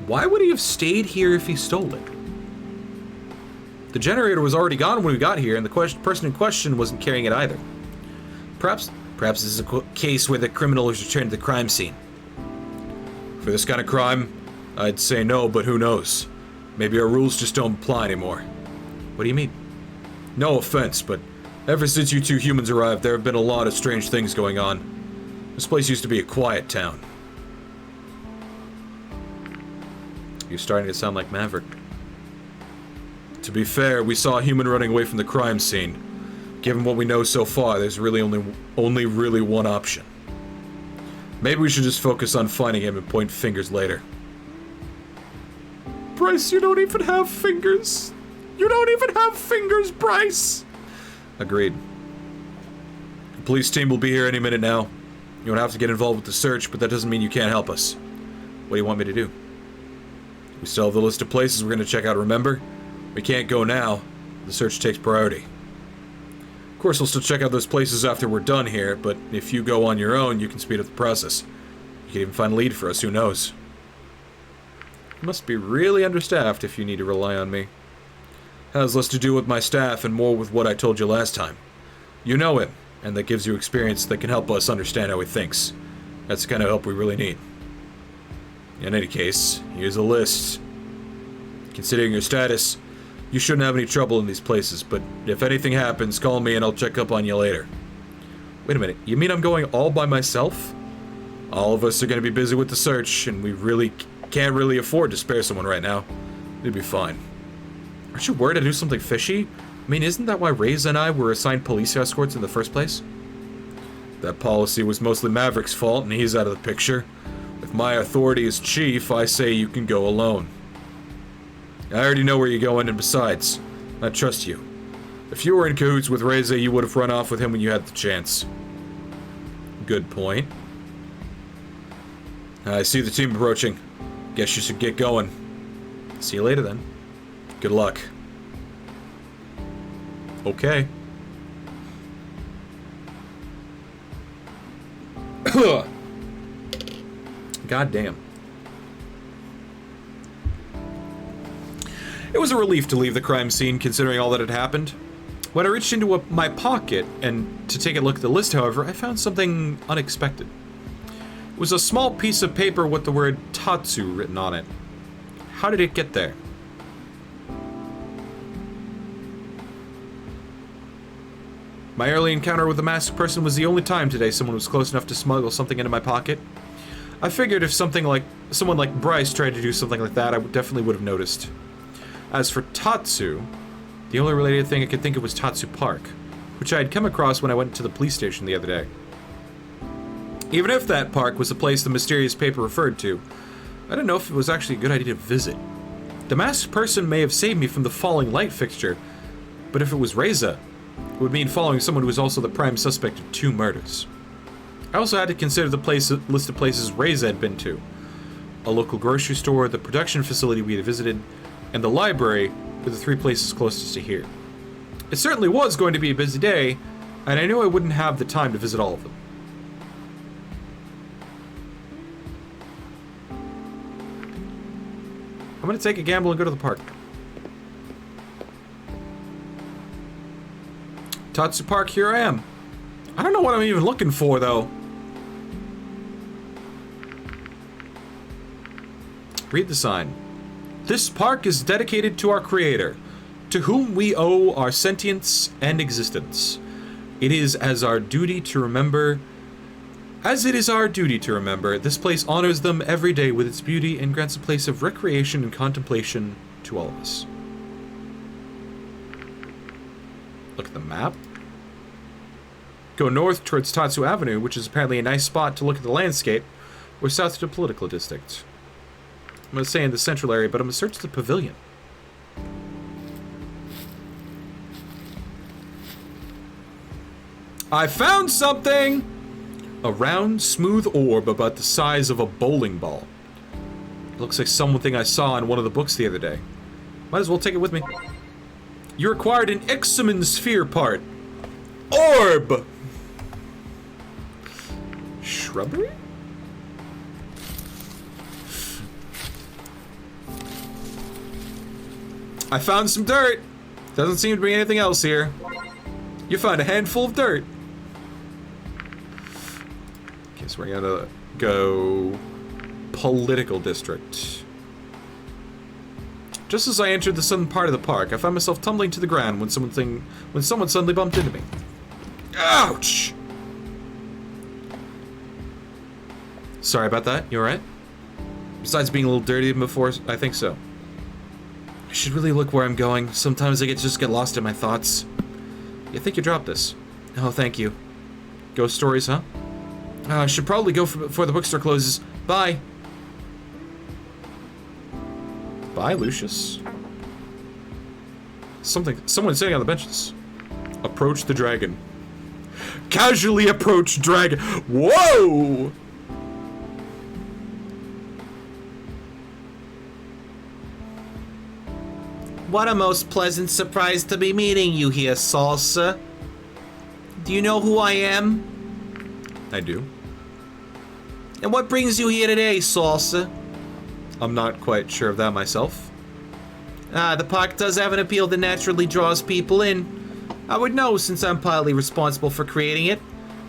Why would he have stayed here if he stole it? The generator was already gone when we got here, and the person in question wasn't carrying it either. Perhaps this is a case where the criminal has returned to the crime scene. For this kind of crime, I'd say no, but who knows? Maybe our rules just don't apply anymore. What do you mean? No offense, but ever since you 2 humans arrived, there have been a lot of strange things going on. This place used to be a quiet town. You're starting to sound like Maverick. To be fair, we saw a human running away from the crime scene. Given what we know so far, there's really only really one option. Maybe we should just focus on finding him and point fingers later. Bryce, you don't even have fingers. You don't even have fingers, Bryce! Agreed. The police team will be here any minute now. You don't have to get involved with the search, but that doesn't mean you can't help us. What do you want me to do? We still have the list of places we're going to check out, remember? We can't go now. The search takes priority. Of course, we'll still check out those places after we're done here, but if you go on your own, you can speed up the process. You can even find a lead for us, who knows? You must be really understaffed if you need to rely on me. Has less to do with my staff and more with what I told you last time. You know him, and that gives you experience that can help us understand how he thinks. That's the kind of help we really need. In any case, here's a list. Considering your status, you shouldn't have any trouble in these places, but if anything happens, call me and I'll check up on you later. Wait a minute, you mean I'm going all by myself? All of us are going to be busy with the search, and we really can't really afford to spare someone right now. It'd be fine. Aren't you worried to do something fishy? I mean, isn't that why Reza and I were assigned police escorts in the first place? That policy was mostly Maverick's fault, and he's out of the picture. If my authority is chief, I say you can go alone. I already know where you're going, and besides, I trust you. If you were in cahoots with Reza, you would have run off with him when you had the chance. Good point. I see the team approaching. Guess you should get going. See you later, then. Good luck. Okay. God damn. It was a relief to leave the crime scene, considering all that had happened. When I reached into my pocket and to take a look at the list, however, I found something unexpected. It was a small piece of paper with the word Tatsu written on it. How did it get there? My early encounter with the masked person was the only time today someone was close enough to smuggle something into my pocket. I figured if someone like Bryce tried to do something like that, I definitely would have noticed. As for Tatsu, the only related thing I could think of was Tatsu Park, which I had come across when I went to the police station the other day. Even if that park was the place the mysterious paper referred to, I didn't know if it was actually a good idea to visit. The masked person may have saved me from the falling light fixture, but if it was Reza, it would mean following someone who was also the prime suspect of 2 murders. I also had to consider the list of places Reza had been to. A local grocery store, the production facility we had visited, and the library were the 3 places closest to here. It certainly was going to be a busy day, and I knew I wouldn't have the time to visit all of them. I'm gonna take a gamble and go to the park. Tatsu Park, here I am. I don't know what I'm even looking for, though. Read the sign. This park is dedicated to our creator, to whom we owe our sentience and existence. It is as it is our duty to remember, this place honors them every day with its beauty and grants a place of recreation and contemplation to all of us. Look at the map. Go north towards Tatsu Avenue, which is apparently a nice spot to look at the landscape, or south to the political district. I'm going to say in the central area, but I'm going to search the pavilion. I found something! A round, smooth orb about the size of a bowling ball. It looks like something I saw in one of the books the other day. Might as well take it with me. You acquired an Ixamen sphere part. Orb! Shrubbery? I found some dirt. Doesn't seem to be anything else here. You found a handful of dirt. Okay, so we're gonna go political district. Just as I entered the southern part of the park, I found myself tumbling to the ground when someone suddenly bumped into me. Ouch! Sorry about that. You alright? Besides being a little dirty than before, I think so. I should really look where I'm going. Sometimes I just get lost in my thoughts. You think you dropped this? Oh, thank you. Ghost stories, huh? I should probably go before the bookstore closes. Bye. Bye, Lucius. Someone sitting on the benches. Approach the dragon. Casually approach dragon. Whoa! What a most pleasant surprise to be meeting you here, Salsa. Do you know who I am? I do. And what brings you here today, Salsa? I'm not quite sure of that myself. The park does have an appeal that naturally draws people in. I would know since I'm partly responsible for creating it.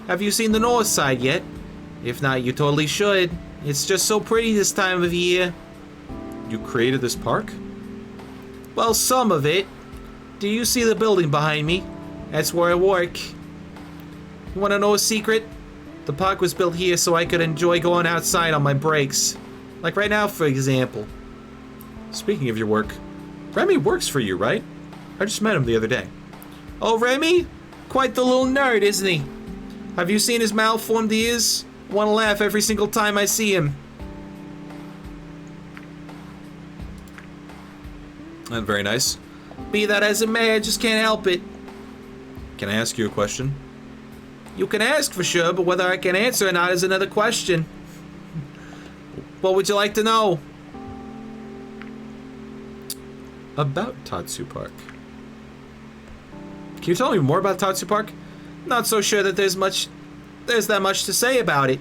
Have you seen the north side yet? If not, you totally should. It's just so pretty this time of year. You created this park? Well, some of it. Do you see the building behind me? That's where I work. You want to know a secret? The park was built here so I could enjoy going outside on my breaks. Like right now, for example. Speaking of your work, Remy works for you, right? I just met him the other day. Oh, Remy? Quite the little nerd, isn't he? Have you seen his malformed ears? I want to laugh every single time I see him. Very nice. Be that as it may, I just can't help it. Can I ask you a question? You can ask for sure, but whether I can answer or not is another question. What would you like to know? About Tatsu Park. Can you tell me more about Tatsu Park? Not so sure that there's that much to say about it.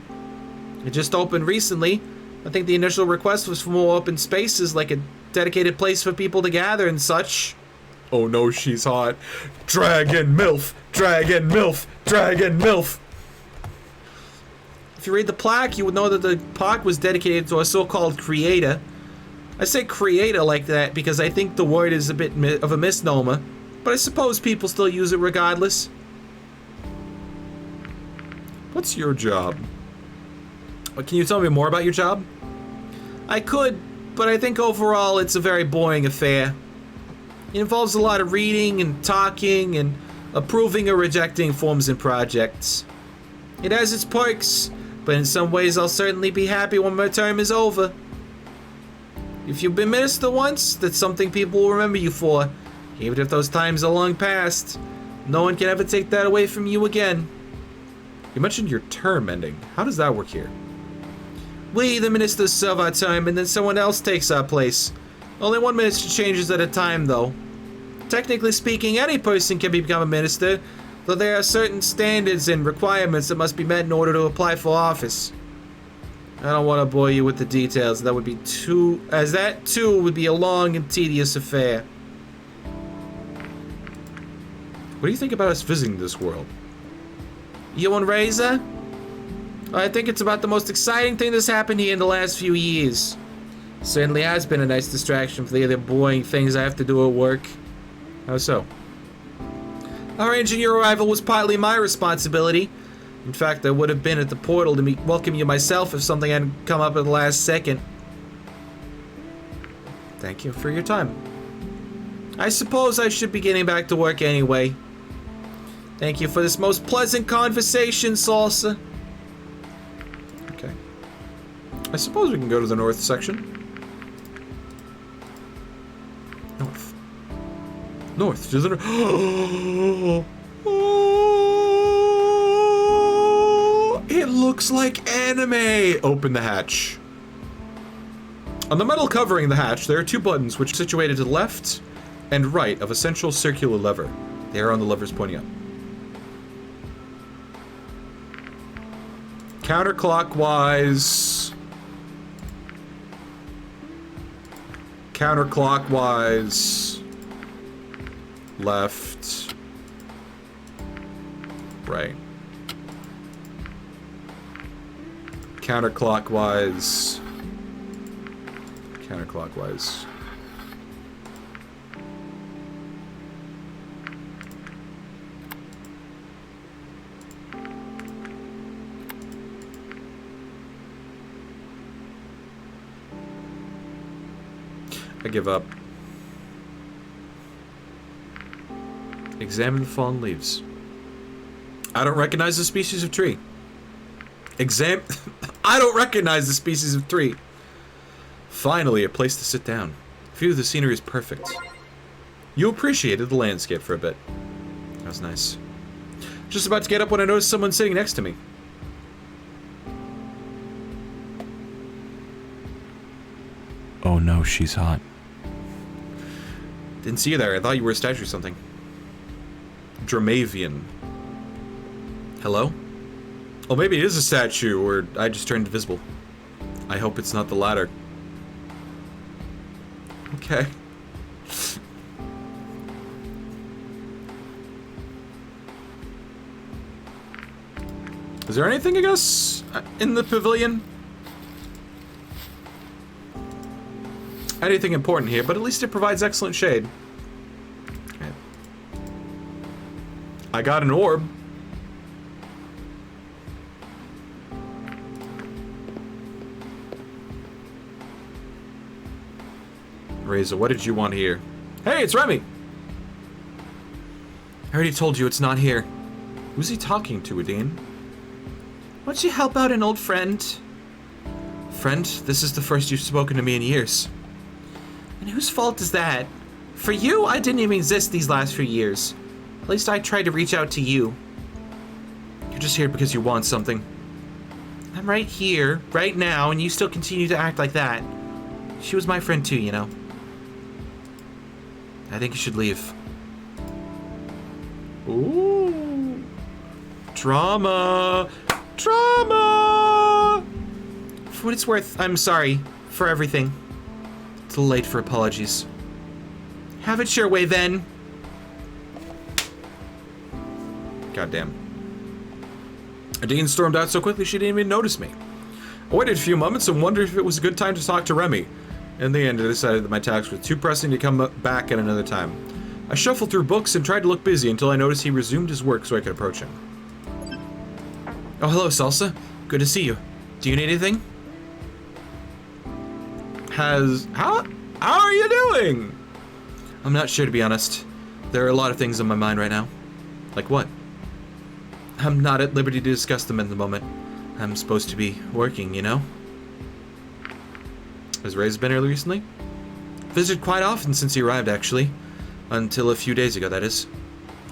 It just opened recently. I think the initial request was for more open spaces, like a dedicated place for people to gather and such. Oh no, she's hot. Dragon MILF! Dragon MILF! Dragon MILF! If you read the plaque, you would know that the park was dedicated to a so-called creator. I say creator like that because I think the word is a bit of a misnomer, but I suppose people still use it regardless. What's your job? Can you tell me more about your job? I could, but I think overall it's a very boring affair. It involves a lot of reading and talking and approving or rejecting forms and projects. It has its perks, but in some ways I'll certainly be happy when my term is over. If you've been minister once, that's something people will remember you for, even if those times are long past. No one can ever take that away from you again. You mentioned your term ending. How does that work here? We, the ministers, serve our term and then someone else takes our place. Only one minister changes at a time, though. Technically speaking, any person can become a minister, though there are certain standards and requirements that must be met in order to apply for office. I don't want to bore you with the details. That would be that too would be a long and tedious affair. What do you think about us visiting this world? You and Razor? I think it's about the most exciting thing that's happened here in the last few years. Certainly has been a nice distraction for the other boring things I have to do at work. How so? Arranging your arrival was partly my responsibility. In fact, I would have been at the portal to welcome you myself if something hadn't come up at the last second. Thank you for your time. I suppose I should be getting back to work anyway. Thank you for this most pleasant conversation, Salsa. Okay. I suppose we can go to the north section. North. North to the north. It looks like anime! Open the hatch. On the metal covering the hatch, there are two buttons which are situated to the left and right of a central circular lever. They are on the levers pointing up. Counterclockwise. Counterclockwise. Left. Right. Counterclockwise. Counterclockwise. I give up. Examine the fallen leaves. I don't recognize the species of tree. I don't recognize the species of tree. Finally, a place to sit down. View of the scenery is perfect. You appreciated the landscape for a bit. That was nice. Just about to get up when I noticed someone sitting next to me. Oh no, she's hot. Didn't see you there. I thought you were a statue or something. Dramavian. Hello? Oh, maybe it is a statue, or I just turned invisible. I hope it's not the latter. Okay. Is there anything, I guess, in the pavilion? Anything important here, but at least it provides excellent shade. Okay. I got an orb. Razor, what did you want here? Hey, it's Remy! I already told you it's not here. Who's he talking to, Adine? Why don't you help out an old friend? Friend, this is the first you've spoken to me in years. And whose fault is that? For you, I didn't even exist these last few years. At least I tried to reach out to you. You're just here because you want something. I'm right here, right now, and you still continue to act like that. She was my friend too, you know. I think you should leave. Ooh. Drama. Drama! For what it's worth, I'm sorry for everything. It's a little late for apologies. Have it your way then. Goddamn. Adine stormed out so quickly she didn't even notice me. I waited a few moments and wondered if it was a good time to talk to Remy. In the end, I decided that my tasks were too pressing to come back at another time. I shuffled through books and tried to look busy until I noticed he resumed his work so I could approach him. Oh, hello, Salsa. Good to see you. Do you need anything? How are you doing? I'm not sure, to be honest. There are a lot of things on my mind right now. Like what? I'm not at liberty to discuss them at the moment. I'm supposed to be working, you know? Has Ray's been here recently? Visited quite often since he arrived, actually. Until a few days ago, that is.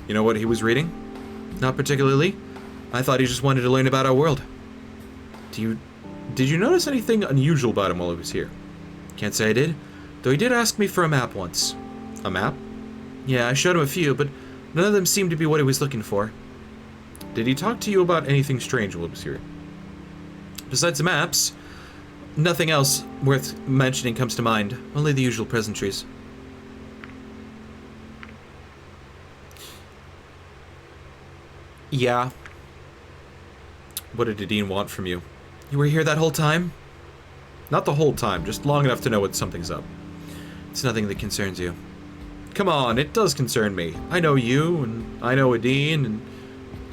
You know what he was reading? Not particularly. I thought he just wanted to learn about our world. Did you notice anything unusual about him while he was here? Can't say I did, though he did ask me for a map once. A map? Yeah, I showed him a few, but none of them seemed to be what he was looking for. Did he talk to you about anything strange while he was here? Besides the maps, nothing else worth mentioning comes to mind. Only the usual pleasantries. Yeah. What did Adine want from you? You were here that whole time? Not the whole time, just long enough to know when something's up. It's nothing that concerns you. Come on, it does concern me. I know you, and I know Adine, and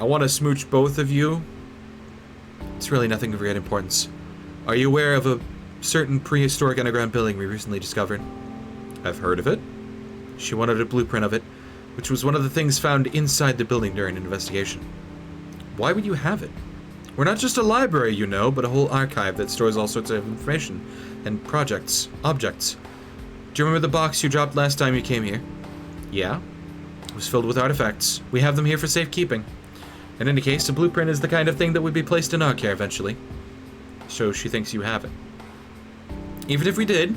I want to smooch both of you. It's really nothing of great importance. Are you aware of a certain prehistoric underground building we recently discovered? I've heard of it. She wanted a blueprint of it, which was one of the things found inside the building during an investigation. Why would you have it? We're not just a library, you know, but a whole archive that stores all sorts of information and objects. Do you remember the box you dropped last time you came here? Yeah? It was filled with artifacts. We have them here for safekeeping. In any case, a blueprint is the kind of thing that would be placed in our care eventually. So she thinks you have it. Even if we did,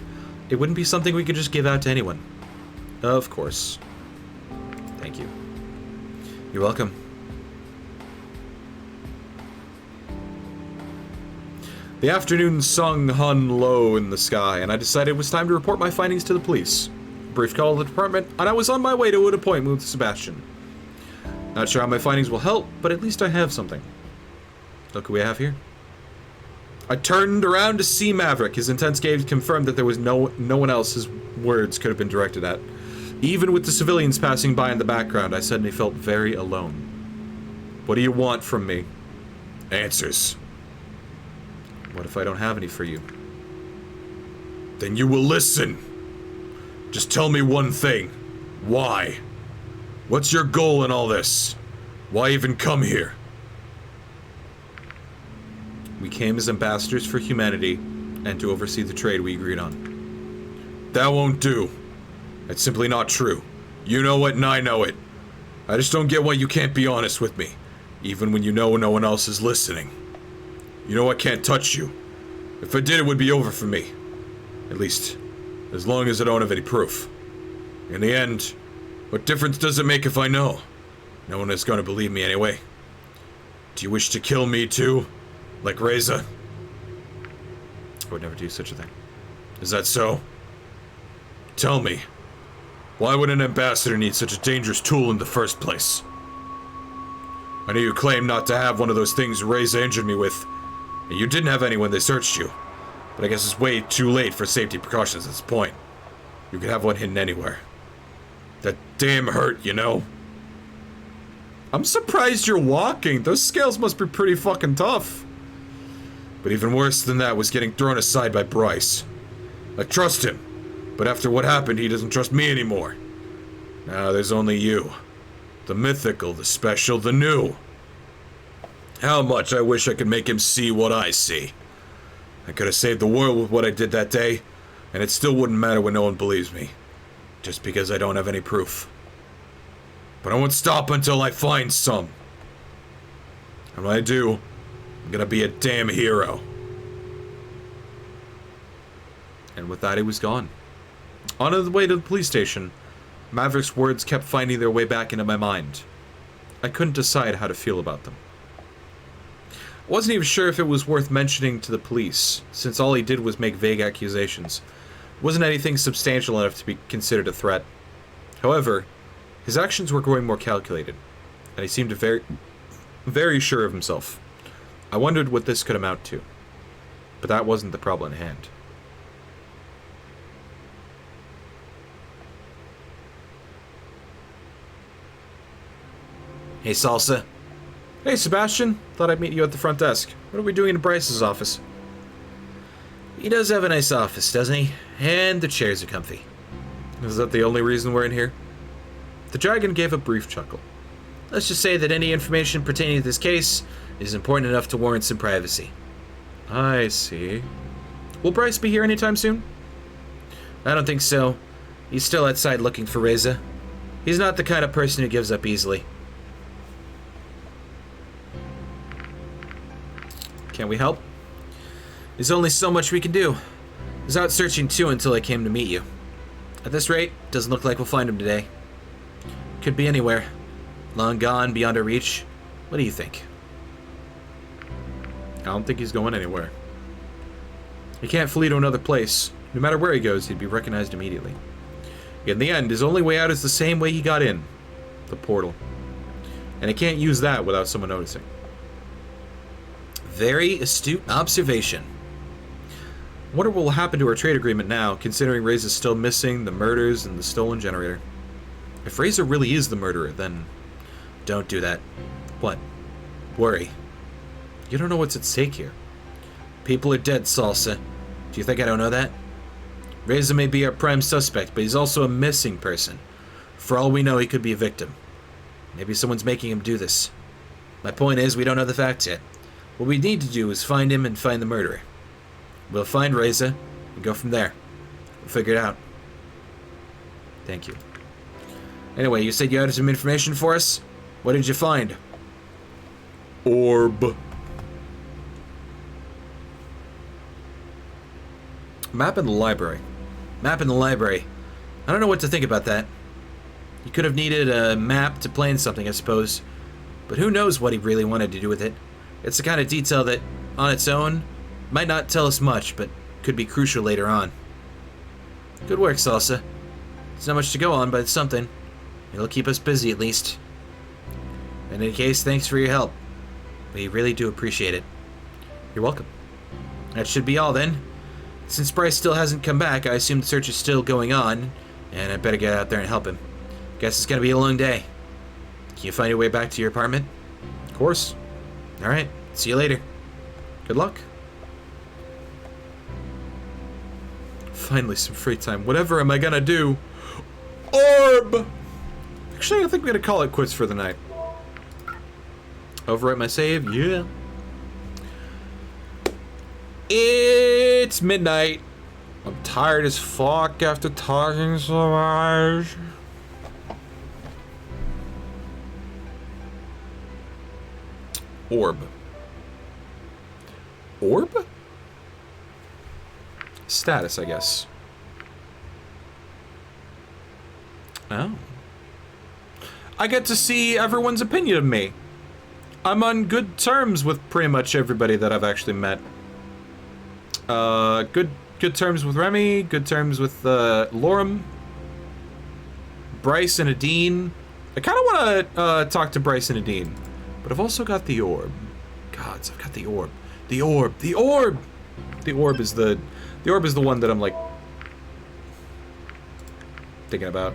it wouldn't be something we could just give out to anyone. Of course. Thank you. You're welcome. The afternoon sun hung low in the sky, and I decided it was time to report my findings to the police. Brief call to the department, and I was on my way to an appointment with Sebastian. Not sure how my findings will help, but at least I have something. Look who we have here. I turned around to see Maverick. His intense gaze confirmed that there was no one else his words could have been directed at. Even with the civilians passing by in the background, I suddenly felt very alone. What do you want from me? Answers. What if I don't have any for you? Then you will listen. Just tell me one thing. Why? What's your goal in all this? Why even come here? We came as ambassadors for humanity and to oversee the trade we agreed on. That won't do. That's simply not true. You know it and I know it. I just don't get why you can't be honest with me, even when you know no one else is listening. You know I can't touch you. If I did, it would be over for me. At least, as long as I don't have any proof. In the end, what difference does it make if I know? No one is going to believe me anyway. Do you wish to kill me too? Like Reza? I would never do such a thing. Is that so? Tell me, why would an ambassador need such a dangerous tool in the first place? I know you claim not to have one of those things Reza injured me with, and you didn't have any when they searched you. But I guess it's way too late for safety precautions at this point. You could have one hidden anywhere. That damn hurt, you know? I'm surprised you're walking. Those scales must be pretty fucking tough. But even worse than that was getting thrown aside by Bryce. I trust him, but after what happened, he doesn't trust me anymore. Now there's only you. The mythical, the special, the new. How much I wish I could make him see what I see. I could have saved the world with what I did that day, and it still wouldn't matter when no one believes me. just because I don't have any proof. But I won't stop until I find some. And when I do, I'm gonna be a damn hero. And with that, he was gone. On the way to the police station, Maverick's words kept finding their way back into my mind. I couldn't decide how to feel about them. I wasn't even sure if it was worth mentioning to the police, since all he did was make vague accusations. It wasn't anything substantial enough to be considered a threat. However, his actions were growing more calculated, and he seemed very sure of himself. I wondered what this could amount to, but that wasn't the problem at hand. Hey, Salsa. Hey, Sebastian. Thought I'd meet you at the front desk. What are we doing in Bryce's office? He does have a nice office, doesn't he? And the chairs are comfy. Is that the only reason we're in here? The dragon gave a brief chuckle. Let's just say that any information pertaining to this case is important enough to warrant some privacy. I see. Will Bryce be here anytime soon? I don't think so. He's still outside looking for Reza. He's not the kind of person who gives up easily. Can we help? There's only so much we can do. I was out searching too until I came to meet you. At this rate, doesn't look like we'll find him today. Could be anywhere. Long gone, beyond our reach. What do you think? I don't think he's going anywhere. He can't flee to another place. No matter where he goes, he'd be recognized immediately. In the end, his only way out is the same way he got in. The portal. And he can't use that without someone noticing. Very astute observation. Wonder what will happen to our trade agreement now, considering Reza's still missing, the murders, and the stolen generator. If Reza really is the murderer, then... Don't do that. What? Worry. You don't know what's at stake here. People are dead, Salsa. Do you think I don't know that? Reza may be our prime suspect, but he's also a missing person. For all we know, he could be a victim. Maybe someone's making him do this. My point is, we don't know the facts yet. What we need to do is find him and find the murderer. We'll find Reza and go from there. We'll figure it out. Thank you. Anyway, you said you had some information for us? What did you find? Orb. Map in the library. Map in the library. I don't know what to think about that. You could have needed a map to plan something, I suppose. But who knows what he really wanted to do with it. It's the kind of detail that, on its own, might not tell us much, but could be crucial later on. Good work, Salsa. It's not much to go on, but it's something. It'll keep us busy, at least. In any case, thanks for your help. We really do appreciate it. You're welcome. That should be all, then. Since Bryce still hasn't come back, I assume the search is still going on, and I better get out there and help him. Guess it's gonna be a long day. Can you find your way back to your apartment? Of course. Alright, see you later. Good luck. Finally, some free time. Whatever am I gonna do? Orb! Actually, I think we're gonna call it quits for the night. Overwrite my save? Yeah. It's midnight. I'm tired as fuck after talking so much. Orb. Orb? Status, I guess. Oh. I get to see everyone's opinion of me. I'm on good terms with pretty much everybody that I've actually met. Good terms with Remy, good terms with Lorem, Bryce and Adine. I kind of want to talk to Bryce and Adine, but I've also got the orb. Gods, I've got the orb. The orb. The orb. The orb is the one that I'm like thinking about.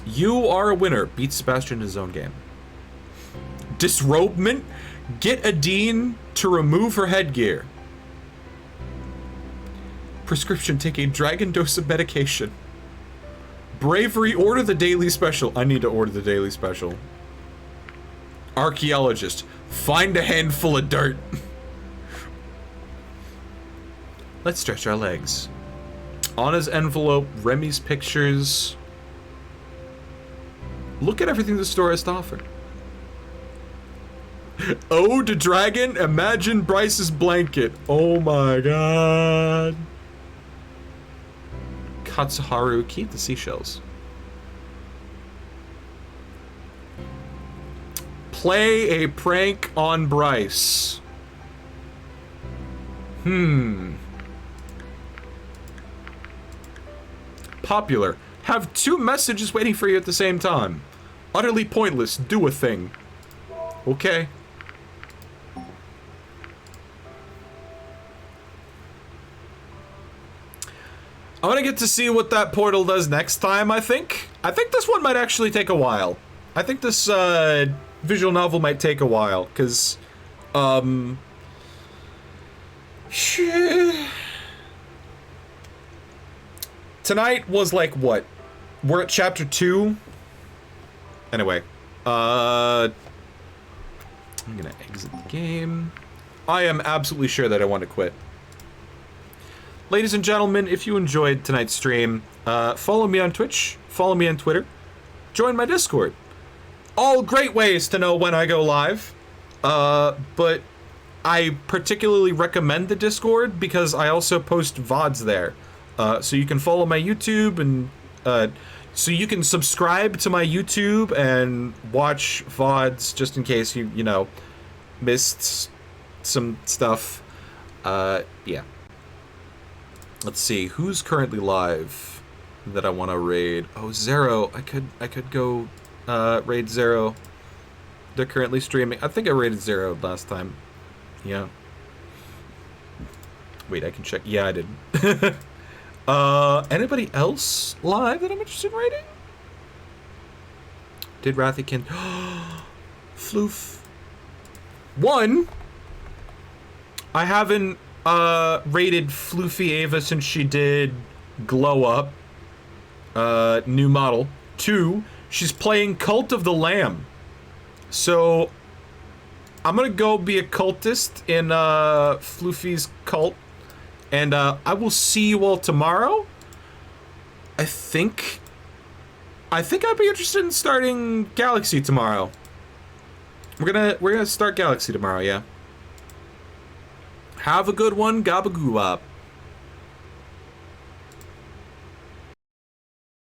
You are a winner. Beat Sebastian in his own game. Disrobement. Get Adine to remove her headgear. Prescription, take a dragon dose of medication. Bravery, order the daily special. I need to order the daily special. Archaeologist, find a handful of dirt. Let's stretch our legs. Anna's envelope, Remy's pictures. Look at everything the store has to offer. Ode to Dragon, imagine Bryce's blanket. Oh my god. Katsuharu, keep the seashells. Play a prank on Bryce. Popular. Have 2 messages waiting for you at the same time. Utterly pointless. Do a thing. Okay. I want to get to see what that portal does next time, I think. I think this one might actually take a while. I think this visual novel might take a while, because... Tonight was like, what? We're at chapter 2? Anyway. I'm gonna exit the game. I am absolutely sure that I want to quit. Ladies and gentlemen, if you enjoyed tonight's stream, follow me on Twitch, follow me on Twitter, join my Discord. All great ways to know when I go live, but I particularly recommend the Discord because I also post VODs there. So you can follow my YouTube and so you can subscribe to my YouTube and watch VODs just in case you know, missed some stuff. Yeah. Let's see, who's currently live that I want to raid? Oh, Zero. I could go raid Zero. They're currently streaming. I think I raided Zero last time. Yeah. Wait, I can check. Yeah, I did. Anybody else live that I'm interested in raiding? Did Rathikin... Floof. One, I haven't rated Floofy Ava since she did Glow Up. New model. 2, she's playing Cult of the Lamb. So, I'm gonna go be a cultist in Floofy's cult. And I will see you all tomorrow. I think I'd be interested in starting Galaxy tomorrow. We're gonna start Galaxy tomorrow, yeah. Have a good one, Gabagoo up.